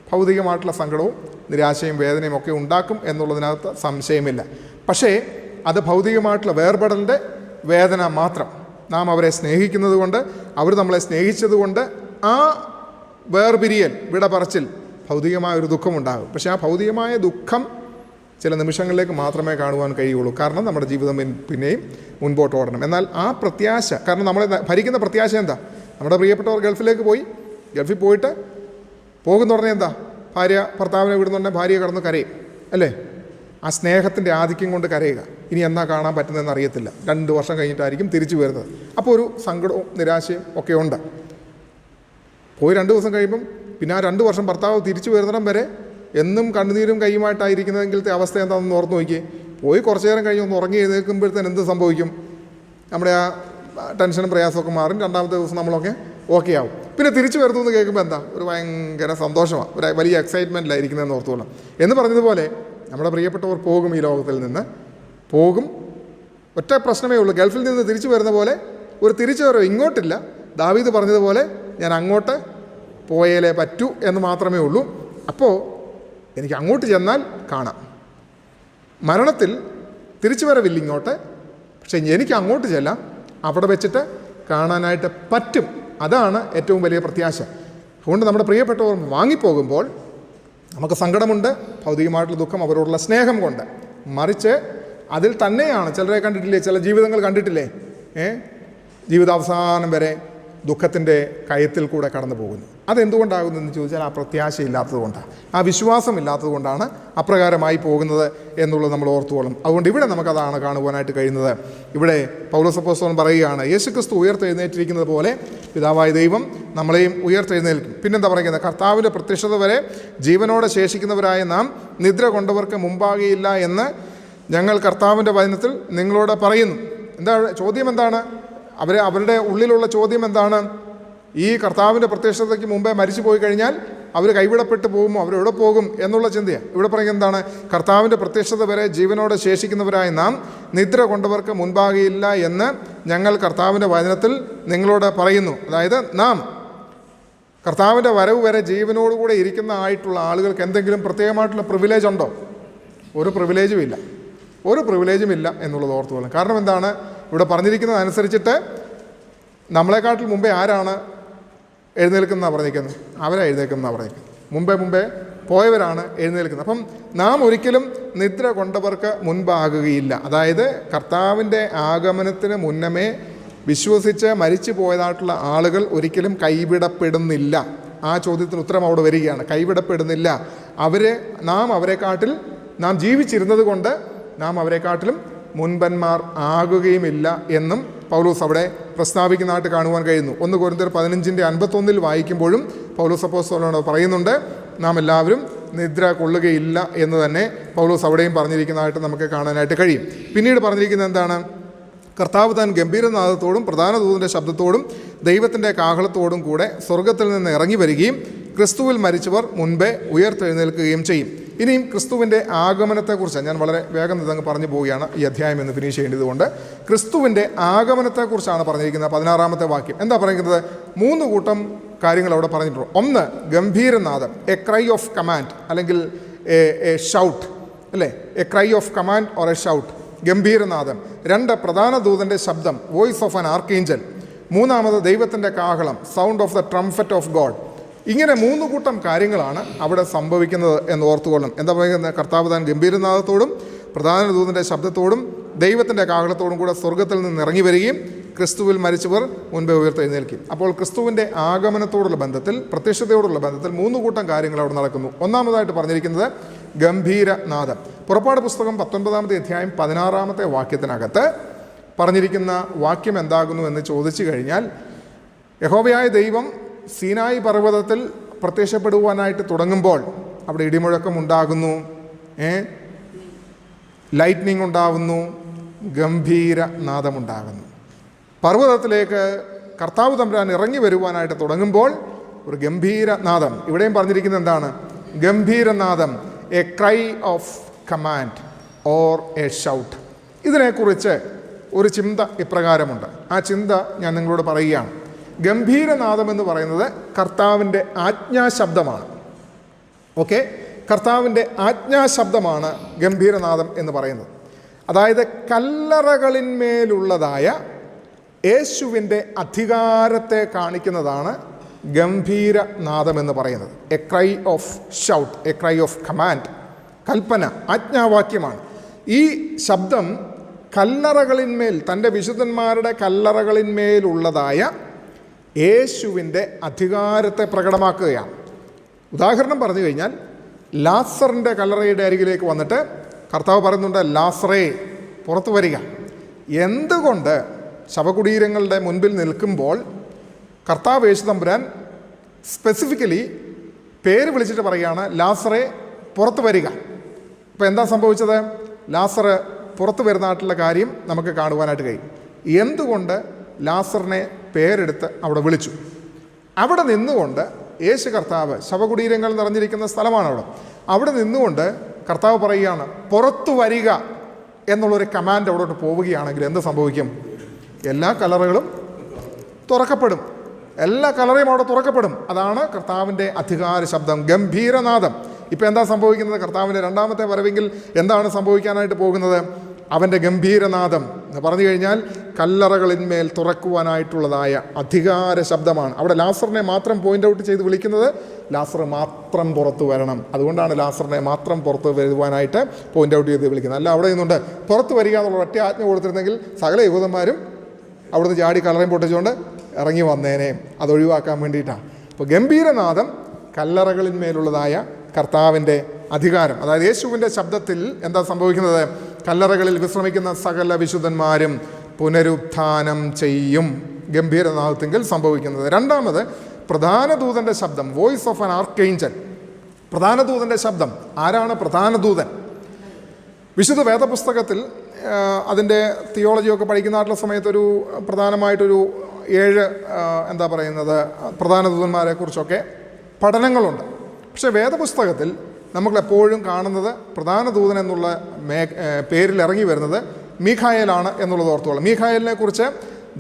ഭൗതികമായിട്ടുള്ള സങ്കടവും നിരാശയും വേദനയും ഒക്കെ ഉണ്ടാക്കും എന്നുള്ളതിനകത്ത് സംശയമില്ല. പക്ഷേ അത് ഭൗതികമായിട്ടുള്ള വേർപെടലിൻ്റെ വേദന മാത്രം. നാം അവരെ സ്നേഹിക്കുന്നത് കൊണ്ട്, അവർ നമ്മളെ സ്നേഹിച്ചതുകൊണ്ട് ആ വേർപിരിയൽ, വിട പറച്ചിൽ, ഭൗതികമായൊരു ദുഃഖമുണ്ടാകും. പക്ഷേ ആ ഭൗതികമായ ദുഃഖം ചില നിമിഷങ്ങളിലേക്ക് മാത്രമേ കാണുവാൻ കഴിയുള്ളൂ. കാരണം നമ്മുടെ ജീവിതം പിന്നെയും മുൻപോട്ട് ഓടണം. എന്നാൽ ആ പ്രത്യാശ, കാരണം നമ്മളെ ഭരിക്കുന്ന പ്രത്യാശ എന്താ? നമ്മുടെ പ്രിയപ്പെട്ടവർ ഗൾഫിലേക്ക് പോയി, ഗൾഫിൽ പോയിട്ട് പോകുന്ന ഉടനെ എന്താ? ഭാര്യ ഭർത്താവിനെ വിടുന്നുണ്ടെങ്കിൽ ഭാര്യയെ കടന്ന് കരയും, അല്ലേ? ആ സ്നേഹത്തിൻ്റെ ആധിക്യം കൊണ്ട് കരയുക. ഇനി എന്നാ കാണാൻ പറ്റുന്നതെന്ന് അറിയത്തില്ല. 2 വർഷം കഴിഞ്ഞിട്ടായിരിക്കും തിരിച്ചു വരുന്നത്. അപ്പോൾ ഒരു സങ്കടവും നിരാശയും ഒക്കെ ഉണ്ട്. പോയി 2 ദിവസം കഴിയുമ്പം പിന്നെ ആ 2 വർഷം ഭർത്താവ് തിരിച്ചു വരുന്നിടം വരെ എന്നും കണ്ണുനീരും കൈയുമായിട്ടായിരിക്കുന്നതെങ്കിലത്തെ അവസ്ഥ എന്താണെന്ന് ഓർത്ത് നോക്കിയേ. പോയി കുറച്ചു നേരം കഴിഞ്ഞ് ഒന്ന് ഉറങ്ങി എഴുന്നേൽക്കുമ്പോഴത്തേന് എന്ത് സംഭവിക്കും? നമ്മുടെ ആ ടെൻഷനും പ്രയാസമൊക്കെ മാറും. 2ാമത്തെ ദിവസം നമ്മളൊക്കെ ഓക്കെ ആവും. പിന്നെ തിരിച്ചു വരുന്നു എന്ന് കേൾക്കുമ്പോൾ എന്താ? ഒരു ഭയങ്കര സന്തോഷമാണ്, ഒരു വലിയ എക്സൈറ്റ്മെൻറ്റിലായിരിക്കുന്നതെന്ന് ഓർത്തുകൊള്ളാം. എന്ന് പറഞ്ഞതുപോലെ നമ്മുടെ പ്രിയപ്പെട്ടവർ പോകും, ഈ ലോകത്തിൽ നിന്ന് പോകും. ഒറ്റ പ്രശ്നമേ ഉള്ളൂ, ഗൾഫിൽ നിന്ന് തിരിച്ചു വരുന്ന പോലെ ഒരു തിരിച്ചു വരവ് ഇങ്ങോട്ടില്ല. ദാവീദ് പറഞ്ഞതുപോലെ ഞാൻ അങ്ങോട്ട് പോയാലേ പറ്റൂ എന്ന് മാത്രമേ ഉള്ളൂ. അപ്പോൾ എനിക്ക് അങ്ങോട്ട് ചെന്നാൽ കാണാം. മരണത്തിൽ തിരിച്ചു വരവില്ല ഇങ്ങോട്ട്, പക്ഷേ എനിക്ക് അങ്ങോട്ട് ചെല്ലാം, അവിടെ വെച്ചിട്ട് കാണാനായിട്ട് പറ്റും. അതാണ് ഏറ്റവും വലിയ പ്രത്യാശ. അതുകൊണ്ട് നമ്മുടെ പ്രിയപ്പെട്ടവർ വാങ്ങിപ്പോകുമ്പോൾ നമുക്ക് സങ്കടമുണ്ട്, ഭൗതികമായിട്ടുള്ള ദുഃഖം അവരോടുള്ള സ്നേഹം കൊണ്ട്. മറിച്ച് അതിൽ തന്നെയാണ്, ചിലരെ കണ്ടിട്ടില്ലേ, ചില ജീവിതങ്ങൾ കണ്ടിട്ടില്ലേ, ജീവിതാവസാനം വരെ ദുഃഖത്തിൻ്റെ കയത്തിൽ കൂടെ കടന്നു പോകുന്നു. അതെന്തുകൊണ്ടാകുന്നതെന്ന് ചോദിച്ചാൽ ആ പ്രത്യാശ ഇല്ലാത്തത് കൊണ്ടാണ്, ആ വിശ്വാസം ഇല്ലാത്തത് കൊണ്ടാണ് അപ്രകാരമായി പോകുന്നത് എന്നുള്ളത് നമ്മൾ ഓർത്തുകൊള്ളും. അതുകൊണ്ട് ഇവിടെ നമുക്കതാണ് കാണുവാനായിട്ട് കഴിയുന്നത്. ഇവിടെ പൗലോസ് അപ്പോസ്തലൻ പറയുകയാണ്, യേശുക്രിസ്തു ഉയർത്തെഴുന്നേറ്റിരിക്കുന്നത് പോലെ പിതാവായ ദൈവം നമ്മളെയും ഉയർത്തെഴുന്നേൽക്കും. പിന്നെന്താ പറയുന്നത്? കർത്താവിൻ്റെ പ്രത്യക്ഷത വരെ ജീവനോടെ ശേഷിക്കുന്നവരായ നാം നിദ്ര കൊണ്ടവർക്ക് മുമ്പാകെയില്ല എന്ന് ഞങ്ങൾ കർത്താവിൻ്റെ വചനത്തിൽ നിങ്ങളോട് പറയുന്നു. എന്താ ചോദ്യം? എന്താണ് അവരുടെ ഉള്ളിലുള്ള ചോദ്യം? എന്താണ്? ഈ കർത്താവിൻ്റെ പ്രത്യക്ഷതയ്ക്ക് മുമ്പേ മരിച്ചു പോയി കഴിഞ്ഞാൽ അവർ കൈവിടപ്പെട്ട് പോകുമോ, അവരെവിടെ പോകും എന്നുള്ള ചിന്തയാണ്. ഇവിടെ പറയുന്നത് എന്താണ്? കർത്താവിൻ്റെ പ്രത്യക്ഷത വരെ ജീവനോടെ ശേഷിക്കുന്നവരായി നാം നിദ്ര കൊണ്ടവർക്ക് മുൻപാകെയില്ല എന്ന് ഞങ്ങൾ കർത്താവിൻ്റെ വചനത്തിൽ നിങ്ങളോട് പറയുന്നു. അതായത് നാം കർത്താവിൻ്റെ വരവ് വരെ ജീവനോടുകൂടെ ആയിട്ടുള്ള ആളുകൾക്ക് എന്തെങ്കിലും പ്രത്യേകമായിട്ടുള്ള പ്രിവിലേജ് ഉണ്ടോ? ഒരു പ്രിവിലേജും ഇല്ല, ഒരു പ്രിവിലേജും ഇല്ല എന്നുള്ളത് ഓർത്തുകൊള്ളാം. കാരണം എന്താണ്? ഇവിടെ പറഞ്ഞിരിക്കുന്നത് അനുസരിച്ചിട്ട് നമ്മളെക്കാട്ടിൽ മുമ്പേ ആരാണ് എഴുന്നേൽക്കുന്നതാണ് പറഞ്ഞിരിക്കുന്നത്? അവരാണ് എഴുന്നേൽക്കുന്നതാണ് പറഞ്ഞിരിക്കുന്നത്. മുമ്പേ പോയവരാണ് എഴുന്നേൽക്കുന്നത്. അപ്പം നാം ഒരിക്കലും നിദ്ര കൊണ്ടവർക്ക് മുൻപാകുകയില്ല. അതായത് കർത്താവിൻ്റെ ആഗമനത്തിന് മുന്നമേ വിശ്വസിച്ച് മരിച്ചു പോയതായിട്ടുള്ള ആളുകൾ ഒരിക്കലും കൈവിടപ്പെടുന്നില്ല. ആ ചോദ്യത്തിന് ഉത്തരം അവിടെ വരികയാണ്. കൈവിടപ്പെടുന്നില്ല. നാം ജീവിച്ചിരുന്നത് കൊണ്ട് നാം അവരെക്കാട്ടിലും മുൻപന്മാർ ആകുകയുമില്ല എന്നും പൗലോസ് അവിടെ പ്രസ്താവിക്കുന്നതായിട്ട് കാണുവാൻ കഴിയുന്നു. 1 കൊരിന്ത്യർ 15:51 വായിക്കുമ്പോഴും പൗലോസ് അപ്പോസ്തലനോട് പറയുന്നുണ്ട്, നാം എല്ലാവരും നിദ്ര കൊള്ളുകയില്ല എന്ന് തന്നെ പൗലോസ് അവിടെയും പറഞ്ഞിരിക്കുന്നതായിട്ട് നമുക്ക് കാണാനായിട്ട് കഴിയും. പിന്നീട് പറഞ്ഞിരിക്കുന്നത് എന്താണ്? കർത്താവ് താൻ ഗംഭീരനാദത്തോടും പ്രധാന ദൂതൻ്റെ ശബ്ദത്തോടും ദൈവത്തിൻ്റെ കാഹളത്തോടും കൂടെ സ്വർഗത്തിൽ നിന്ന് ഇറങ്ങി വരികയും ക്രിസ്തുവിൽ മരിച്ചവർ മുൻപേ ഉയർത്തെഴുന്നേൽക്കുകയും ചെയ്യും. ഇനിയും ക്രിസ്തുവിൻ്റെ ആഗമനത്തെക്കുറിച്ച് ഞാൻ വളരെ വേഗം ഇതങ്ങ് പറഞ്ഞു പോവുകയാണ്, ഈ അധ്യായം എന്ന് ഫിനിഷ് ചെയ്യേണ്ടതുകൊണ്ട്. ക്രിസ്തുവിൻ്റെ ആഗമനത്തെക്കുറിച്ചാണ് പറഞ്ഞിരിക്കുന്നത് 16-ാമത്തെ വാക്യം. എന്താ പറയുന്നത്? 3 കൂട്ടം കാര്യങ്ങൾ അവിടെ പറഞ്ഞിട്ടുണ്ട്. ഒന്ന്, ഗംഭീരനാദം, എ ക്രൈ ഓഫ് കമാൻഡ്, അല്ലെങ്കിൽ എ ഷൗട്ട്, അല്ലേ? A cry of command or a shout, ഗംഭീരനാദം. 2, പ്രധാന ദൂതൻ്റെ ശബ്ദം, വോയിസ് ഓഫ് ആൻ ആർക്കേഞ്ചൽ. 3, ദൈവത്തിൻ്റെ കാഹളം, sound of the trumpet of God. ഇങ്ങനെ 3 കൂട്ടം കാര്യങ്ങളാണ് അവിടെ സംഭവിക്കുന്നത് എന്ന് ഓർത്തുകൊള്ളണം. എന്താ പറയുന്നത്? കർത്താവ് താൻ ഗംഭീരനാദത്തോടും പ്രധാന ദൂതൻ്റെ ശബ്ദത്തോടും ദൈവത്തിൻ്റെ കാഹളത്തോടും കൂടെ സ്വർഗത്തിൽ നിന്ന് ഇറങ്ങി വരികയും ക്രിസ്തുവിൽ മരിച്ചവർ മുൻപേ ഉയർത്തെഴുന്നേൽക്കും. അപ്പോൾ ക്രിസ്തുവിൻ്റെ ആഗമനത്തോടുള്ള ബന്ധത്തിൽ, പ്രത്യക്ഷതയോടുള്ള ബന്ധത്തിൽ 3 കൂട്ടം കാര്യങ്ങൾ അവിടെ നടക്കുന്നു. ഒന്നാമതായിട്ട് പറഞ്ഞിരിക്കുന്നത് ഗംഭീരനാദം. പുറപ്പാട് പുസ്തകം 19-ാമത്തെ അധ്യായം 16-ാമത്തെ വാക്യത്തിനകത്ത് പറഞ്ഞിരിക്കുന്ന വാക്യം എന്താകുന്നു എന്ന് ചോദിച്ചു കഴിഞ്ഞാൽ, യഹോവയായ ദൈവം സീനായി പർവ്വതത്തിൽ പ്രത്യക്ഷപ്പെടുവാനായിട്ട് തുടങ്ങുമ്പോൾ അവിടെ ഇടിമുഴക്കം ഉണ്ടാകുന്നു, ലൈറ്റ്നിങ് ഉണ്ടാകുന്നു, ഗംഭീരനാദമുണ്ടാകുന്നു. പർവ്വതത്തിലേക്ക് കർത്താവ് തമ്പുരാൻ ഇറങ്ങി വരുവാനായിട്ട് തുടങ്ങുമ്പോൾ ഒരു ഗംഭീരനാദം. ഇവിടെയും പറഞ്ഞിരിക്കുന്നത് എന്താണ്? ഗംഭീരനാദം, a cry of command or a shout. ഇതിനെക്കുറിച്ച് ഒരു ചിന്ത ഇപ്രകാരമുണ്ട്. ആ ചിന്ത ഞാൻ നിങ്ങളോട് പറയുകയാണ്. ഗംഭീരനാദം എന്ന് പറയുന്നത് കർത്താവിൻ്റെ ആജ്ഞാശബ്ദമാണ്. ഓക്കെ, കർത്താവിൻ്റെ ആജ്ഞാശബ്ദമാണ് ഗംഭീരനാദം എന്ന് പറയുന്നത്. അതായത് കല്ലറകളിന്മേലുള്ളതായ യേശുവിൻ്റെ അധികാരത്തെ കാണിക്കുന്നതാണ് ഗംഭീരനാദം എന്ന് പറയുന്നത്. A cry of shout, a cry of command, കൽപ്പന, ആജ്ഞാവാക്യമാണ്. ഈ ശബ്ദം കല്ലറകളിന്മേൽ, തൻ്റെ വിശുദ്ധന്മാരുടെ കല്ലറകളിന്മേലുള്ളതായ യേശുവിൻ്റെ അധികാരത്തെ പ്രകടമാക്കുകയാണ്. ഉദാഹരണം പറഞ്ഞു കഴിഞ്ഞാൽ, ലാസറിൻ്റെ കല്ലറയുടെ അരികിലേക്ക് വന്നിട്ട് കർത്താവ് പറയുന്നുണ്ട്, ലാസറേ പുറത്തു വരിക. എന്തുകൊണ്ട് ശവകുടീരങ്ങളുടെ മുൻപിൽ നിൽക്കുമ്പോൾ കർത്താവ് യേശു തമ്പുരാൻ സ്പെസിഫിക്കലി പേര് വിളിച്ചിട്ട് പറയുകയാണ്, ലാസറേ പുറത്തു വരിക. അപ്പോൾ എന്താ സംഭവിച്ചത്? ലാസറ് പുറത്തു വരുന്നതായിട്ടുള്ള കാര്യം നമുക്ക് കാണുവാനായിട്ട് കഴിയും. എന്തുകൊണ്ട് ലാസറിനെ പേരെടുത്ത് അവിടെ വിളിച്ചു? അവിടെ നിന്നുകൊണ്ട് യേശു കർത്താവ്, ശവകുടീരങ്ങൾ നിറഞ്ഞിരിക്കുന്ന സ്ഥലമാണ് അവിടെ നിന്നുകൊണ്ട് കർത്താവ് പറയുകയാണ്, പുറത്തു വരിക എന്നുള്ളൊരു കമാൻഡ് അവിടോട്ട് പോവുകയാണെങ്കിൽ എന്ത് സംഭവിക്കും? എല്ലാ കല്ലറകളും തുറക്കപ്പെടും, എല്ലാ കല്ലറയും അവിടെ തുറക്കപ്പെടും. അതാണ് കർത്താവിൻ്റെ അധികാര ശബ്ദം, ഗംഭീരനാദം. ഇപ്പം എന്താ സംഭവിക്കുന്നത്? കർത്താവിൻ്റെ 2-ാമത്തെ വരവെങ്കിൽ എന്താണ് സംഭവിക്കാനായിട്ട് പോകുന്നത്? അവൻ്റെ ഗംഭീരനാദം എന്ന് പറഞ്ഞു കഴിഞ്ഞാൽ കല്ലറകളിന്മേൽ തുറക്കുവാനായിട്ടുള്ളതായ അധികാര ശബ്ദമാണ്. അവിടെ ലാസറിനെ മാത്രം പോയിൻ്റ് ഔട്ട് ചെയ്ത് വിളിക്കുന്നത്, ലാസർ മാത്രം പുറത്തു വരണം. അതുകൊണ്ടാണ് ലാസറിനെ മാത്രം പുറത്ത് വരുവാനായിട്ട് പോയിൻ്റ് ഔട്ട് ചെയ്ത് വിളിക്കുന്നത്. അല്ല, അവിടെ നിന്നുണ്ട് പുറത്ത് വരിക എന്നുള്ള ഒറ്റ ആജ്ഞ കൊടുത്തിരുന്നെങ്കിൽ സകല യഹൂദന്മാരും അവിടുന്ന് ചാടി കല്ലറയും പൊട്ടിച്ചുകൊണ്ട് ഇറങ്ങി വന്നേനെ. അതൊഴിവാക്കാൻ വേണ്ടിയിട്ടാണ്. അപ്പോൾ ഗംഭീരനാദം കല്ലറകളിന്മേലുള്ളതായ കർത്താവിൻ്റെ അധികാരം. അതായത് യേശുവിൻ്റെ ശബ്ദത്തിൽ എന്താ സംഭവിക്കുന്നത്? കല്ലറകളിൽ വിശ്രമിക്കുന്ന സകല വിശുദ്ധന്മാരും പുനരുത്ഥാനം ചെയ്യും. ഗംഭീരനാദത്തെങ്കിൽ സംഭവിക്കുന്നത്. 2, പ്രധാന ദൂതൻ്റെ ശബ്ദം, വോയിസ് ഓഫ് ആൻ ആർക്കേഞ്ചൽ. പ്രധാന ദൂതൻ്റെ ശബ്ദം. ആരാണ് പ്രധാന ദൂതൻ? വിശുദ്ധ വേദപുസ്തകത്തിൽ അതിൻ്റെ തിയോളജിയൊക്കെ പഠിക്കുന്നതായിട്ടുള്ള സമയത്തൊരു പ്രധാനമായിട്ടൊരു 7 എന്താ പറയുന്നത്, പ്രധാന ദൂതന്മാരെക്കുറിച്ചൊക്കെ പഠനങ്ങളുണ്ട്. പക്ഷേ വേദപുസ്തകത്തിൽ നമ്മളെപ്പോഴും കാണുന്നത് പ്രധാന ദൂതൻ എന്നുള്ള പേരിൽ ഇറങ്ങി വരുന്നത് മീഖായേലാണ് എന്നുള്ളത് ഓർത്തോളാം. മീഖായേലിനെ കുറിച്ച്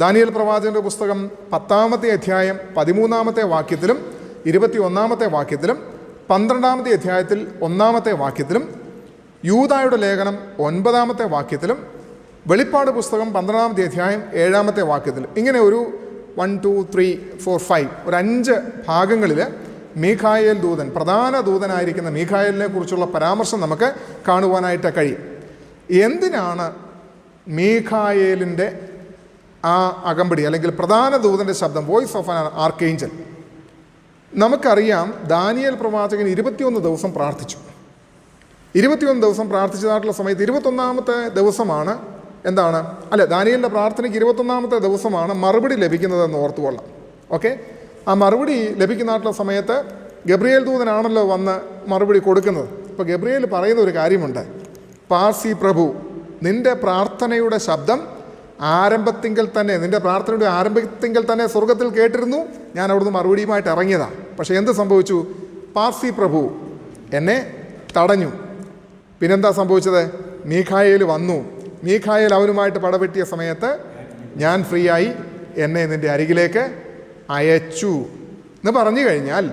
ദാനിയേൽ പ്രവാചകൻ്റെ പുസ്തകം 10-ാമത്തെ അധ്യായം 13-ാമത്തെ വാക്യത്തിലും 21-ാമത്തെ വാക്യത്തിലും 12-ാമത്തെ അധ്യായത്തിൽ 1-ാമത്തെ വാക്യത്തിലും യൂദായുടെ ലേഖനം 9-ാമത്തെ വാക്യത്തിലും വെളിപ്പാട് പുസ്തകം 12-ാമത്തെ അധ്യായം 7-ാമത്തെ വാക്യത്തിലും ഇങ്ങനെ ഒരു 1, 2, 3, 4, 5 ഒരു 5 ഭാഗങ്ങളിൽ മീഖായേൽ ദൂതൻ, പ്രധാന ദൂതനായിരിക്കുന്ന മീഖായേലിനെ കുറിച്ചുള്ള പരാമർശം നമുക്ക് കാണുവാനായിട്ട് കഴിയും. എന്തിനാണ് മീഖായേലിൻ്റെ ആ അകമ്പടി അല്ലെങ്കിൽ പ്രധാന ദൂതൻ്റെ ശബ്ദം, വോയിസ് ഓഫ് ആൻ ആർക്കേഞ്ചൽ? നമുക്കറിയാം, ദാനിയേൽ പ്രവാചകൻ 21 ദിവസം പ്രാർത്ഥിച്ചു. 21 ദിവസം പ്രാർത്ഥിച്ചതായിട്ടുള്ള സമയത്ത് 21-ാമത്തെ ദിവസമാണ് എന്താണ്, അല്ല, ദാനിയേലിൻ്റെ പ്രാർത്ഥനയ്ക്ക് 21-ാമത്തെ ദിവസമാണ് മറുപടി ലഭിക്കുന്നതെന്ന് ഓർത്തുകൊള്ളാം. ഓക്കെ, ആ മറുപടി ലഭിക്കുന്നതായിട്ടുള്ള സമയത്ത് ഗബ്രിയേൽ ദൂതനാണല്ലോ വന്ന് മറുപടി കൊടുക്കുന്നത്. ഇപ്പോൾ ഗബ്രിയേൽ പറയുന്ന ഒരു കാര്യമുണ്ട്, പാർസി പ്രഭു, നിൻ്റെ പ്രാർത്ഥനയുടെ ശബ്ദം ആരംഭത്തിങ്കൽ തന്നെ, നിൻ്റെ പ്രാർത്ഥനയുടെ ആരംഭത്തിങ്കൽ തന്നെ സ്വർഗത്തിൽ കേട്ടിരുന്നു. ഞാൻ അവിടുന്ന് മറുപടിയുമായിട്ട് ഇറങ്ങിയതാണ്. പക്ഷേ എന്ത് സംഭവിച്ചു? പാർസി പ്രഭു എന്നെ തടഞ്ഞു. പിന്നെന്താ സംഭവിച്ചത്? മീഖായേൽ വന്നു. മീഖായേൽ അവനുമായിട്ട് പടവെട്ടിയ സമയത്ത് ഞാൻ ഫ്രീ ആയി, എന്നെ നിൻ്റെ അരികിലേക്ക് അയച്ചു എന്ന് പറഞ്ഞു കഴിഞ്ഞാൽ,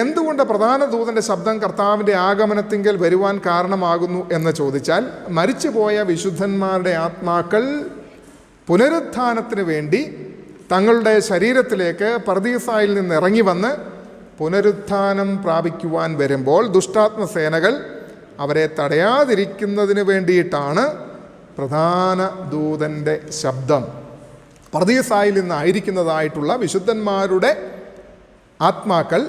എന്തുകൊണ്ട് പ്രധാന ദൂതൻ്റെ ശബ്ദം കർത്താവിൻ്റെ ആഗമനത്തിങ്കൽ വരുവാൻ കാരണമാകുന്നു എന്ന് ചോദിച്ചാൽ, മരിച്ചുപോയ വിശുദ്ധന്മാരുടെ ആത്മാക്കൾ പുനരുത്ഥാനത്തിന് വേണ്ടി തങ്ങളുടെ ശരീരത്തിലേക്ക് പർദീസായിൽ നിന്ന് ഇറങ്ങി വന്ന് പുനരുത്ഥാനം പ്രാപിക്കുവാൻ വരുമ്പോൾ ദുഷ്ടാത്മസേനകൾ അവരെ തടയാതിരിക്കുന്നതിന് വേണ്ടിയിട്ടാണ് പ്രധാന ദൂതൻ്റെ ശബ്ദം. പർദീസായിൽ നിന്നായിരിക്കുന്നതായിട്ടുള്ള വിശുദ്ധന്മാരുടെ ആത്മാക്കൾ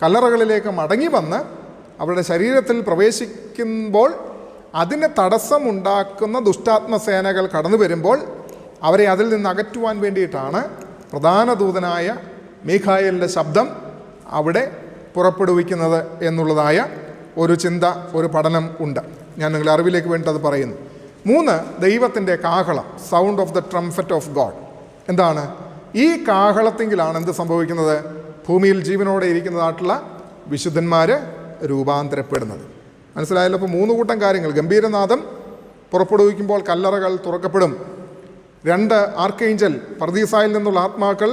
കല്ലറകളിലേക്ക് മടങ്ങി വന്ന് അവരുടെ ശരീരത്തിൽ പ്രവേശിക്കുമ്പോൾ അതിന് തടസ്സമുണ്ടാക്കുന്ന ദുഷ്ടാത്മസേനകൾ കടന്നു വരുമ്പോൾ അവരെ അതിൽ നിന്ന് അകറ്റുവാൻ വേണ്ടിയിട്ടാണ് പ്രധാന ദൂതനായ മീഖായേലിൻ്റെ ശബ്ദം അവിടെ പുറപ്പെടുവിക്കുന്നത് എന്നുള്ളതായ ഒരു ചിന്ത, ഒരു പഠനം ഉണ്ട്. ഞാൻ നിങ്ങളുടെ അറിവിലേക്ക് വേണ്ടി അത് പറയുന്നു. 3, ദൈവത്തിൻ്റെ കാഹളം, sound of the trumpet of God. എന്താണ് ഈ കാഹളത്തെങ്കിലാണ് എന്ത് സംഭവിക്കുന്നത്? ഭൂമിയിൽ ജീവനോടെ ഇരിക്കുന്നതായിട്ടുള്ള വിശുദ്ധന്മാർ രൂപാന്തരപ്പെടുന്നത്. മനസ്സിലായല്ലോ? അപ്പോൾ 3 കൂട്ടം കാര്യങ്ങൾ. ഗംഭീരനാദം പുറപ്പെടുവിക്കുമ്പോൾ കല്ലറകൾ തുറക്കപ്പെടും. 2, ആർക്കേഞ്ചൽ പർദീസായിൽ നിന്നുള്ള ആത്മാക്കൾ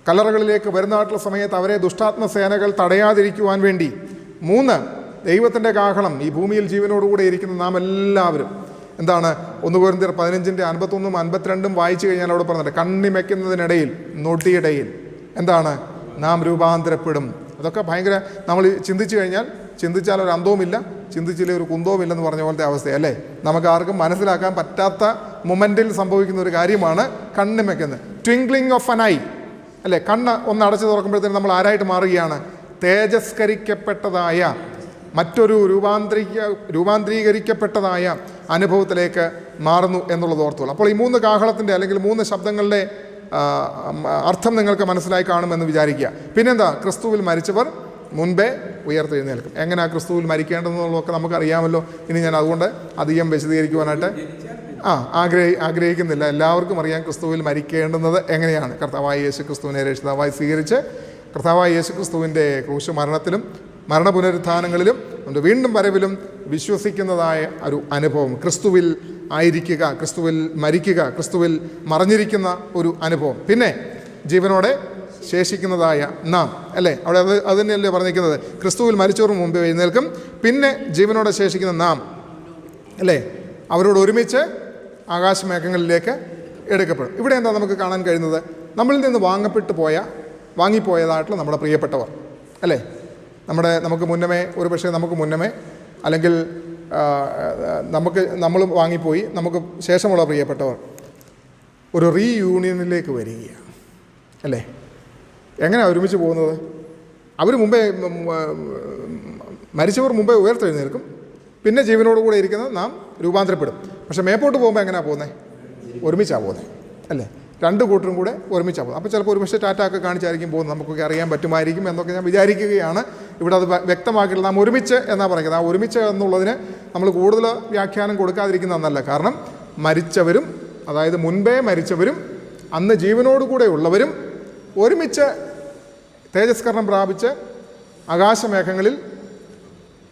കല്ലറകളിലേക്ക് വരുന്നതായിട്ടുള്ള സമയത്ത് അവരെ ദുഷ്ടാത്മസേനകൾ തടയാതിരിക്കുവാൻ വേണ്ടി. 3, ദൈവത്തിൻ്റെ കാഹളം. ഈ ഭൂമിയിൽ ജീവനോടുകൂടെ ഇരിക്കുന്ന നാം എല്ലാവരും എന്താണ് 1 കൊരിന്ത്യർ 15:51 52 വായിച്ചു കഴിഞ്ഞാൽ അവിടെ പറഞ്ഞിട്ട്, കണ്ണിമയ്ക്കുന്നതിനിടയിൽ നൊടിയിടയിൽ എന്താണ് നാം രൂപാന്തരപ്പെടും. അതൊക്കെ ഭയങ്കര, നമ്മൾ ചിന്തിച്ചു കഴിഞ്ഞാൽ ചിന്തിച്ചാൽ ഒരു അന്തവുമില്ല, ചിന്തിച്ചില്ലേ ഒരു കുന്തവുമില്ലെന്ന് പറഞ്ഞ പോലത്തെ അവസ്ഥയല്ലേ. നമുക്ക് ആർക്കും മനസ്സിലാക്കാൻ പറ്റാത്ത മൊമെൻറ്റിൽ സംഭവിക്കുന്ന ഒരു കാര്യമാണ് കണ്ണിമയ്ക്കുന്നത്. ട്വിങ്ക്ലിംഗ് ഓഫ് അൻ ഐ അല്ലേ. കണ്ണ് ഒന്ന് അടച്ചു തുറക്കുമ്പോഴത്തേനും നമ്മൾ ആരായിട്ട് മാറുകയാണ്? തേജസ്കരിക്കപ്പെട്ടതായ മറ്റൊരു രൂപാന്തരീകരിക്കപ്പെട്ടതായ അനുഭവത്തിലേക്ക് മാറുന്നു എന്നുള്ളത് ഓർത്തുള്ളൂ. അപ്പോൾ ഈ 3 കാഹളത്തിൻ്റെ അല്ലെങ്കിൽ 3 ശബ്ദങ്ങളുടെ അർത്ഥം നിങ്ങൾക്ക് മനസ്സിലായി കാണുമെന്ന് വിചാരിക്കുക. പിന്നെന്താ? ക്രിസ്തുവിൽ മരിച്ചവർ മുൻപേ ഉയർത്തെഴുന്നേൽക്കും. എങ്ങനെയാണ് ക്രിസ്തുവിൽ മരിക്കേണ്ടതെന്നുള്ളതൊക്കെ നമുക്കറിയാമല്ലോ. ഇനി ഞാൻ അതുകൊണ്ട് അധികം വിശദീകരിക്കുവാനായിട്ട് ആഗ്രഹിക്കുന്നില്ല. എല്ലാവർക്കും അറിയാം ക്രിസ്തുവിൽ മരിക്കേണ്ടുന്നത് എങ്ങനെയാണ്. കർത്താവായ യേശു ക്രിസ്തുവിനെ രക്ഷിതാവായി സ്വീകരിച്ച് കർത്താവായ യേശു ക്രിസ്തുവിൻ്റെ ക്രൂശ മരണത്തിലും മരണപുനരുത്ഥാനങ്ങളിലും നമ്മുടെ വീണ്ടും വരവിലും വിശ്വസിക്കുന്നതായ ഒരു അനുഭവം, ക്രിസ്തുവിൽ ആയിരിക്കുക, ക്രിസ്തുവിൽ മരിക്കുക, ക്രിസ്തുവിൽ മറഞ്ഞിരിക്കുന്ന ഒരു അനുഭവം. പിന്നെ ജീവനോടെ ശേഷിക്കുന്നതായ നാം അല്ലേ. അവിടെ അത് തന്നെയല്ലേ പറഞ്ഞിരിക്കുന്നത്? ക്രിസ്തുവിൽ മരിച്ചവർ മുമ്പ് എഴുന്നേൽക്കും, പിന്നെ ജീവനോടെ ശേഷിക്കുന്ന നാം അല്ലേ അവരോട് ഒരുമിച്ച് ആകാശമേഘങ്ങളിലേക്ക് എടുക്കപ്പെടും. ഇവിടെ എന്താ നമുക്ക് കാണാൻ കഴിയുന്നത്? നമ്മളിൽ നിന്ന് വാങ്ങിപ്പോയതായിട്ടുള്ള നമ്മുടെ പ്രിയപ്പെട്ടവർ അല്ലേ. നമുക്ക് മുന്നമേ, ഒരു പക്ഷേ നമുക്ക് മുന്നമേ അല്ലെങ്കിൽ നമ്മൾ വാങ്ങിപ്പോയി, നമുക്ക് ശേഷമുള്ള പ്രിയപ്പെട്ടവർ ഒരു റീയൂണിയനിലേക്ക് വരികയാണ് അല്ലേ. എങ്ങനെയാണ് ഒരുമിച്ച് പോകുന്നത്? മരിച്ചവർ മുമ്പേ ഉയർത്തെഴുന്നേൽക്കും, പിന്നെ ജീവനോടുകൂടെ ഇരിക്കുന്ന നാം രൂപാന്തരപ്പെടും. പക്ഷേ മേപ്പോട്ട് പോകുമ്പോൾ എങ്ങനെയാണ് പോകുന്നത്? ഒരുമിച്ചാണ് പോകുന്നത് അല്ലേ. 2 കൂട്ടരും കൂടെ ഒരുമിച്ചാണ് പോകുന്നത്. അപ്പോൾ ചിലപ്പോൾ ഒരു പക്ഷേ ടാറ്റൊക്കെ കാണിച്ചായിരിക്കും പോകുന്നത്, നമുക്കൊക്കെ അറിയാൻ പറ്റുമായിരിക്കും എന്നൊക്കെ ഞാൻ വിചാരിക്കുകയാണ്. ഇവിടെ അത് വ്യക്തമാക്കില്ല. നാം ഒരുമിച്ച് എന്നാണ് പറയുന്നത്. ആ ഒരുമിച്ച് എന്നുള്ളതിന് നമ്മൾ കൂടുതൽ വ്യാഖ്യാനം കൊടുക്കാതിരിക്കുന്നതെന്നല്ല. കാരണം മരിച്ചവരും, അതായത് മുൻപേ മരിച്ചവരും അന്ന് ജീവനോടുകൂടെ ഉള്ളവരും ഒരുമിച്ച് തേജസ്കരണം പ്രാപിച്ച് ആകാശമേഘങ്ങളിൽ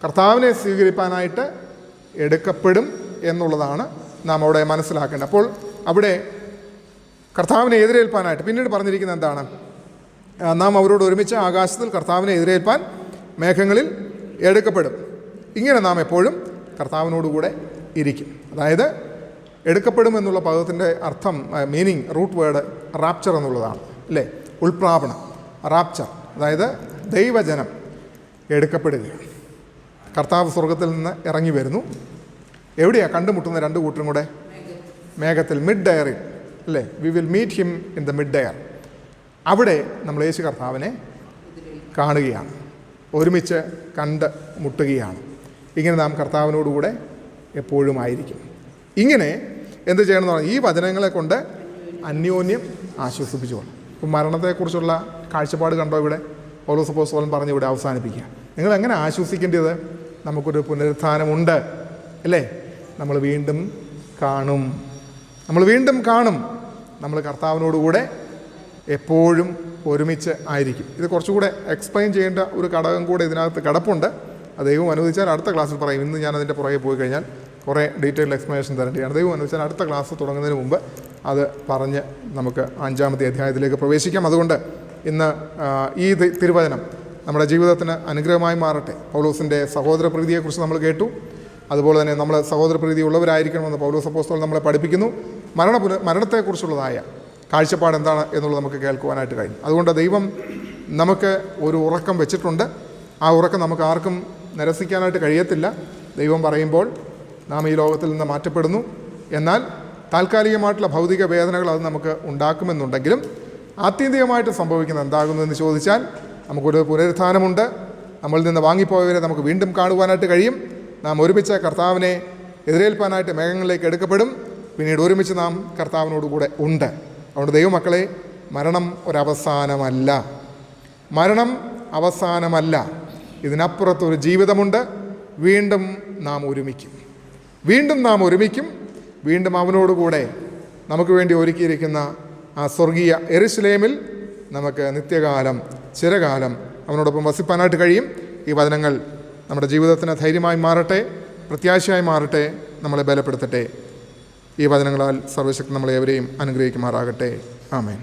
കർത്താവിനെ സ്വീകരിപ്പാനായിട്ട് എടുക്കപ്പെടും എന്നുള്ളതാണ് നാം അവിടെ മനസ്സിലാക്കേണ്ടത്. അപ്പോൾ അവിടെ കർത്താവിനെ എതിരേൽപ്പാനായിട്ട് പിന്നീട് പറഞ്ഞിരിക്കുന്നത് എന്താണ്? നാം അവരോട് ഒരുമിച്ച് ആകാശത്തിൽ കർത്താവിനെ എതിരേൽപ്പാൻ മേഘങ്ങളിൽ എടുക്കപ്പെടും. ഇങ്ങനെ നാം എപ്പോഴും കർത്താവിനോടുകൂടെ ഇരിക്കും. അതായത് എടുക്കപ്പെടും എന്നുള്ള പദത്തിൻ്റെ അർത്ഥം, മീനിങ്, റൂട്ട് വേർഡ് റാപ്ചർ എന്നുള്ളതാണ് അല്ലേ. ഉൾപ്രാപണം, റാപ്ചർ, അതായത് ദൈവജനം എടുക്കപ്പെടുകയാണ്. കർത്താവ് സ്വർഗത്തിൽ നിന്ന് ഇറങ്ങി വരുന്നു. എവിടെയാണ് കണ്ടുമുട്ടുന്ന 2 കൂട്ടരും കൂടെ? മേഘത്തിൽ, മിഡ് എയറിൽ അല്ലേ. We will meet him in the mid air. അവിടെ നമ്മൾ യേശു കർത്താവിനെ കാണുകയാണ്, ഒരുമിച്ച് കണ്ട് മുട്ടുകയാണ്. ഇങ്ങനെ നാം കർത്താവിനോടുകൂടെ എപ്പോഴും ആയിരിക്കും. ഇങ്ങനെ എന്ത് ചെയ്യണമെന്ന് പറഞ്ഞാൽ ഈ വചനങ്ങളെ കൊണ്ട് അന്യോന്യം ആശ്വസിപ്പിച്ചുകൊള്ളു. ഇപ്പം മരണത്തെക്കുറിച്ചുള്ള കാഴ്ചപ്പാട് കണ്ടോ? ഇവിടെ പൗലോസ് അപ്പോസ്തലൻ പറഞ്ഞ് ഇവിടെ അവസാനിപ്പിക്കുക. നിങ്ങൾ എങ്ങനെ ആശ്വസിക്കേണ്ടത്? നമുക്കൊരു പുനരുത്ഥാനമുണ്ട് അല്ലേ. നമ്മൾ വീണ്ടും കാണും. നമ്മൾ കർത്താവിനോടുകൂടെ എപ്പോഴും ഒരുമിച്ച് ആയിരിക്കും. ഇത് കുറച്ചുകൂടെ എക്സ്പ്ലെയിൻ ചെയ്യേണ്ട ഒരു ഘടകം കൂടെ ഇതിനകത്ത് കിടപ്പുണ്ട്. അത് ദൈവം അനുവദിച്ചാൽ അടുത്ത ക്ലാസ്സിൽ പറയും. ഇന്ന് ഞാനതിൻ്റെ പുറകെ പോയി കഴിഞ്ഞാൽ കുറേ ഡീറ്റെയിൽഡ് എക്സ്പ്ലനേഷൻ തരേണ്ടതാണ്. ദൈവം അനുവദിച്ചാൽ അടുത്ത ക്ലാസ് തുടങ്ങുന്നതിന് മുമ്പ് അത് പറഞ്ഞ് നമുക്ക് 5-ാമത്തെ അധ്യായത്തിലേക്ക് പ്രവേശിക്കാം. അതുകൊണ്ട് ഇന്ന് ഈ തിരുവചനം നമ്മുടെ ജീവിതത്തിന് അനുഗ്രഹമായി മാറട്ടെ. പൗലോസിൻ്റെ സഹോദരപ്രീതിയെക്കുറിച്ച് നമ്മൾ കേട്ടു. അതുപോലെ തന്നെ നമ്മൾ സഹോദരപ്രീതി ഉള്ളവരായിരിക്കണമെന്ന് പൗലോസ് അപ്പോസ്തലൻ നമ്മളെ പഠിപ്പിക്കുന്നു. മരണത്തെക്കുറിച്ചുള്ളതായ കാഴ്ചപ്പാട് എന്താണ് എന്നുള്ളത് നമുക്ക് കേൾക്കുവാനായിട്ട് കഴിയും. അതുകൊണ്ട് ദൈവം നമുക്ക് ഒരു ഉറക്കം വെച്ചിട്ടുണ്ട്. ആ ഉറക്കം നമുക്ക് ആർക്കും നിരസിക്കാനായിട്ട് കഴിയത്തില്ല. ദൈവം പറയുമ്പോൾ നാം ഈ ലോകത്തിൽ നിന്ന് മാറ്റപ്പെടുന്നു. എന്നാൽ താൽക്കാലികമായിട്ടുള്ള ഭൗതിക വേദനകൾ അത് നമുക്ക് ഉണ്ടാക്കുമെന്നുണ്ടെങ്കിലും ആത്യന്തികമായിട്ട് സംഭവിക്കുന്നത് എന്താകുന്നതെന്ന് ചോദിച്ചാൽ നമുക്കൊരു പുനരുത്ഥാനമുണ്ട്. നമ്മളിൽ നിന്ന് വാങ്ങിപ്പോയവരെ നമുക്ക് വീണ്ടും കാണുവാനായിട്ട് കഴിയും. നാം ഒരുമിച്ച് കർത്താവിനെ എതിരേൽപ്പാനായിട്ട് മേഘങ്ങളിലേക്ക് എടുക്കപ്പെടും. പിന്നീട് ഒരുമിച്ച് നാം കർത്താവിനോടുകൂടെ ഉണ്ട്. അതുകൊണ്ട് ദൈവമക്കളെ, മരണം അവസാനമല്ല. ഇതിനപ്പുറത്തൊരു ജീവിതമുണ്ട്. വീണ്ടും നാം ഒരുമിക്കും. വീണ്ടും അവനോടുകൂടെ നമുക്ക് വേണ്ടി ഒരുക്കിയിരിക്കുന്ന ആ സ്വർഗീയ യെരുശലേമിൽ നമുക്ക് നിത്യകാലം ചിരകാലം അവനോടൊപ്പം വസിപ്പാനായിട്ട് കഴിയും. ഈ വചനങ്ങൾ നമ്മുടെ ജീവിതത്തിന് ധൈര്യമായി മാറട്ടെ, പ്രത്യാശയായി മാറട്ടെ, നമ്മളെ ബലപ്പെടുത്തട്ടെ. ഈ വചനങ്ങളാൽ സർവ്വശക്തൻ നമ്മളെ എവരെയും അനുഗ്രഹിക്കുമാറാകട്ടെ. ആമേൻ.